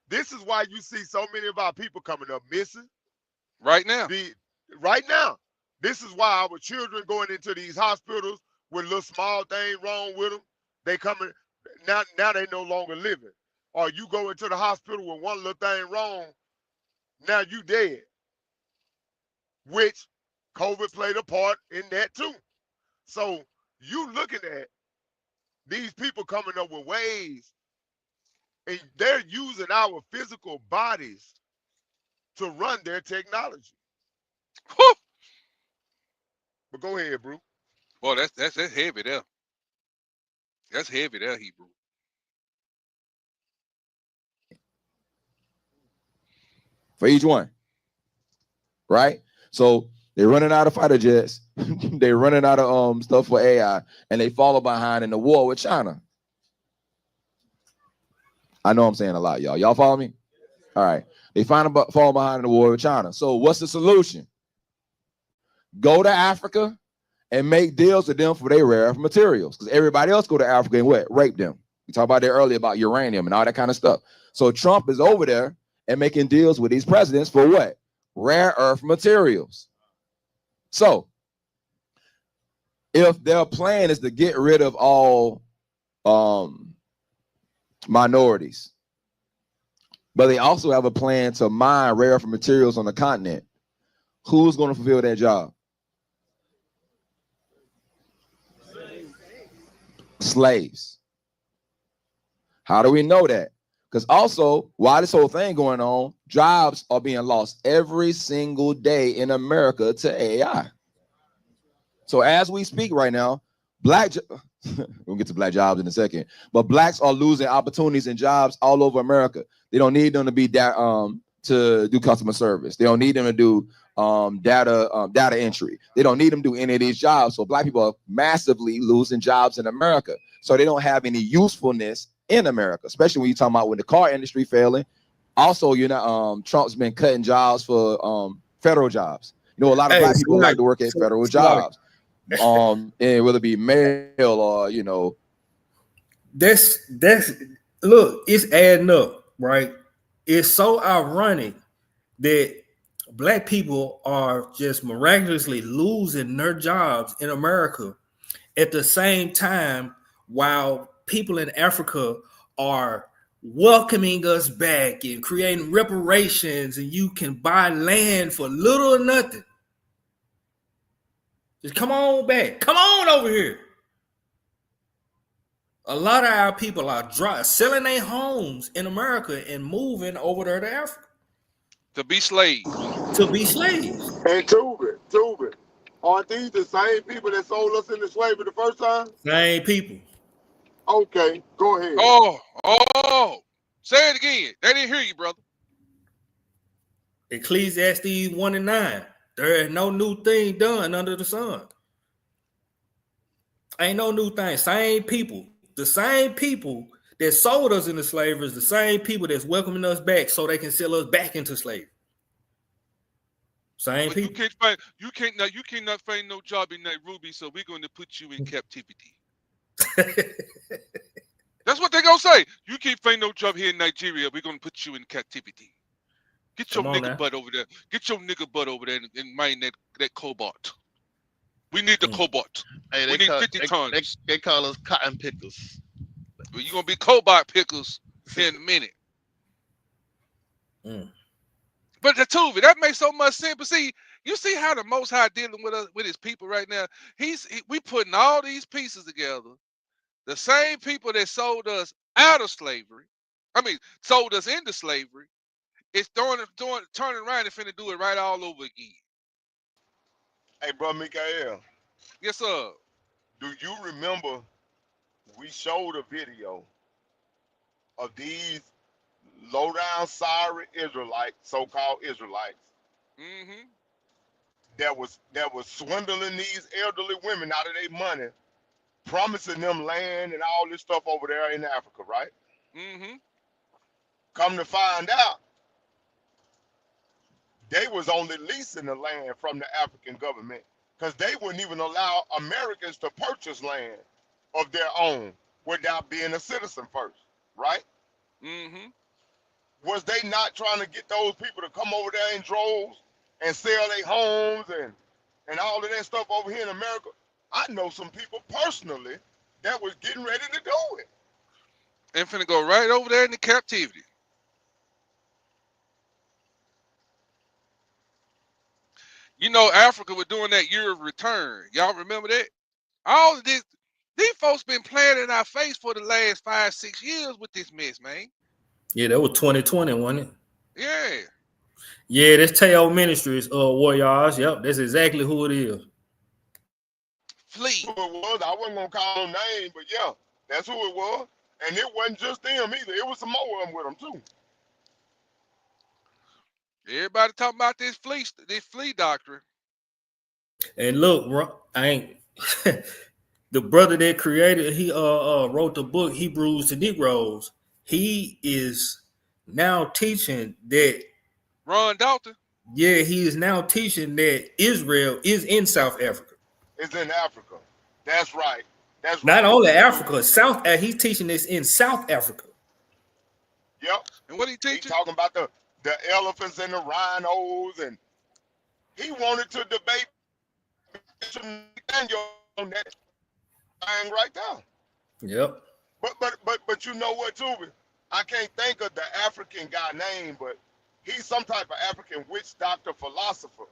This is why you see so many of our people coming up missing. Right now. Right now. This is why our children going into these hospitals with little small thing wrong with them. They coming, now they no longer living. Or you go into the hospital with one little thing wrong, now you dead. Which COVID played a part in that too. So you looking at these people coming up with ways, and they're using our physical bodies to run their technology. But go ahead, bro. Boy, that's heavy there. That's heavy there, Hebrew. For each one, right? So they're running out of fighter jets. They're running out of stuff for AI, and they follow behind in the war with China. I know I'm saying a lot, y'all. Y'all follow me? All right. They fall behind in the war with China. So what's the solution? Go to Africa and make deals with them for their rare earth materials, because everybody else go to Africa and what? Rape them. We talked about that earlier about uranium and all that kind of stuff. So Trump is over there and making deals with these presidents for what? Rare earth materials. So if their plan is to get rid of all minorities, but they also have a plan to mine rare earth materials on the continent, who's going to fulfill that job? Slaves. How do we know that? Because also, while this whole thing going on, jobs are being lost every single day in America to AI. So as we speak right now, we'll get to black jobs in a second, but blacks are losing opportunities and jobs all over America. They don't need them to be to do customer service. They don't need them to do data entry. They don't need them to do any of these jobs. So black people are massively losing jobs in America. So they don't have any usefulness in America, especially when you're talking about when the car industry failing. Also, Trump's been cutting jobs for federal jobs. You know, a lot of black people like to work at federal jobs. And whether it be mail or, that's look, it's adding up, right? It's so ironic that black people are just miraculously losing their jobs in America at the same time while people in Africa are welcoming us back and creating reparations, and you can buy land for little or nothing. Just come on back. Come on over here. A lot of our people are selling their homes in America and moving over there to Africa to be slaves. To be slaves. And Tubin, aren't these the same people that sold us into slavery the first time? Same people. Okay, go ahead. Oh, say it again. They didn't hear you, brother. Ecclesiastes 1:9. There is no new thing done under the sun. Ain't no new thing. Same people. The same people that sold us into slavery is the same people that's welcoming us back so they can sell us back into slavery. Same but people. You cannot find no job in Nairobi, so we're going to put you in captivity. That's what they're gonna say. You can't find no job here in Nigeria, we're gonna put you in captivity. Get your nigga butt over there. Get your nigga butt over there and mine that cobalt. We need the cobalt. Hey, we need 50 tons. They call us cotton pickers. Well, you're gonna be cobalt pickers in a minute. But the Tuvi, that makes so much sense. But see, you see how the Most High dealing with us, with his people right now. We putting all these pieces together. The same people that sold us out of slavery, sold us into slavery, it's turning around and finna do it right all over again. Hey, bro, Mikael. Yes, sir. Do you remember we showed a video of these low-down sorry Israelites, so-called Israelites, that was swindling these elderly women out of their money, promising them land and all this stuff over there in Africa, right? Come to find out, they was only leasing the land from the African government because they wouldn't even allow Americans to purchase land of their own without being a citizen first, right? Was they not trying to get those people to come over there in droves and sell their homes and all of that stuff over here in America? I know some people personally that was getting ready to do it. And finna go right over there into captivity. You know, Africa was doing that year of return. Y'all remember that? All of this, these folks been playing in our face for the last 5-6 years with this mess, man. Yeah, that was 2020, wasn't it? Yeah. Yeah, that's Teo Ministries, Warriors. Yep, that's exactly who it is. Flee. Who it was, I wasn't gonna call them names, but yeah, that's who it was. And it wasn't just them either. It was some more of them with them too. Everybody talking about this flea doctrine. And look, I ain't the brother that created, he wrote the book Hebrews to Negroes. He is now teaching that Ron Dalton. Yeah, he is now teaching that Israel is in South Africa. It's in Africa. That's right. That's not right. only Africa, he's teaching this in South Africa. Yep. And what he teaching? He talking about the elephants and the rhinos, and he wanted to debate on that thing right there. Yep. But you know what, Tubi? I can't think of the African guy name, but he's some type of African witch doctor philosopher.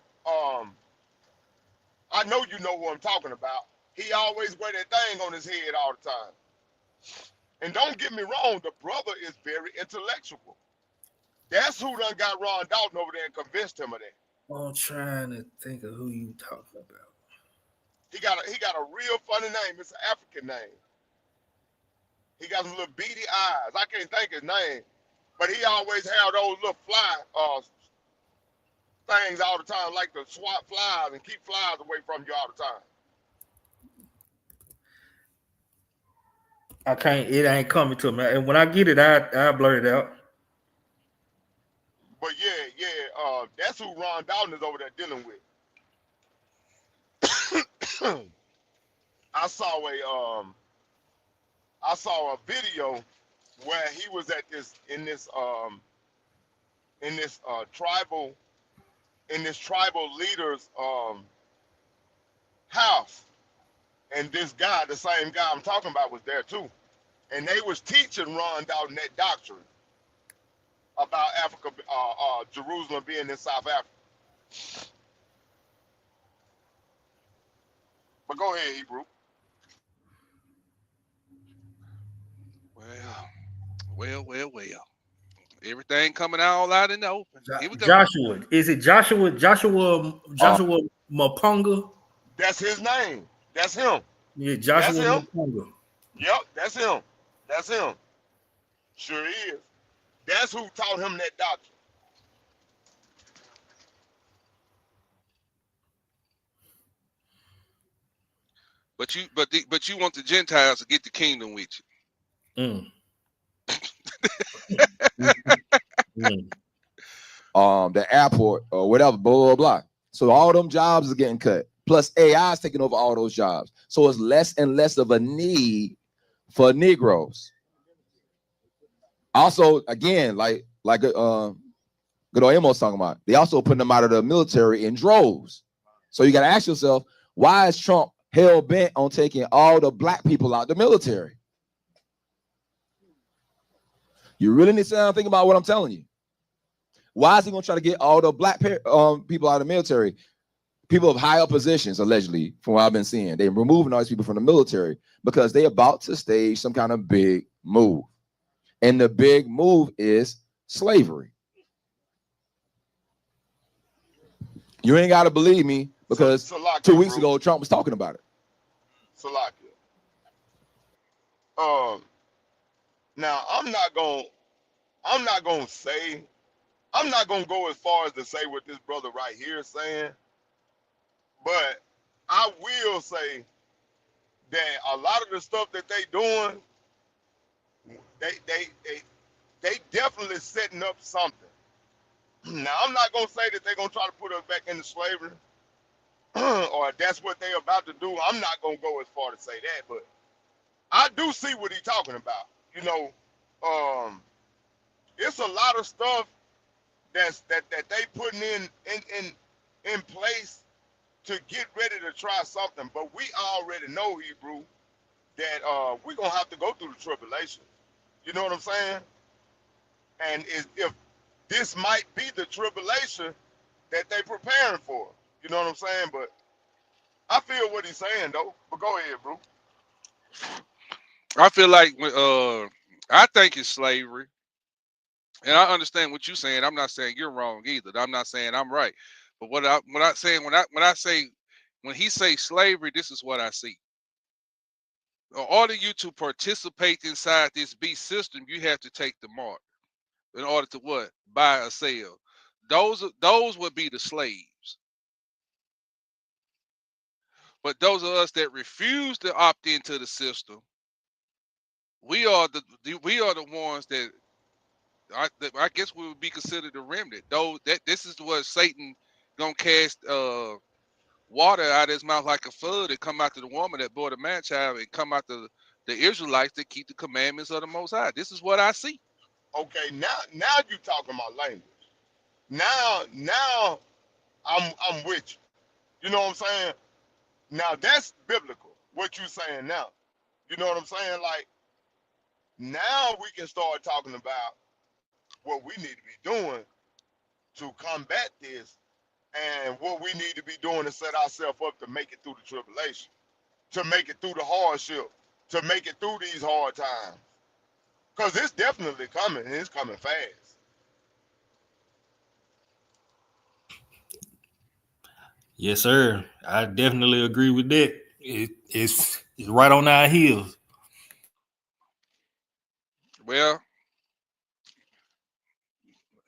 I know you know who I'm talking about. He always wear that thing on his head all the time. And don't get me wrong, the brother is very intellectual. That's who done got Ron Dalton over there and convinced him of that. I'm trying to think of who you talking about. He got a real funny name. It's an African name. He got some little beady eyes. I can't think his name, but he always had those little fly things all the time, like to swat flies and keep flies away from you all the time. I can't. It ain't coming to me. And when I get it, I blurt it out. But yeah. That's who Ron Dalton is over there dealing with. I saw I saw a video where he was at in this tribal leader's house, and this guy, the same guy I'm talking about, was there too, and they was teaching Ron Dalton that doctrine about Africa, Jerusalem being in South Africa. But go ahead, Hebrew. Well. Everything coming all out in the open. Here we go. Joshua. Is it Joshua Mapunga? That's his name. That's him. Yeah, Joshua That's him. Mapunga. Yep, that's him. That's him. Sure is. That's who taught him that doctrine. But you want the Gentiles to get the kingdom with you. The airport or whatever, blah, blah, blah. So all them jobs are getting cut. Plus AI is taking over all those jobs. So it's less and less of a need for Negroes. Also, again, like good old Amos talking about, they also putting them out of the military in droves. So you got to ask yourself, why is Trump hell bent on taking all the black people out of the military? You really need to sit down and think about what I'm telling you. Why is he going to try to get all the black people out of the military? People of higher positions, allegedly, from what I've been seeing. They're removing all these people from the military because they're about to stage some kind of big move. And the big move is slavery. You ain't got to believe me because 2 weeks ago, Trump was talking about it. Salakia. Now I'm not gonna go as far as to say what this brother right here is saying, but I will say that a lot of the stuff that they doing, they definitely setting up something. Now I'm not gonna say that they're gonna try to put us back into slavery, or that's what they're about to do. I'm not gonna go as far to say that, but I do see what he's talking about. You know, it's a lot of stuff that they putting in place to get ready to try something. But we already know, Hebrew, that we're gonna have to go through the tribulation. You know what I'm saying? And if this might be the tribulation that they preparing for, you know what I'm saying? But I feel what he's saying though. But go ahead, bro. I feel like I think it's slavery, and I understand what you're saying. I'm not saying you're wrong either. I'm not saying I'm right. But when he say slavery, this is what I see. In order you to participate inside this beast system, you have to take the mark. In order to what? Buy or sell. Those would be the slaves. But those of us that refuse to opt into the system, we are the ones that I guess we would be considered the remnant. Though that this is what Satan gonna cast water out of his mouth like a flood and come out to the woman that bore the man child and come out to the Israelites that keep the commandments of the Most High. This is what I see. Okay, now you talking about language. Now I'm with you. You know what I'm saying? Now that's biblical. What you saying now? You know what I'm saying? Like now we can start talking about what we need to be doing to combat this, and what we need to be doing to set ourselves up to make it through the tribulation, to make it through the hardship, to make it through these hard times. Because it's definitely coming, and it's coming fast. Yes, sir. I definitely agree with that. It's right on our heels. Well,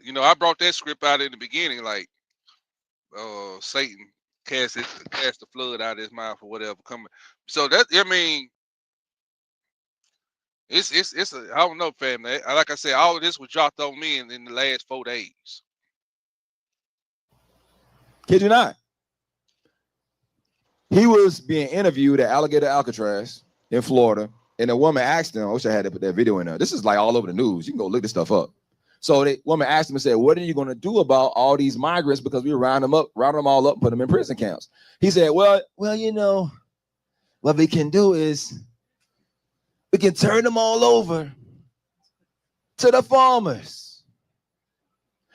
you know, I brought that script out in the beginning, like Satan cast the flood out of his mouth or whatever coming. So that, I mean, it's I don't know, family. Like I said, all of this was dropped on me in the last 4 days. Kid you not. He was being interviewed at Alligator Alcatraz in Florida, And a woman asked him, I wish I had to put that video in there. This is like all over the news. You can go look this stuff up. So the woman asked him and said, what are you going to do about all these migrants? Because we round them all up, put them in prison camps. He said, well, you know, what we can do is we can turn them all over to the farmers.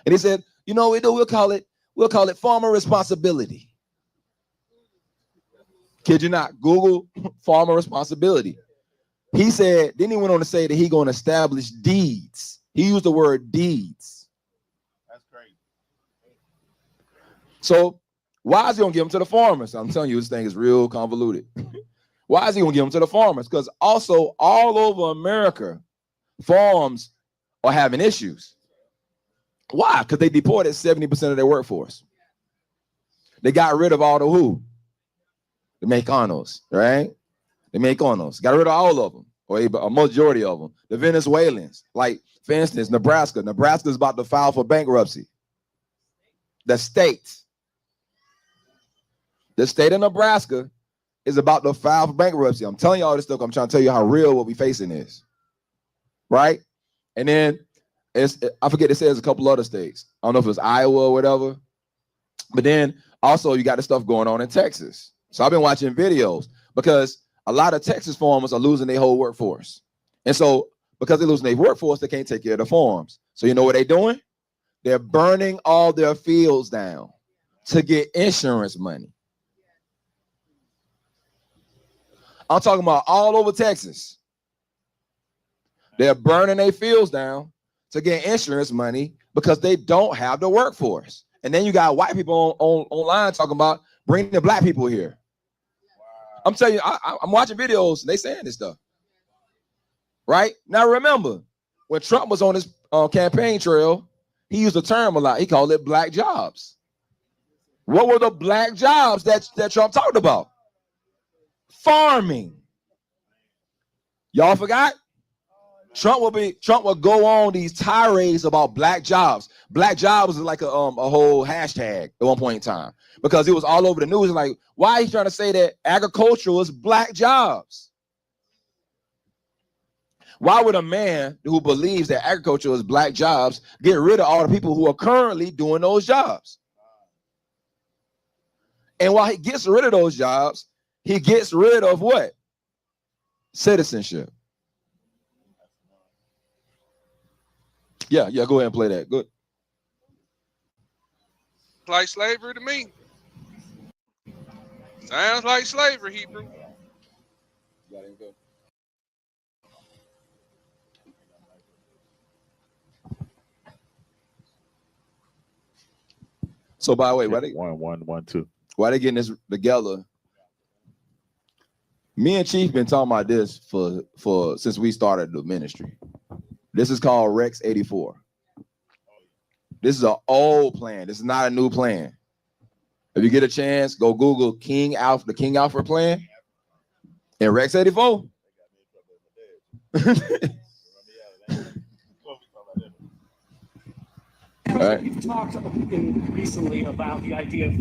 And he said, you know what we do? We'll call it farmer responsibility. Kid you not, Google farmer responsibility. He said, then he went on to say that he's going to establish deeds. He used the word deeds. That's crazy. So why is he going to give them to the farmers? I'm telling you, this thing is real convoluted. Why is he going to give them to the farmers? Because also all over America, farms are having issues. Why? Because they deported 70% of their workforce. They got rid of all the who? The Mexicanos, right? The Mexicanos. Got rid of all of them, or a majority of them. The Venezuelans. Like, for instance, Nebraska. Nebraska is about to file for bankruptcy. The state of Nebraska is about to file for bankruptcy. I'm telling you all this stuff. I'm trying to tell you how real what we're facing is. Right? And then I forget it says a couple other states. I don't know if it's Iowa or whatever. But then also you got the stuff going on in Texas. So I've been watching videos because a lot of Texas farmers are losing their whole workforce. And so because they're losing their workforce, they can't take care of the farms. So you know what they're doing? They're burning all their fields down to get insurance money. I'm talking about all over Texas. They're burning their fields down to get insurance money because they don't have the workforce. And then you got white people online talking about bringing the black people here. I'm telling you, I'm watching videos and they saying this stuff. Right? Now remember, when Trump was on his campaign trail, he used the term a lot. He called it black jobs. What were the black jobs that Trump talked about? Farming. Y'all forgot? Trump will go on these tirades about black jobs. Black jobs is like a whole hashtag at one point in time because it was all over the news. Like, why are you trying to say that agriculture is black jobs? Why would a man who believes that agriculture is black jobs get rid of all the people who are currently doing those jobs? And while he gets rid of those jobs, he gets rid of what? Citizenship. Yeah, go ahead and play that. Good. Like slavery to me. Sounds like slavery, Hebrew. So by the way, why they 1-1-1-2. Why they getting this together? Me and Chief been talking about this for since we started the ministry. This is called Rex 84. This is an old plan. This is not a new plan. If you get a chance, go Google the King Alfred plan and Rex 84. All right. You've talked recently about the idea of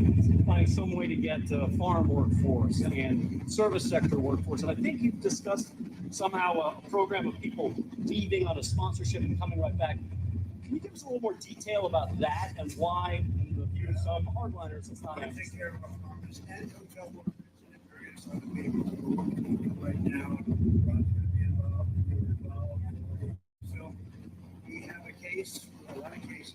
finding some way to get farm workforce and service sector workforce. And I think you've discussed somehow a program of people leaving on a sponsorship and coming right back. Can you give us a little more detail about that and why, in the view of some hardliners, it's not take care of our farmers and hotel workers in various other people right now? So we have a case, a lot of cases.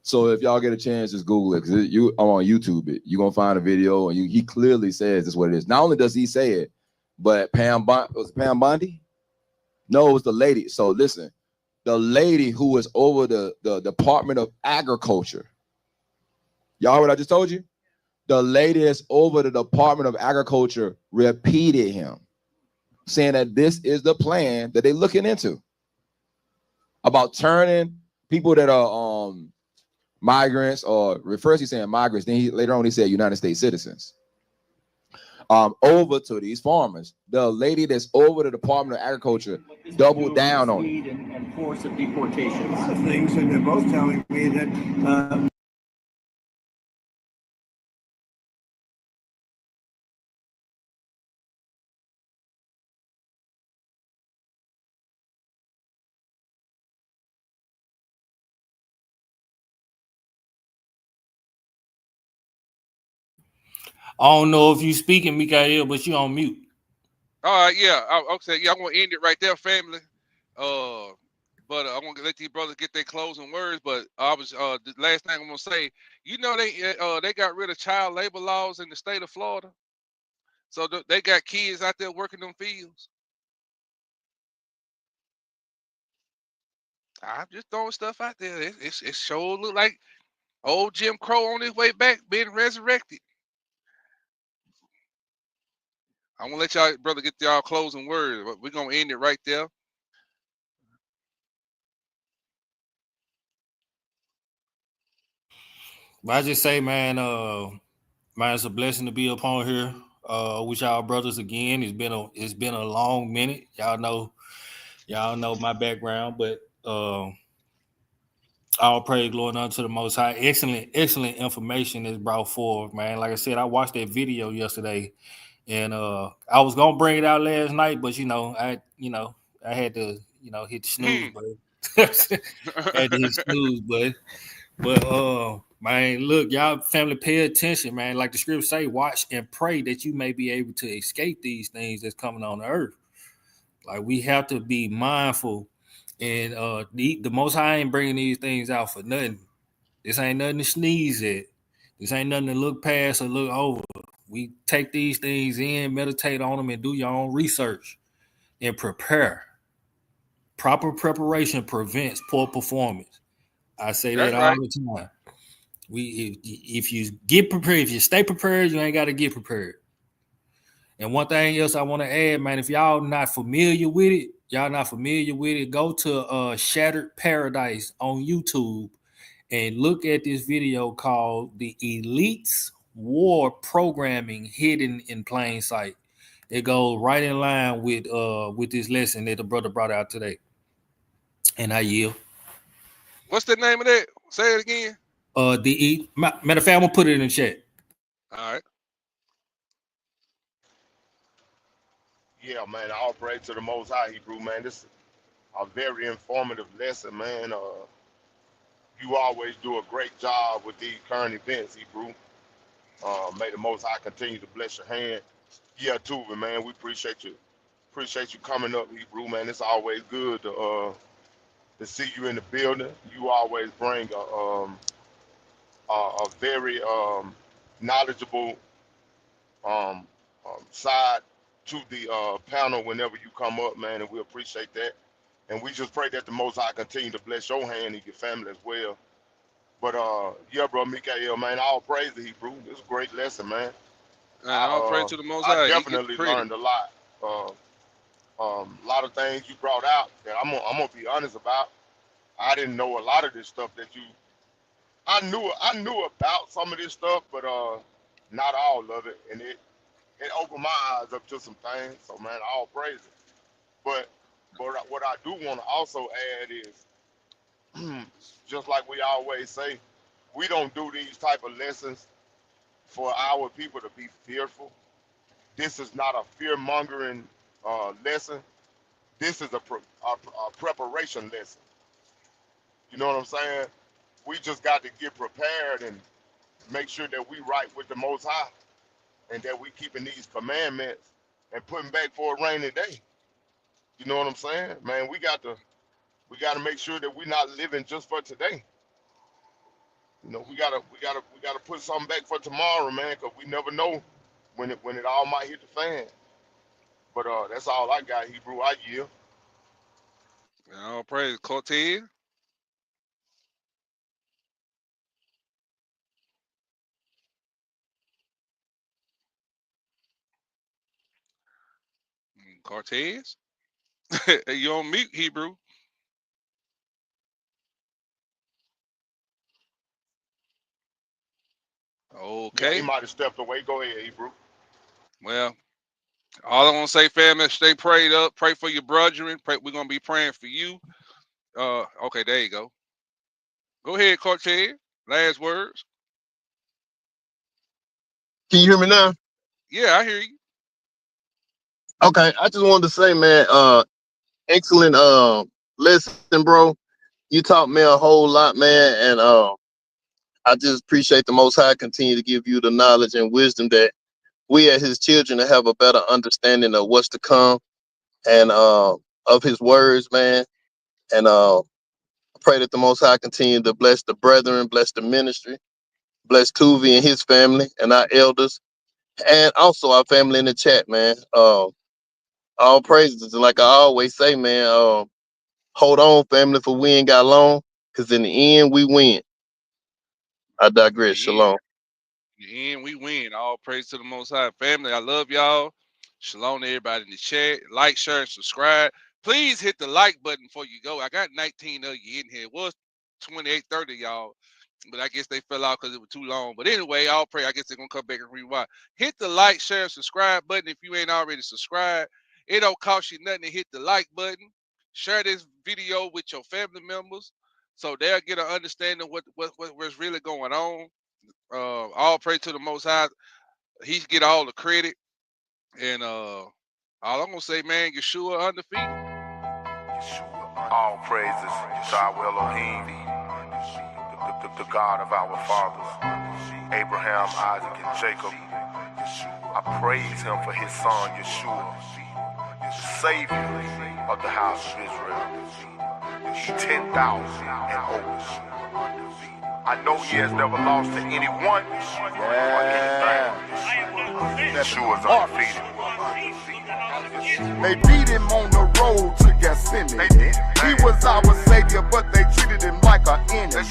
So if y'all get a chance, just Google it because I'm on YouTube. You're gonna find a video, and he clearly says this is what it is. Not only does he say it, but was it Pam Bondi? No, it was the lady. So listen, the lady who was over the Department of Agriculture. Y'all heard what I just told you? The lady that's over the Department of Agriculture repeated him, saying that this is the plan that they're looking into about turning people that are migrants, or first he's saying migrants, then later on he said United States citizens. over to these farmers. The lady that's over the Department of Agriculture doubled down on it. And force of deportation. Things, and they're both telling me that I don't know if you speaking, Mikael, but you on mute. All right, yeah. Okay, yeah, I'm gonna end it right there, family. But I'm gonna let these brothers get their closing words. But the last thing I'm gonna say, you know, they got rid of child labor laws in the state of Florida, so they got kids out there working them fields. I'm just throwing stuff out there. It sure look like old Jim Crow on his way back, being resurrected. I'm gonna let y'all brother get y'all closing words, but we're gonna end it right there. But I just say, man, it's a blessing to be upon here with y'all brothers again. It's been a long minute. Y'all know my background, but all praise, glory, unto the Most High. Excellent information is brought forward, man. Like I said, I watched that video yesterday, and I was gonna bring it out last night, but I had to hit the snooze, button. Had to hit snooze, but man, look, y'all family, pay attention, man. Like the scripture say, watch and pray that you may be able to escape these things that's coming on the earth. Like we have to be mindful. And the Most High ain't bringing these things out for nothing. This ain't nothing to sneeze at. This ain't nothing to look past or look over. We take these things in, meditate on them, and do your own research and prepare. Proper preparation prevents poor performance. I say that all the time. If you get prepared, if you stay prepared, you ain't got to get prepared. And one thing else I want to add, man, if y'all not familiar with it, go to Shattered Paradise on YouTube and look at this video called The Elites War Programming Hidden in Plain Sight. It goes right in line with this lesson that the brother brought out today. And I yield. What's the name of that? Say it again. Matter of fact, I'm gonna put it in the chat. All right. Yeah, man. All praise to the Most High, Hebrew, man. This is a very informative lesson, man. You always do a great job with these current events, Hebrew. May the Most High continue to bless your hand. Yeah, Tuva, man. We appreciate you. Appreciate you coming up, Hebrew, man. It's always good to see you in the building. You always bring a very knowledgeable side to the panel whenever you come up, man, and we appreciate that. And we just pray that the Most High continue to bless your hand and your family as well. But yeah, bro, Mikael, man, all praise to Hebrew. This is a great lesson, man. And all praise to the Most High. I definitely learned a lot. A lot of things you brought out that I'm gonna be honest about. I didn't know a lot of this stuff that you. I knew about some of this stuff, but not all of it, and it opened my eyes up to some things. So man, all praise it. But what I do want to also add is, just like we always say, we don't do these type of lessons for our people to be fearful. This is not a fear-mongering lesson. This is a preparation lesson. You know what I'm saying? We just got to get prepared and make sure that we right with the Most High and that we keeping these commandments and putting back for a rainy day. You know what I'm saying? Man, we got to make sure that we're not living just for today. You know, we gotta put something back for tomorrow, man, because we never know when it all might hit the fan. But that's all I got, Hebrew. I yield. All praise, Cortez. Cortez. You on mute, Hebrew. Okay. Yeah, he might have stepped away. Go ahead, Hebrew. Well, all I want to say, family, stay prayed up. Pray for your brethren. We're going to be praying for you. Okay, there you go. Go ahead, Cortez. Last words. Can you hear me now? Yeah, I hear you. Okay, I just wanted to say, man, excellent lesson, bro. You taught me a whole lot, man, and I just appreciate the Most High continue to give you the knowledge and wisdom that we as his children to have a better understanding of what's to come and of his words, man. And I pray that the Most High continue to bless the brethren, bless the ministry, bless Tuvi and his family and our elders, and also our family in the chat, man. All praises. And like I always say, man, hold on, family, for we ain't got long, because in the end, we win. I digress. Shalom. In the end, we win. All praise to the Most High. Family, I love y'all. Shalom to everybody in the chat. Like, share, and subscribe. Please hit the like button before you go. I got 19 of you in here. It was 28, 30, y'all. But I guess they fell out because it was too long. But anyway, I'll pray. I guess they're going to come back and rewind. Hit the like, share, and subscribe button if you ain't already subscribed. It don't cost you nothing to hit the like button. Share this video with your family members so they'll get an understanding of what's really going on. All praise to the Most High. He get all the credit. And all I'm going to say, man, Yeshua undefeated. All praises to our Elohim, the God of our fathers, Abraham, Isaac, and Jacob. I praise him for his son, Yeshua, the Savior of the house of Israel. 10,000 and over. I know he has never lost to anyone or anything. Yeshua's undefeated. They beat him on the road to Gethsemane. He was our savior, but they treated him like an enemy.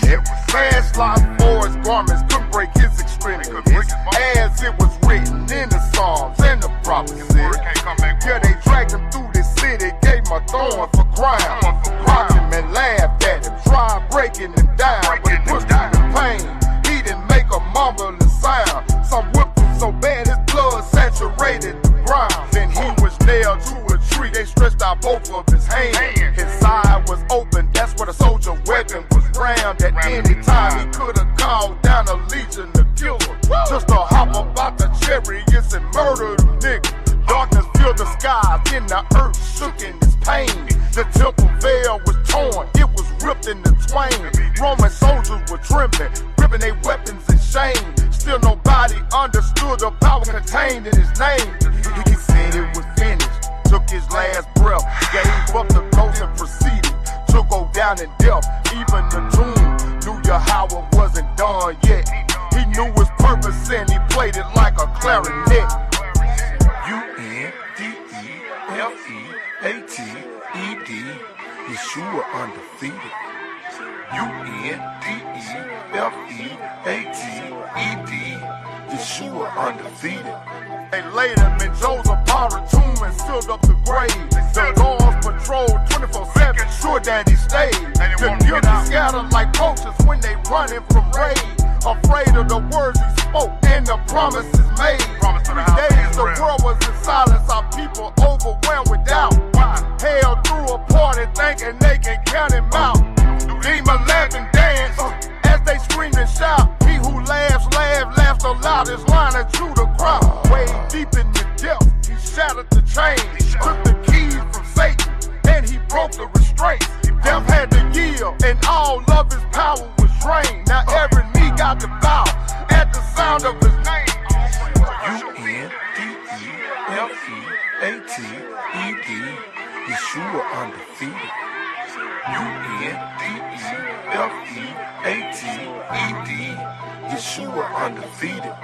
Manslaughter for his garments couldn't break his extremities. As it was written in the Psalms and the prophecies. Yeah, they dragged him through the city, gave him a thorn for crown. Mocked him and laughed at him, tried breaking him down, but he pushed him in pain. He didn't make a mumbling sound. Some whipped him so bad his blood saturated the ground. Then he was nailed to a tree. They stretched out both of his hands. His side was open. That's where the soldier weapon was rammed. At any time he could have called down a legion to kill him. Just to hop about the chariots and murder them niggas. Darkness filled the skies, then the earth shook in its pain. The temple veil was torn, it was ripped into twain. Roman soldiers were trembling, gripping their weapons in shame. Still nobody understood the power contained in his name. He said it was finished, took his last breath, gave up the ghost and proceeded to go down in death. Even the tomb knew Yahweh wasn't done yet. He knew his purpose and he played it like a clarinet. U-N-D-E-F-E-A-T-E-D, Yeshua undefeated. U-N-D-E-F-E-A-T-E-D, Yeshua undefeated. They laid him in Joseph Barra tomb and sealed up the grave. The guards patrolled 24/7, sure that he stayed. The guilty scattered like poachers when they running from raid. Afraid of the words he spoke and the promises made. 3 days the world was in silence, our people overwhelmed with doubt. Hell threw a party thinking they can count him out. Demon laugh and dance as they scream and shout. He who laughs the loudest, lining through the crowd. Way deep in the depth, he shattered the chain, took the keys from Satan, and he broke the restraints. Death had to yield, and all of his power was drained. Now every knee got to bow at the sound of his name. U-N-D-E-F-E-A-T-E-D, Yeshua undefeated. U-N-D-E-F-E-A-T-E-D, Yeshua undefeated.